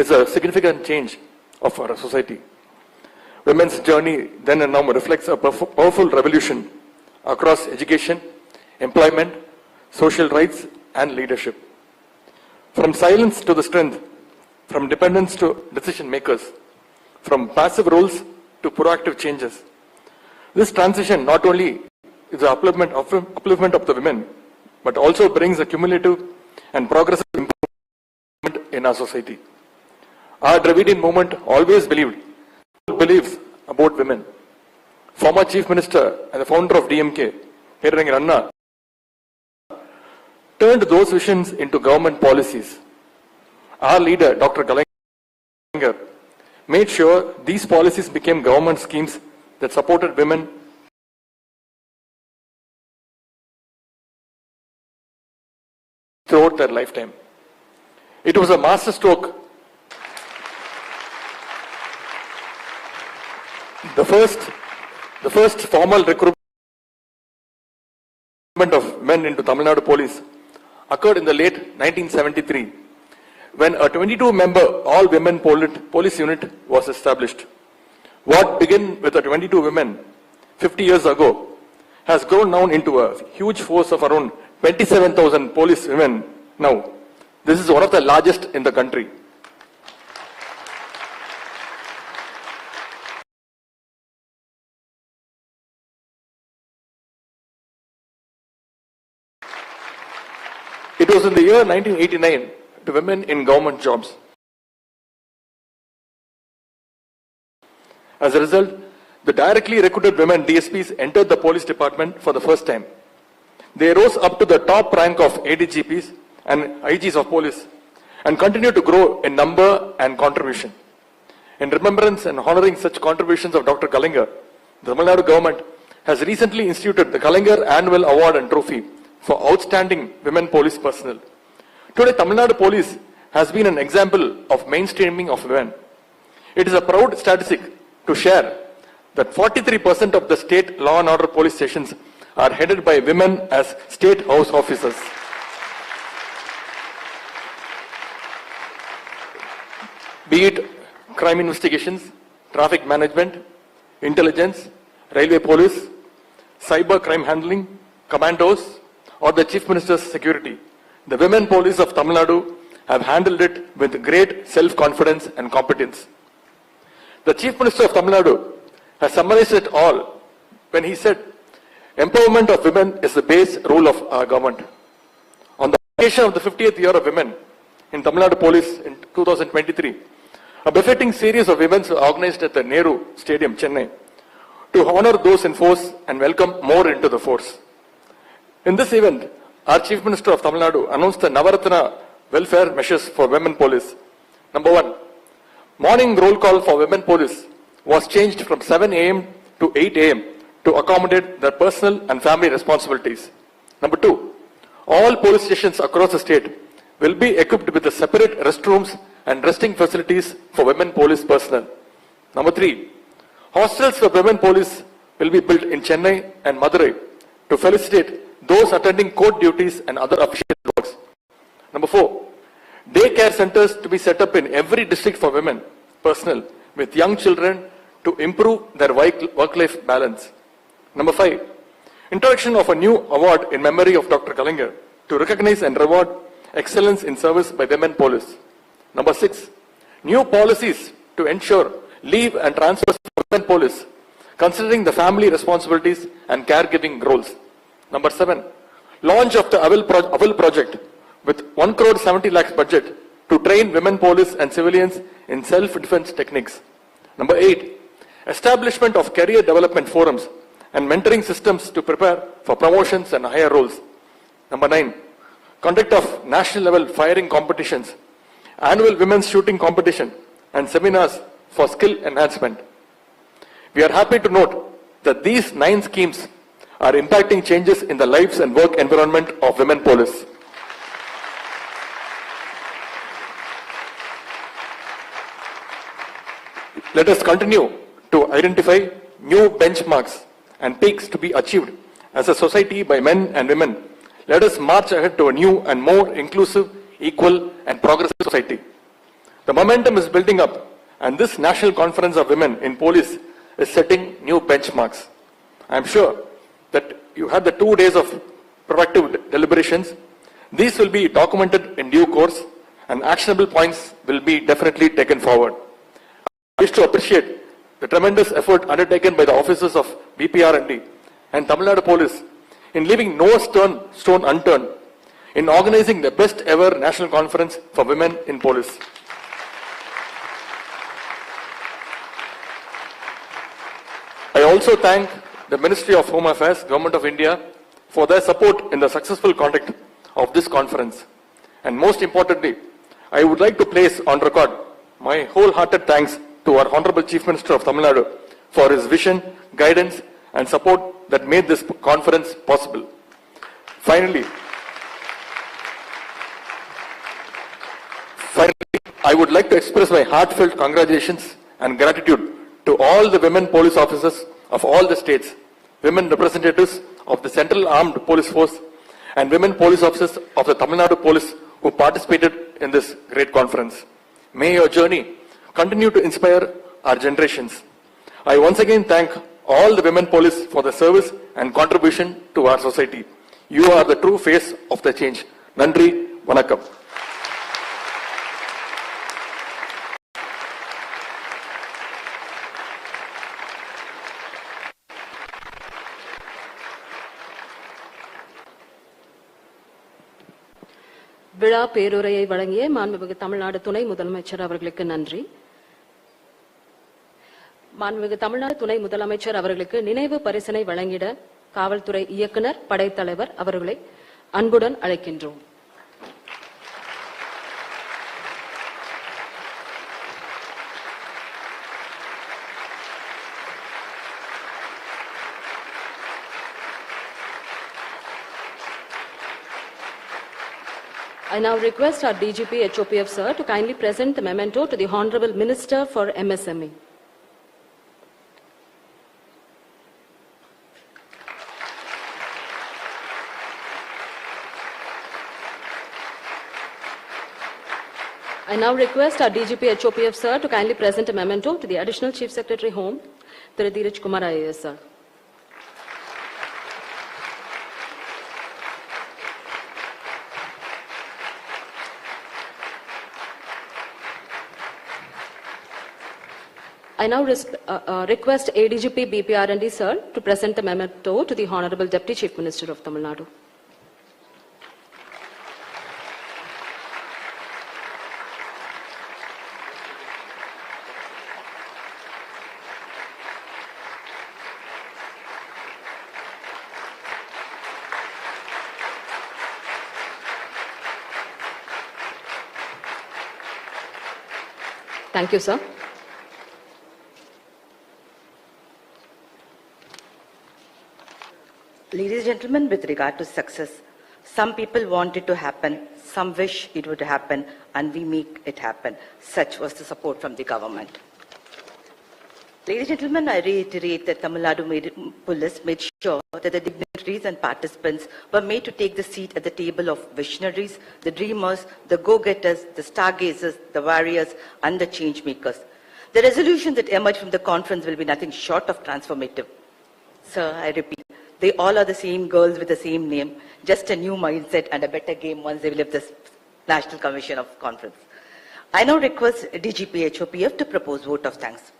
is a significant change of our society. Women's journey then and now reflects a powerful revolution across education, employment, social rights, and leadership. From silence to the strength, from dependence to decision makers, from passive roles to proactive changes. This transition not only is the upliftment of the women, but also brings a cumulative and progressive improvement in our society. Our Dravidian movement always believes about women. Former Chief Minister and the founder of DMK, Perangar Anna, turned those visions into government policies. Our leader, Dr. Kalinga, made sure these policies became government schemes that supported women throughout their lifetime. It was a masterstroke. The first formal recruitment of men into Tamil Nadu Police occurred in the late 1973, when a 22-member all-women police unit was established. What began with 22 women 50 years ago has grown now into a huge force of around 27,000 police women now. This is one of the largest in the country. It was in the year 1989 to women in government jobs. As a result, the directly recruited women DSPs entered the police department for the first time. They rose up to the top rank of ADGPs and IGs of police and continued to grow in number and contribution. In remembrance and honoring such contributions of Dr. Kalinga, the Tamil Nadu government has recently instituted the Kalinga Annual Award and Trophy for outstanding women police personnel. Today, Tamil Nadu Police has been an example of mainstreaming of women. It is a proud statistic to share that 43% of the state law and order police stations are headed by women as state house officers. Be it crime investigations, traffic management, intelligence, railway police, cyber crime handling, commandos, or the Chief Minister's security, the women police of Tamil Nadu have handled it with great self-confidence and competence. The Chief Minister of Tamil Nadu has summarized it all when he said, empowerment of women is the base role of our government. On the occasion of the 50th year of women in Tamil Nadu Police in 2023, a befitting series of events were organized at the Nehru Stadium, Chennai, to honor those in force and welcome more into the force. In this event, our Chief Minister of Tamil Nadu announced the Navaratna welfare measures for women police. Number 1, morning roll call for women police was changed from 7 a.m. to 8 a.m. to accommodate their personal and family responsibilities. Number 2, all police stations across the state will be equipped with separate restrooms and resting facilities for women police personnel. Number 3, hostels for women police will be built in Chennai and Madurai to felicitate those attending court duties and other official works. Number 4, daycare centers to be set up in every district for women, personnel, with young children to improve their work-life balance. Number 5, introduction of a new award in memory of Dr. Kalaignar to recognize and reward excellence in service by women police. Number 6, new policies to ensure leave and transfers for women police, considering the family responsibilities and caregiving roles. Number 7, launch of the AVIL project with 1 crore 70 lakhs budget to train women police and civilians in self-defense techniques. Number 8, establishment of career development forums and mentoring systems to prepare for promotions and higher roles. Number 9, conduct of national level firing competitions, annual women's shooting competition and seminars for skill enhancement. We are happy to note that these 9 schemes are impacting changes in the lives and work environment of women police. Let us continue to identify new benchmarks and peaks to be achieved as a society by men and women. Let us march ahead to a new and more inclusive, equal and progressive society. The momentum is building up, and this National Conference of Women in Police is setting new benchmarks. I am sure that you had the 2 days of productive deliberations. These will be documented in due course, and actionable points will be definitely taken forward. I wish to appreciate the tremendous effort undertaken by the officers of BPR&D and Tamil Nadu Police in leaving no stone unturned in organizing the best ever national conference for women in police. I also thank the Ministry of Home Affairs, Government of India, for their support in the successful conduct of this conference. And most importantly, I would like to place on record my wholehearted thanks to our Honorable Chief Minister of Tamil Nadu for his vision, guidance and support that made this conference possible. Finally, I would like to express my heartfelt congratulations and gratitude to all the women police officers of all the states, women representatives of the Central Armed Police Force and women police officers of the Tamil Nadu Police who participated in this great conference. May your journey continue to inspire our generations. I once again thank all the women police for their service and contribution to our society. You are the true face of the change. Nandri, Vanakkam. விழா பேருரையை வழங்கிய மாண்புமிகு தமிழ்நாடு துணை முதலமைச்சர் அவர்களுக்கு நன்றி. மாண்புமிகு தமிழ்நாடு துணை முதலமைச்சர் அவர்களுக்கு நினைவு பரிசினை வழங்கிட காவல்துறை இயக்குனர், படைத்தலைவர் அவர்களை அன்புடன் அழைக்கின்றோம். I now request our DGP HOPF sir to kindly present the memento to the Honorable Minister for MSME. I now request our DGP HOPF sir to kindly present a memento to the Additional Chief Secretary Home, Thiru Dheeraj Kumar IAS sir. I now request ADGP BPR&D sir to present the memento to the Honorable Deputy Chief Minister of Tamil Nadu. Thank you, sir. Ladies and gentlemen, with regard to success, some people want it to happen, some wish it would happen, and we make it happen. Such was the support from the government. Ladies and gentlemen, I reiterate that Tamil Nadu police made sure that the dignitaries and participants were made to take the seat at the table of visionaries, the dreamers, the go-getters, the stargazers, the warriors, and the change makers. The resolutions that emerge from the conference will be nothing short of transformative. Sir, I repeat, they all are the same girls with the same name, just a new mindset and a better game once they leave this National Commission of Conference. I now request DGP Ncwp to propose vote of thanks.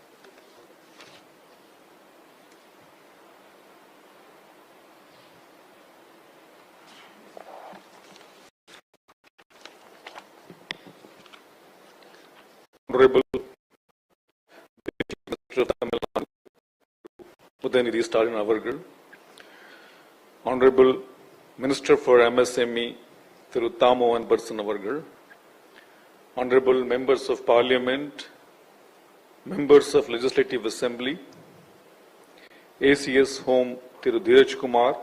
Honorable Minister of Tamil Nadu, Udayanidhi Stalin Avargal, Honorable Minister for MSME, Thiru Tamo Anbarsan Avargal, Honorable Members of Parliament, Members of Legislative Assembly, ACS Home Thiru Dheeraj Kumar,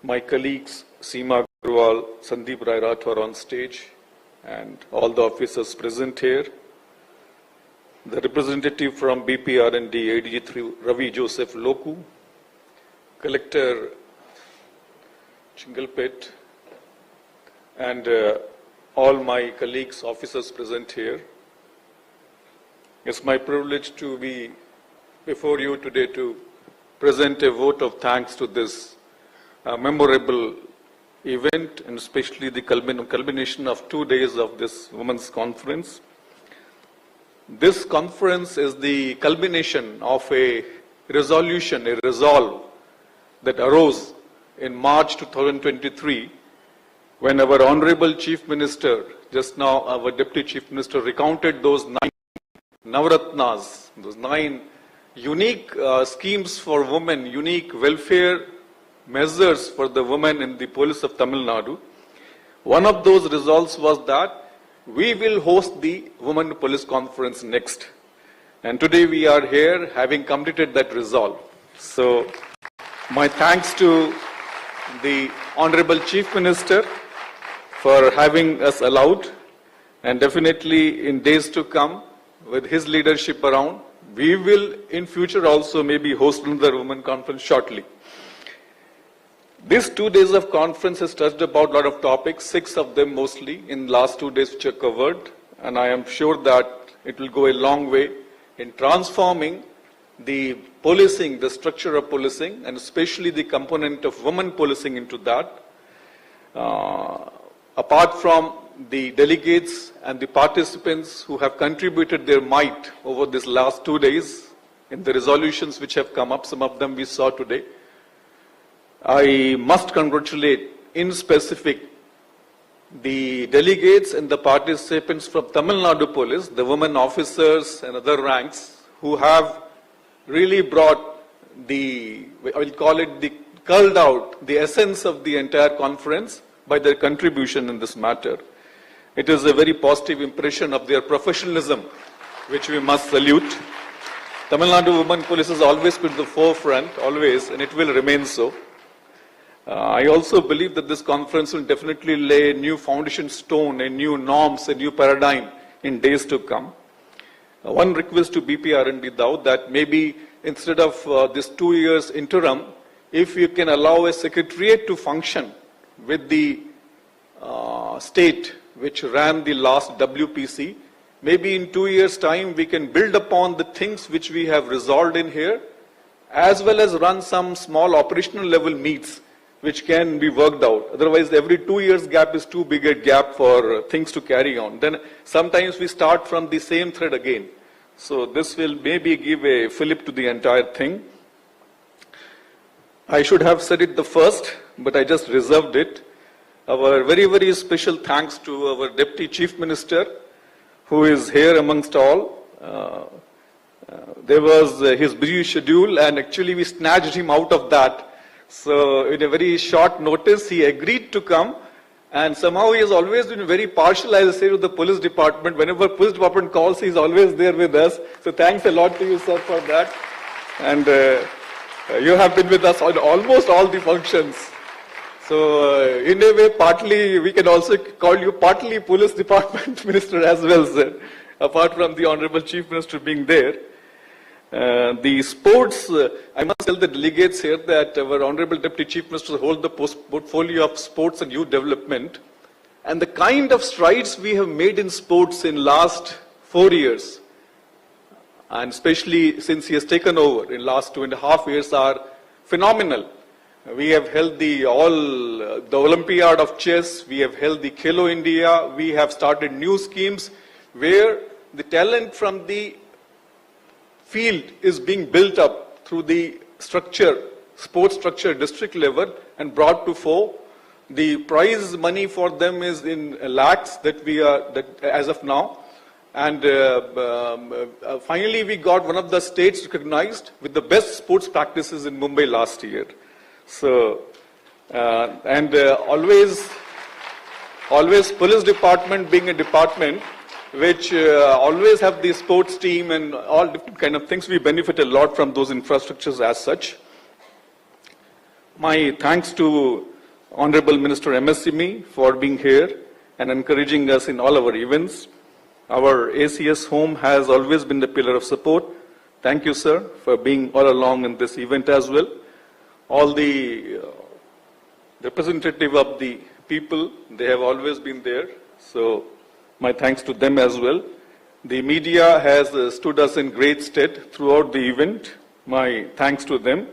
my colleagues Seema Agarwal, Sandeep Rai Rathore on stage, and all the officers present here, the representative from BPRND, ADG Ravi Joseph Loku, Collector Ncwp, and all my colleagues, officers present here. It's my privilege to be before you today to present a vote of thanks to this memorable event, and especially the culmination of 2 days of this women's conference. This conference is the culmination of a resolution, a resolve that arose in March 2023 when our Honorable Chief Minister, just now our Deputy Chief Minister, recounted those 9 Navratnas, those 9 unique schemes for women, unique welfare measures for the women in the police of Tamil Nadu. One of those results was that we will host the Women Police Conference next. And today we are here having completed that resolve. So my thanks to the Honorable Chief Minister for having us allowed, and definitely in days to come with his leadership around, we will in future also maybe host another Women Conference shortly. These 2 days of conference has touched about a lot of topics, 6 of them mostly in last 2 days which are covered, and I am sure that it will go a long way in transforming the policing, the structure of policing, and especially the component of women policing into that. Apart from the delegates and the participants who have contributed their might over these last 2 days in the resolutions which have come up, some of them we saw today, I must congratulate in specific the delegates and the participants from Tamil Nadu Police, the women officers and other ranks who have really brought the, I will call it the culled out, the essence of the entire conference by their contribution in this matter. It is a very positive impression of their professionalism, which we must salute. Tamil Nadu Women Police has always been at the forefront, always, and it will remain so. I also believe that this conference will definitely lay a new foundation stone, a new norms, a new paradigm in days to come. One request to BPRND though, that maybe instead of this 2 years interim, if you can allow a secretariat to function with the state which ran the last WPC, maybe in 2 years' time we can build upon the things which we have resolved in here, as well as run some small operational level meets which can be worked out. Otherwise, every 2 years gap is too big a gap for things to carry on. Then sometimes we start from the same thread again. So this will maybe give a fillip to the entire thing. I should have said it the first, but I just reserved it. Our very, very special thanks to our Deputy Chief Minister, who is here amongst all. There was his busy schedule, and actually we snatched him out of that. So in a very short notice, he agreed to come, and somehow he has always been very partial, I will say, to the police department. Whenever police department calls, he is always there with us. So thanks a lot to you, sir, for that. And you have been with us on almost all the functions. So in a way, partly, we can also call you partly police department minister as well, sir. apart from the Honorable Chief Minister being there. The sports, I must tell the delegates here that our Honorable Deputy Chief Minister holds the portfolio of sports and youth development. And the kind of strides we have made in sports in last 4 years, and especially since he has taken over in last 2.5 years, are phenomenal. We have held the Olympiad of chess, we have held the Khelo India, we have started new schemes where the talent from the field is being built up through the structure, sports structure district level and brought to fore. The prize money for them is in lakhs as of now. And finally, we got one of the states recognized with the best sports practices in Mumbai last year. So, always police department being a department which always have the sports team and all different kind of things, we benefit a lot from those infrastructures as such. My thanks to Honorable Minister MSME for being here and encouraging us in all our events. Our ACS home has always been the pillar of support. Thank you, sir, for being all along in this event as well. All the representative of the people, they have always been there. So my thanks to them as well. The media has stood us in great stead throughout the event. My thanks to them.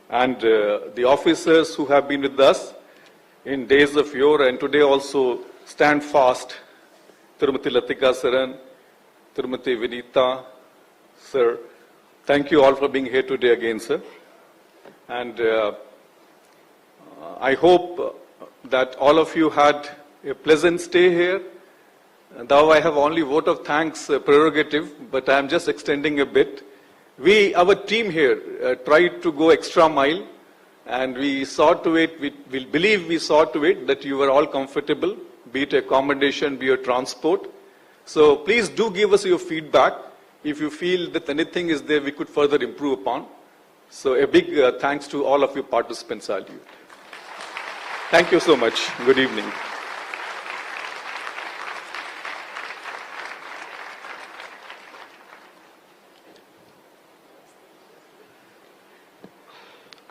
And the officers who have been with us in days of yore and today also stand fast. Tirumati Latika Saran, Tirumati Vinita, sir. Thank you all for being here today again, sir. And I hope that all of you had a pleasant stay here. Though I have only vote of thanks prerogative, but I am just extending a bit. Our team here tried to go extra mile, and we saw to it, we believe we saw to it that you were all comfortable, be it accommodation, be it transport. So please do give us your feedback if you feel that anything is there we could further improve upon. So a big thanks to all of you participants. Thank you so much. Good evening.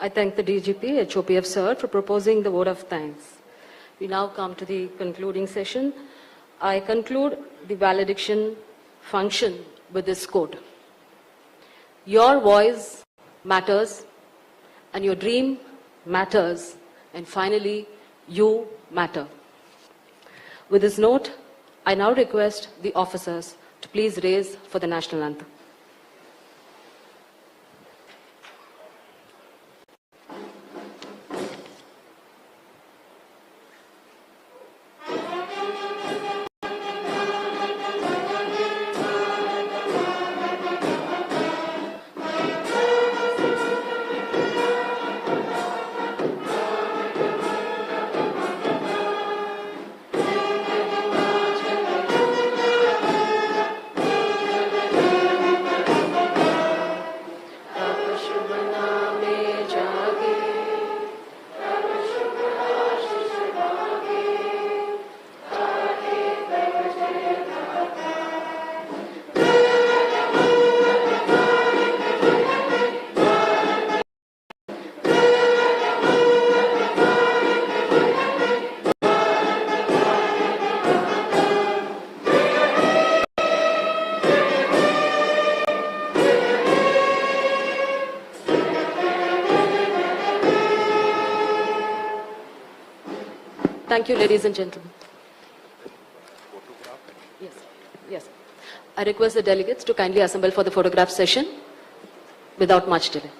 I thank the DGP, Ncwp sir, for proposing the vote of thanks. We now come to the concluding session. I conclude the valediction function with this quote. Your voice matters, and your dream matters, and finally, you matter. With this note, I now request the officers to please raise for the national anthem. Thank you, ladies and gentlemen. Yes. I request the delegates to kindly assemble for the photograph session without much delay.